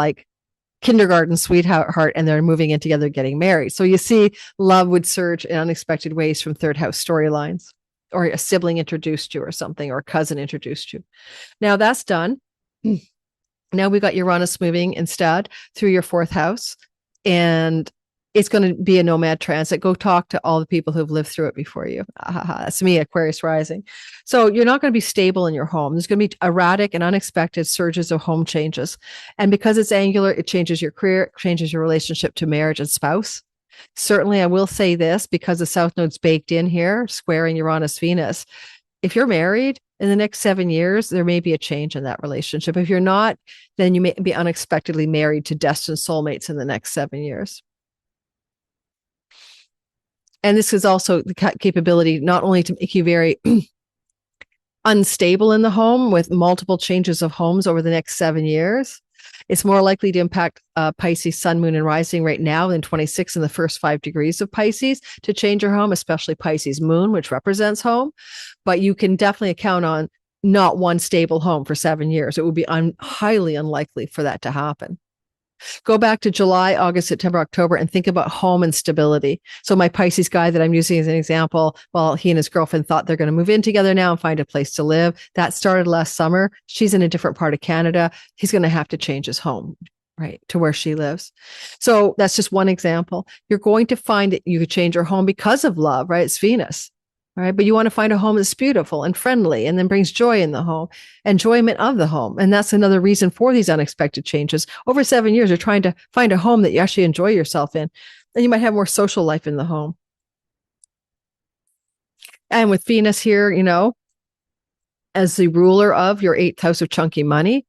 kindergarten sweetheart, and they're moving in together, getting married. So you see, love would surge in unexpected ways from third house storylines, or a sibling introduced you or something, or a cousin introduced you. Now that's done. Now we got Uranus moving instead through your fourth house, and it's going to be a nomad transit. Go talk to all the people who've lived through it before you. That's me, Aquarius rising. So you're not going to be stable in your home. There's going to be erratic and unexpected surges of home changes. And because it's angular, it changes your career, changes your relationship to marriage and spouse. Certainly, I will say this, because the South Node's baked in here, squaring Uranus, Venus. If you're married in the next 7 years, there may be a change in that relationship. If you're not, then you may be unexpectedly married to destined soulmates in the next 7 years. And this is also the capability not only to make you very unstable in the home with multiple changes of homes over the next 7 years. It's more likely to impact Pisces, Sun, Moon, and Rising right now than 26 in the first 5 degrees of Pisces to change your home, especially Pisces Moon, which represents home. But you can definitely count on not one stable home for 7 years. It would be highly unlikely for that to happen. Go back to July, August, September, October, and think about home and stability. So my Pisces guy that I'm using as an example, well, he and his girlfriend thought they're going to move in together now and find a place to live. That started last summer. She's in a different part of Canada. He's going to have to change his home, right, to where she lives. So that's just one example. You're going to find that you could change your home because of love, right? It's Venus. All right. But you want to find a home that's beautiful and friendly and then brings joy in the home, enjoyment of the home. And that's another reason for these unexpected changes. Over 7 years, you're trying to find a home that you actually enjoy yourself in. And you might have more social life in the home. And with Venus here, as the ruler of your 8th house of chunky money,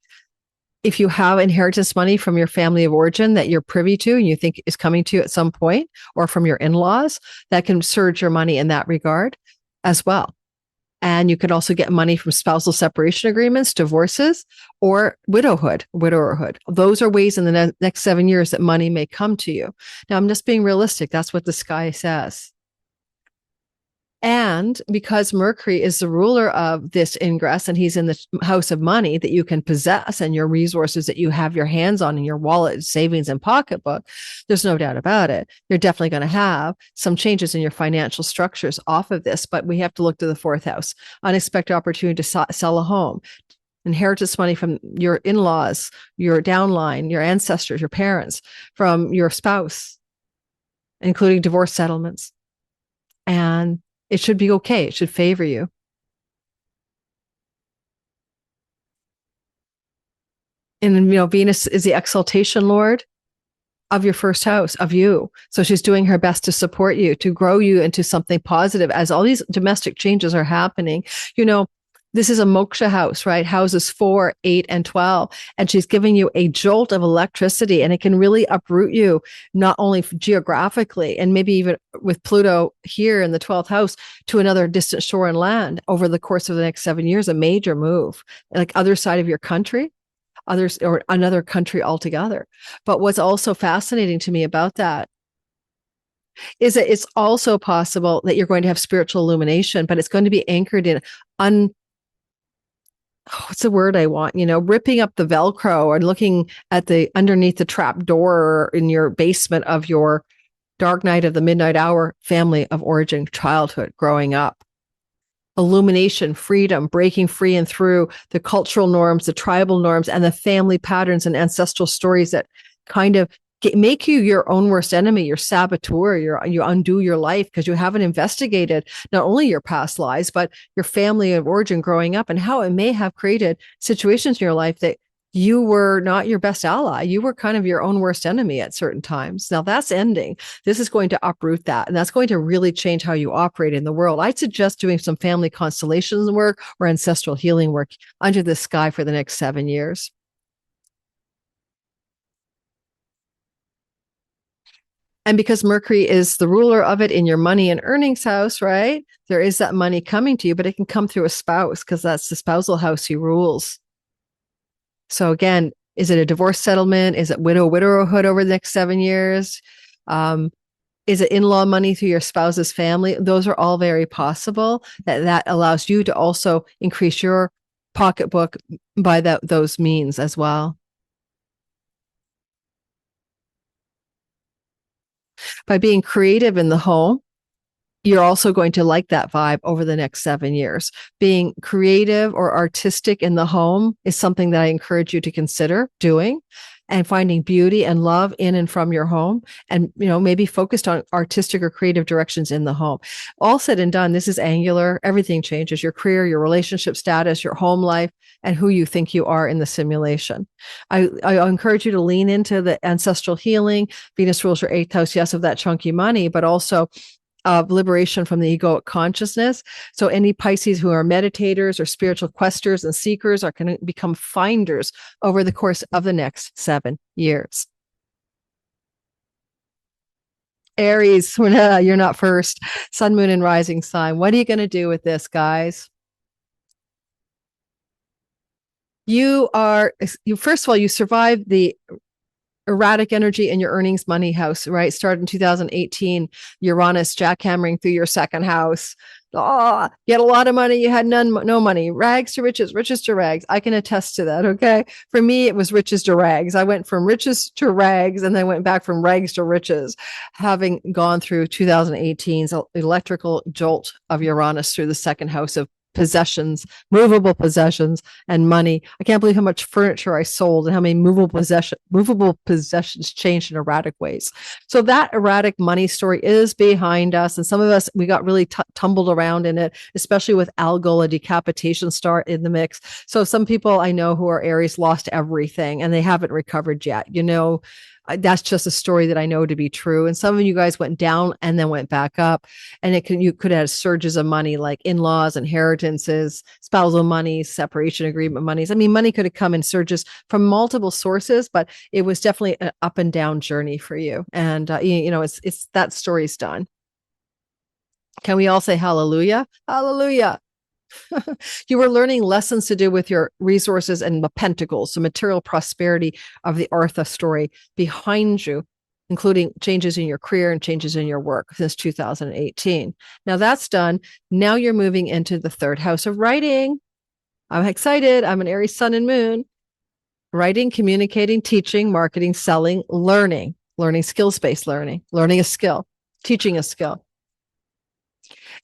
if you have inheritance money from your family of origin that you're privy to and you think is coming to you at some point, or from your in-laws, that can surge your money in that regard as well. And you could also get money from spousal separation agreements, divorces, or widowerhood. Those are ways in the next 7 years that money may come to you. Now, I'm just being realistic. That's what the sky says. And because Mercury is the ruler of this ingress and he's in the house of money that you can possess and your resources that you have your hands on in your wallet, savings, and pocketbook, there's no doubt about it. You're definitely going to have some changes in your financial structures off of this, but we have to look to the 4th house. Unexpected opportunity to sell a home, inheritance money from your in-laws, your downline, your ancestors, your parents, from your spouse, including divorce settlements. And it should be okay. It should favor you. And, Venus is the exaltation lord of your 1st house, of you. So she's doing her best to support you, to grow you into something positive as all these domestic changes are happening. This is a moksha house, right? Houses 4, 8, and 12. And she's giving you a jolt of electricity, and it can really uproot you, not only geographically, and maybe even with Pluto here in the 12th house to another distant shore and land over the course of the next 7 years, a major move, like other side of your country, others, or another country altogether. But what's also fascinating to me about that is that it's also possible that you're going to have spiritual illumination, but it's going to be anchored in what's the word I want? Ripping up the Velcro and looking at underneath the trap door in your basement of your dark night of the midnight hour family of origin, childhood, growing up. Illumination, freedom, breaking free and through the cultural norms, the tribal norms, and the family patterns and ancestral stories that kind of make you your own worst enemy, your saboteur, you undo your life because you haven't investigated not only your past lives, but your family of origin growing up and how it may have created situations in your life that you were not your best ally. You were kind of your own worst enemy at certain times. Now that's ending. This is going to uproot that. And that's going to really change how you operate in the world. I'd suggest doing some family constellations work or ancestral healing work under the sky for the next 7 years. And because Mercury is the ruler of it in your money and earnings house, right? There is that money coming to you, but it can come through a spouse because that's the spousal house he rules. So again, is it a divorce settlement? Is it widowerhood over the next 7 years? Is it in-law money through your spouse's family? Those are all very possible. That allows you to also increase your pocketbook by those means as well. By being creative in the home, you're also going to like that vibe over the next 7 years. Being creative or artistic in the home is something that I encourage you to consider doing, and finding beauty and love in and from your home, and maybe focused on artistic or creative directions in the home. All said and done, this is angular. Everything changes: your career, your relationship status, your home life, and who you think you are in the simulation. I encourage you to lean into the ancestral healing. Venus rules your 8th house, yes, of that chunky money, but also of liberation from the egoic consciousness. So any Pisces who are meditators or spiritual questers and seekers are going to become finders over the course of the next 7 years. Aries, you're not first. Sun, moon, and rising sign. What are you going to do with this, guys? First of all, you survived the erratic energy in your earnings money house, right? Started in 2018, Uranus jackhammering through your 2nd house. Oh, you had a lot of money, you had no money. Rags to riches, riches to rags. I can attest to that. Okay. For me, it was riches to rags. I went from riches to rags and then went back from rags to riches, having gone through 2018's electrical jolt of Uranus through the second house of possessions, movable possessions, and money. I can't believe how much furniture I sold and how many movable possessions changed in erratic ways. So that erratic money story is behind us. And some of us, we got really tumbled around in it, especially with Algol, a decapitation star in the mix. So some people I know who are Aries lost everything and they haven't recovered yet. That's just a story that I know to be true. And some of you guys went down and then went back up, and you could have surges of money like in-laws, inheritances, spousal money, separation agreement monies. I mean, money could have come in surges from multiple sources, but it was definitely an up and down journey for you. And it's that story's done. Can we all say hallelujah? Hallelujah. You were learning lessons to do with your resources and the pentacles, the material prosperity of the Artha story behind you, including changes in your career and changes in your work since 2018. Now that's done. Now you're moving into the third house of writing. I'm excited. I'm an Aries sun and moon. Writing, communicating, teaching, marketing, selling, learning skills-based learning a skill, teaching a skill.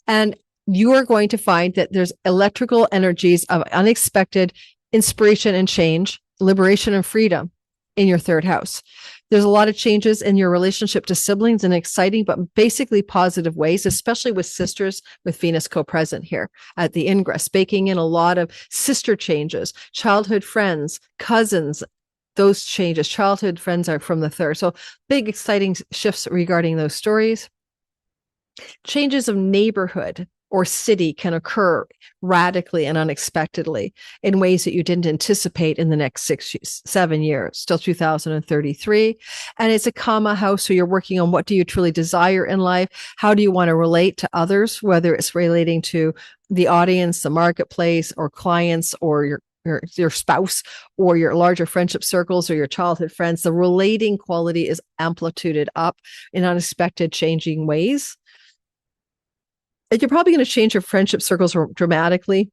And you are going to find that there's electrical energies of unexpected inspiration and change, liberation and freedom in your third house. There's a lot of changes in your relationship to siblings in exciting, but basically positive ways, especially with sisters, with Venus co-present here at the ingress, baking in a lot of sister changes, childhood friends, cousins. Those changes, childhood friends are from the third. So big, exciting shifts regarding those stories. Changes of neighborhood or city can occur radically and unexpectedly in ways that you didn't anticipate in the next 7 years, till 2033. And it's a comma house. So you're working on what do you truly desire in life? How do you want to relate to others, whether it's relating to the audience, the marketplace, or clients, or your spouse, or your larger friendship circles, or your childhood friends. The relating quality is amplituded up in unexpected changing ways. And you're probably going to change your friendship circles dramatically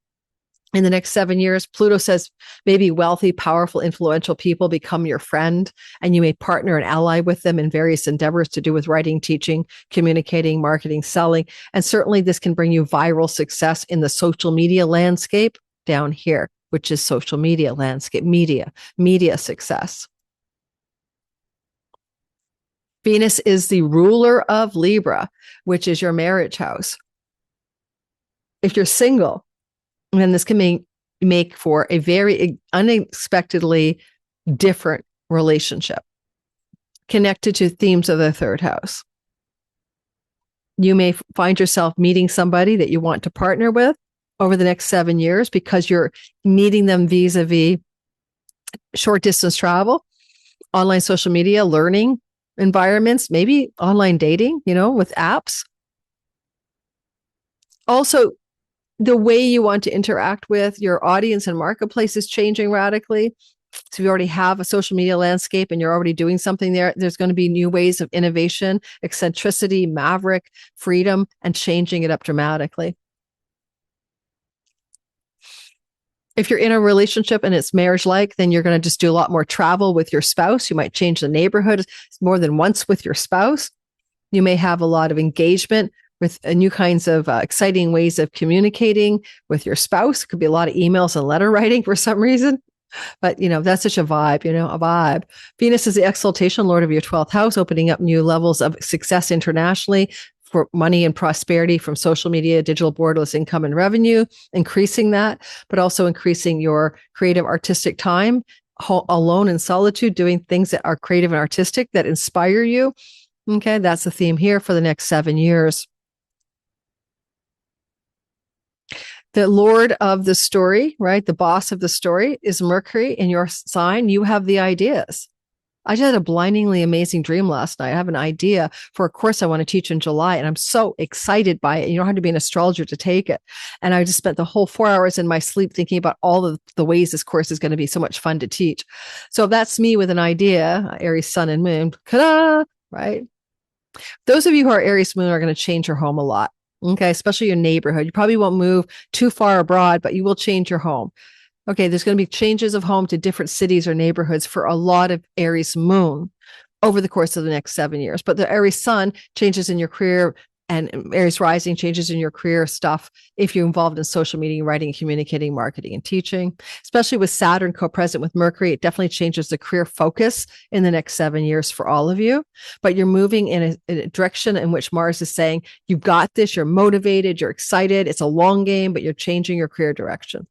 in the next 7 years. Pluto says maybe wealthy, powerful, influential people become your friend, and you may partner and ally with them in various endeavors to do with writing, teaching, communicating, marketing, selling. And certainly this can bring you viral success in the social media landscape down here, which is social media landscape, media success. Venus is the ruler of Libra, which is your marriage house. If you're single, then this can make for a very unexpectedly different relationship connected to themes of the third house. You may find yourself meeting somebody that you want to partner with over the next 7 years because you're meeting them vis-a-vis short distance travel, online social media, learning environments, maybe online dating, with apps. Also, the way you want to interact with your audience and marketplace is changing radically. So if you already have a social media landscape and you're already doing something there, there's going to be new ways of innovation, eccentricity, maverick, freedom, and changing it up dramatically. If you're in a relationship and it's marriage-like, then you're going to just do a lot more travel with your spouse. You might change the neighborhood more than once with your spouse. You may have a lot of engagement with new kinds of exciting ways of communicating with your spouse. It could be a lot of emails and letter writing for some reason. But, that's such a vibe, a vibe. Venus is the exaltation lord of your 12th house, opening up new levels of success internationally for money and prosperity from social media, digital borderless income and revenue, increasing that, but also increasing your creative artistic time, alone in solitude, doing things that are creative and artistic that inspire you. Okay, that's the theme here for the next 7 years. The lord of the story, right? The boss of the story is Mercury in your sign. You have the ideas. I just had a blindingly amazing dream last night. I have an idea for a course I want to teach in July, and I'm so excited by it. You don't have to be an astrologer to take it. And I just spent the whole 4 hours in my sleep thinking about all of the ways this course is going to be so much fun to teach. So that's me with an idea, Aries sun and moon, right? Those of you who are Aries moon are going to change your home a lot. Okay, especially your neighborhood. You probably won't move too far abroad, but you will change your home. Okay, there's going to be changes of home to different cities or neighborhoods for a lot of Aries moon over the course of the next 7 years. But the Aries sun changes in your career, and Aries rising changes in your career stuff if you're involved in social media, writing, communicating, marketing, and teaching. Especially with Saturn co-present with Mercury, it definitely changes the career focus in the next 7 years for all of you. But you're moving in a direction in which Mars is saying, you've got this, you're motivated, you're excited. It's a long game, but you're changing your career direction.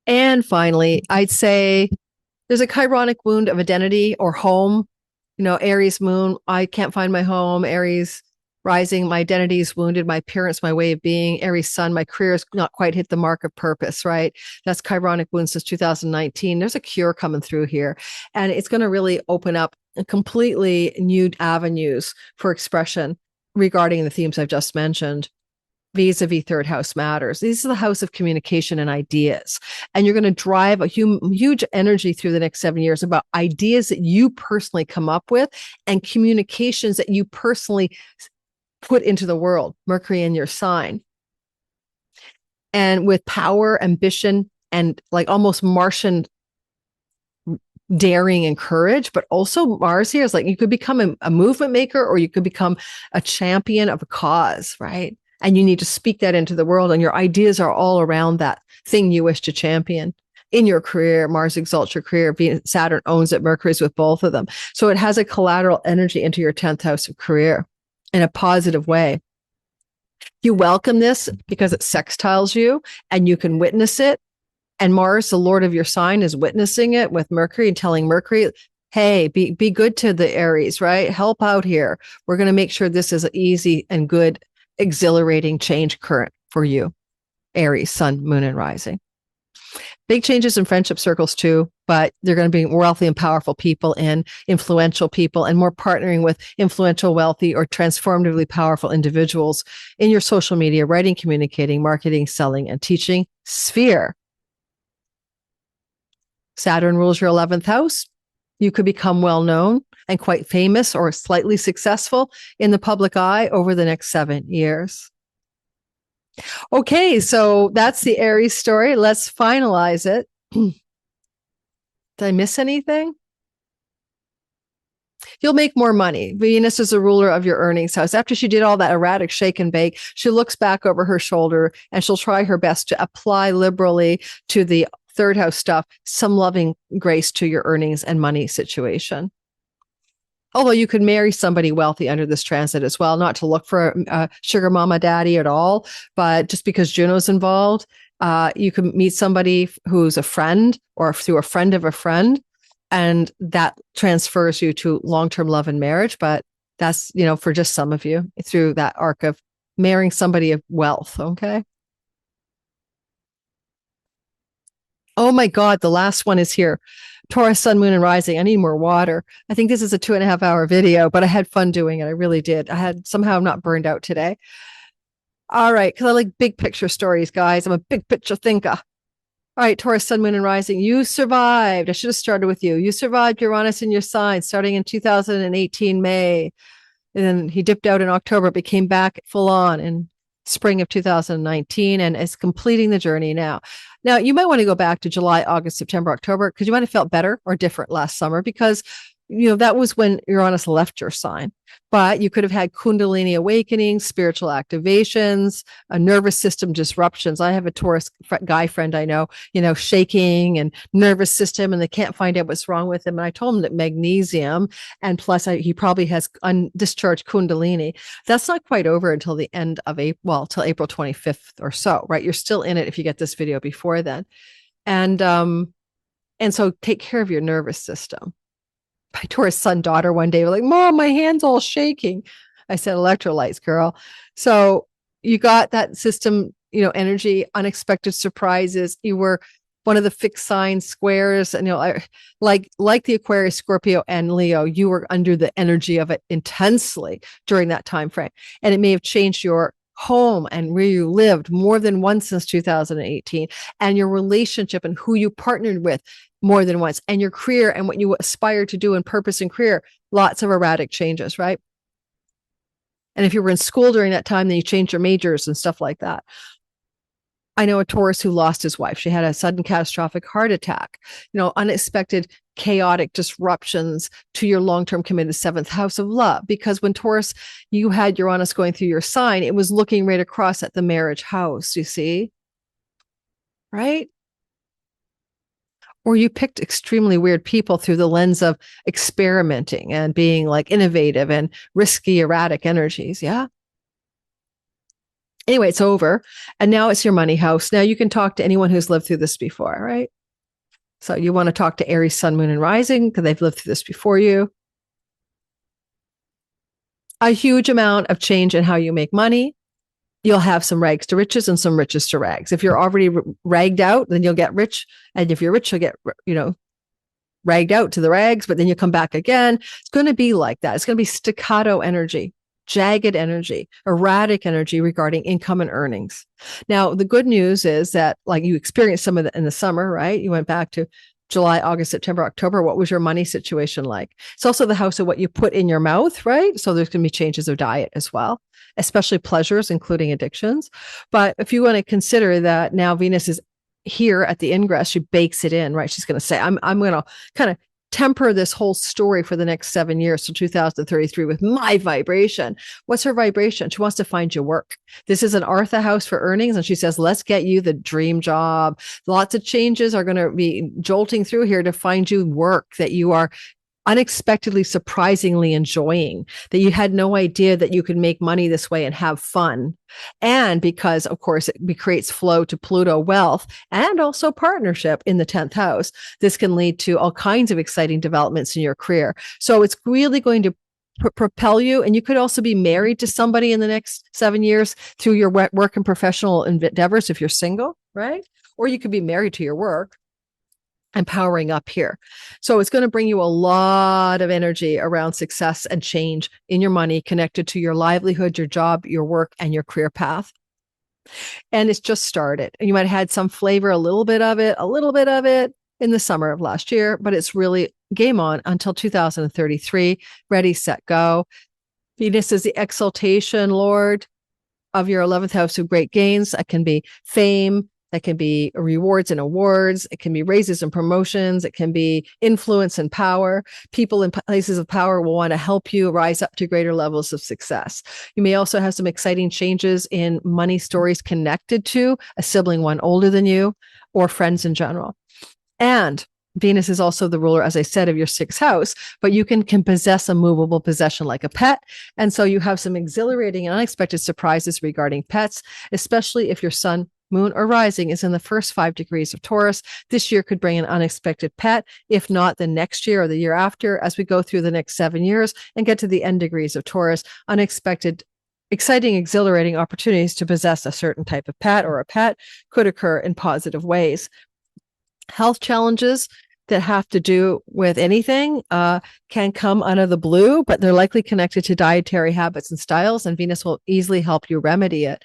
And finally, I'd say there's a chironic wound of identity or home. Aries moon, I can't find my home. Aries rising, my identity is wounded. My appearance, my way of being. Aries sun, my career has not quite hit the mark of purpose, right? That's chironic wound since 2019. There's a cure coming through here. And it's going to really open up completely new avenues for expression regarding the themes I've just mentioned. Vis-a-vis third house matters. This is the house of communication and ideas. And you're going to drive a huge energy through the next 7 years about ideas that you personally come up with and communications that you personally put into the world, Mercury in your sign. And with power, ambition, and like almost Martian daring and courage, but also Mars here is like you could become a movement maker, or you could become a champion of a cause, right? And you need to speak that into the world, and your ideas are all around that thing you wish to champion in your career. Mars exalts your career. Saturn owns it. Mercury's with both of them. So it has a collateral energy into your 10th house of career in a positive way. You welcome this because it sextiles you and you can witness it. And Mars, the Lord of your sign, is witnessing it with Mercury and telling Mercury, hey, be good to the Aries, right? Help out here. We're going to make sure this is an easy and good, exhilarating change current for you, Aries, sun, moon, and rising. Big changes in friendship circles too, but they're going to be wealthy and powerful people and influential people, and more partnering with influential, wealthy, or transformatively powerful individuals in your social media, writing, communicating, marketing, selling, and teaching sphere. Saturn rules your 11th house. You could become well known and quite famous or slightly successful in the public eye over the next 7 years. Okay, so that's the Aries story. Let's finalize it. Did I miss anything? You'll make more money. Venus is a ruler of your earnings house. After she did all that erratic shake and bake, she looks back over her shoulder and she'll try her best to apply liberally to the third house stuff some loving grace to your earnings and money situation. Although you could marry somebody wealthy under this transit as well, not to look for a sugar mama daddy at all, but just because Juno's involved, you can meet somebody who's a friend or through a friend of a friend, and that transfers you to long-term love and marriage. But that's, for just some of you through that arc of marrying somebody of wealth. Okay. Oh my God, the last one is here. Taurus, sun, moon, and rising. I need more water. I think this is a 2.5 hour video, but I had fun doing it. I really did. I had somehow not burned out today. All right, because I like big picture stories, guys. I'm a big picture thinker. All right, Taurus, sun, moon, and rising. You survived. I should have started with you. You survived Uranus in your sign starting in 2018 May. And then he dipped out in October, but came back full on in spring of 2019 and is completing the journey now. Now, you might want to go back to July, August, September, October, because you might have felt better or different last summer because, that was when Uranus left your sign. But you could have had Kundalini awakenings, spiritual activations, nervous system disruptions. I have a Taurus guy friend I know, shaking and nervous system, and they can't find out what's wrong with him. And I told him that magnesium, and plus he probably has undischarged Kundalini. That's not quite over until the end of April, till April 25th or so, right? You're still in it if you get this video before then. And so take care of your nervous system. My Taurus son daughter one day were like, Mom, my hand's all shaking. I said, electrolytes, girl. So you got that system, energy, unexpected surprises. You were one of the fixed sign squares, and like the Aquarius, Scorpio, and Leo, you were under the energy of it intensely during that time frame, and it may have changed your home and where you lived more than once since 2018, and your relationship and who you partnered with more than once, and your career and what you aspire to do in purpose and career, lots of erratic changes, right? And if you were in school during that time, then you changed your majors and stuff like that. I know a Taurus who lost his wife. She had a sudden catastrophic heart attack, unexpected chaotic disruptions to your long-term committed seventh house of love. Because when Taurus, you had Uranus going through your sign, it was looking right across at the marriage house, you see? Right? Or you picked extremely weird people through the lens of experimenting and being like innovative and risky, erratic energies. Yeah. Anyway, it's over. And now it's your money house. Now you can talk to anyone who's lived through this before, right? So you want to talk to Aries, Sun, Moon, and Rising because they've lived through this before you. A huge amount of change in how you make money. You'll have some rags to riches and some riches to rags. If you're already ragged out, then you'll get rich. And if you're rich, you'll get, ragged out to the rags, but then you come back again. It's going to be like that. It's going to be staccato energy, jagged energy, erratic energy regarding income and earnings. Now, the good news is that like you experienced some of it in the summer, right? You went back to July, August, September, October. What was your money situation like? It's also the house of what you put in your mouth, right? So there's going to be changes of diet as well, especially pleasures, including addictions. But if you want to consider that now Venus is here at the ingress, she bakes it in, right? She's going to say, I'm going to kind of temper this whole story for the next 7 years to 2033 with my vibration. What's her vibration? She wants to find you work. This is an Artha house for earnings. And she says, let's get you the dream job. Lots of changes are going to be jolting through here to find you work that you are unexpectedly, surprisingly enjoying, that you had no idea that you could make money this way and have fun. And because, of course, it creates flow to Pluto wealth and also partnership in the 10th house, this can lead to all kinds of exciting developments in your career. So it's really going to propel you. And you could also be married to somebody in the next 7 years through your work and professional endeavors if you're single, right? Or you could be married to your work and powering up here. So it's going to bring you a lot of energy around success and change in your money connected to your livelihood, your job, your work, and your career path. And it's just started. And you might have had some flavor, a little bit of it in the summer of last year, but it's really game on until 2033. Ready, set, go. Venus is the exaltation lord of your 11th house of great gains. That can be fame. That can be rewards and awards. It can be raises and promotions. It can be influence and power. People in places of power will want to help you rise up to greater levels of success. You may also have some exciting changes in money stories connected to a sibling one older than you or friends in general. And Venus is also the ruler, as I said, of your 6th house, but you can possess a movable possession like a pet. And so you have some exhilarating and unexpected surprises regarding pets, especially if your sun, moon, or rising is in the first 5 degrees of Taurus. This year could bring an unexpected pet, if not the next year or the year after, as we go through the next 7 years and get to the end degrees of Taurus. Unexpected, exciting, exhilarating opportunities to possess a certain type of pet or a pet could occur in positive ways. Health challenges that have to do with anything can come out of the blue, but they're likely connected to dietary habits and styles, and Venus will easily help you remedy it.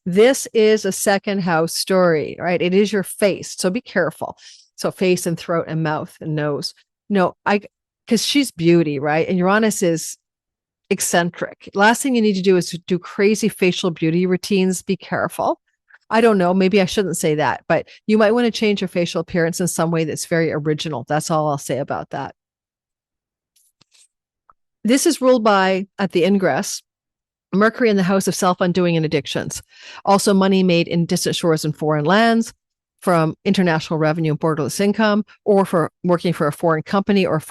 This is a 2nd house story, right? It is your face, so be careful. So face and throat and mouth and nose. No, because she's beauty, right? And Uranus is eccentric. Last thing you need to do is to do crazy facial beauty routines. Be careful. I don't know, maybe I shouldn't say that, but you might want to change your facial appearance in some way that's very original. That's all I'll say about that. This is ruled by, at the ingress, Mercury in the house of self-undoing and addictions. Also money made in distant shores and foreign lands from international revenue and borderless income, or for working for a foreign company or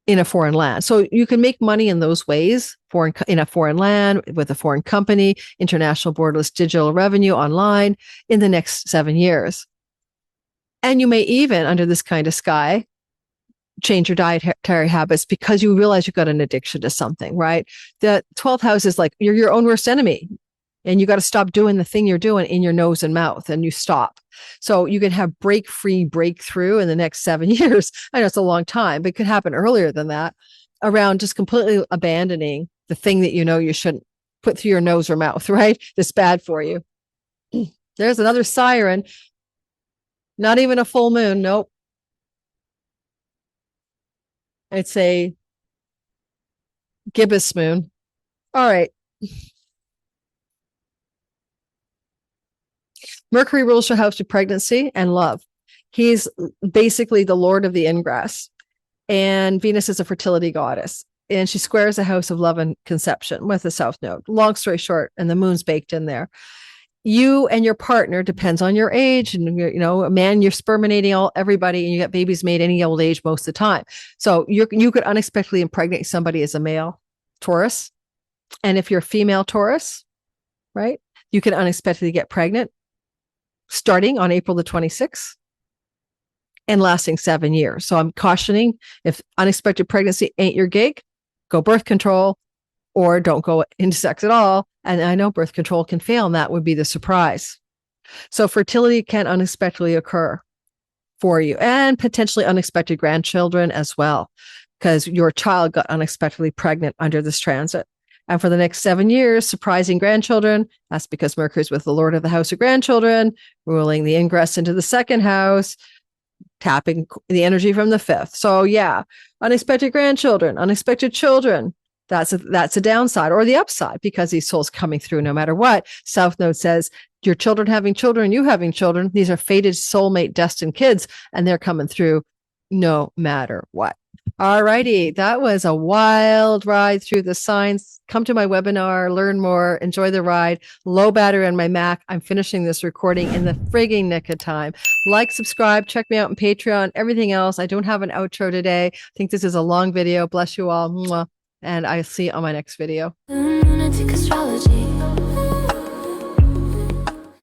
in a foreign land. So you can make money in those ways, in a foreign land, with a foreign company, international borderless digital revenue online in the next 7 years. And you may even, under this kind of sky, change your dietary habits because you realize you've got an addiction to something, right? The 12th house is like, you're your own worst enemy. And you got to stop doing the thing you're doing in your nose and mouth, and you stop. So you can have breakthrough in the next 7 years. I know it's a long time, but it could happen earlier than that, around just completely abandoning the thing that you know you shouldn't put through your nose or mouth, right? That's bad for you. There's another siren. Not even a full moon. Nope. It's a gibbous moon. All right. Mercury rules your house of pregnancy and love. He's basically the lord of the ingress. And Venus is a fertility goddess. And she squares the house of love and conception with the south node. Long story short, and the moon's baked in there. You and your partner, depends on your age, and a man, you're sperminating everybody, and you get babies made any old age most of the time. So you could unexpectedly impregnate somebody as a male Taurus. And if you're a female Taurus, right, you can unexpectedly get pregnant starting on April the 26th and lasting 7 years. So I'm cautioning, if unexpected pregnancy ain't your gig, go birth control or don't go into sex at all. And I know birth control can fail, and that would be the surprise. So fertility can unexpectedly occur for you, and potentially unexpected grandchildren as well, because your child got unexpectedly pregnant under this transit. And for the next 7 years, surprising grandchildren. That's because Mercury's with the Lord of the House of Grandchildren, ruling the ingress into the second house, tapping the energy from the fifth. So yeah, unexpected grandchildren, unexpected children. That's a downside, or the upside, because these souls coming through no matter what. South Node says your children having children, you having children. These are fated, soulmate, destined kids, and they're coming through no matter what. All righty. That was a wild ride through the signs. Come to my webinar, learn more, enjoy the ride. Low battery on my Mac. I'm finishing this recording in the frigging nick of time. Like, subscribe, check me out on Patreon, everything else. I don't have an outro today. I think this is a long video. Bless you all. Mwah. And I'll see you on my next video. Lunatic astrology.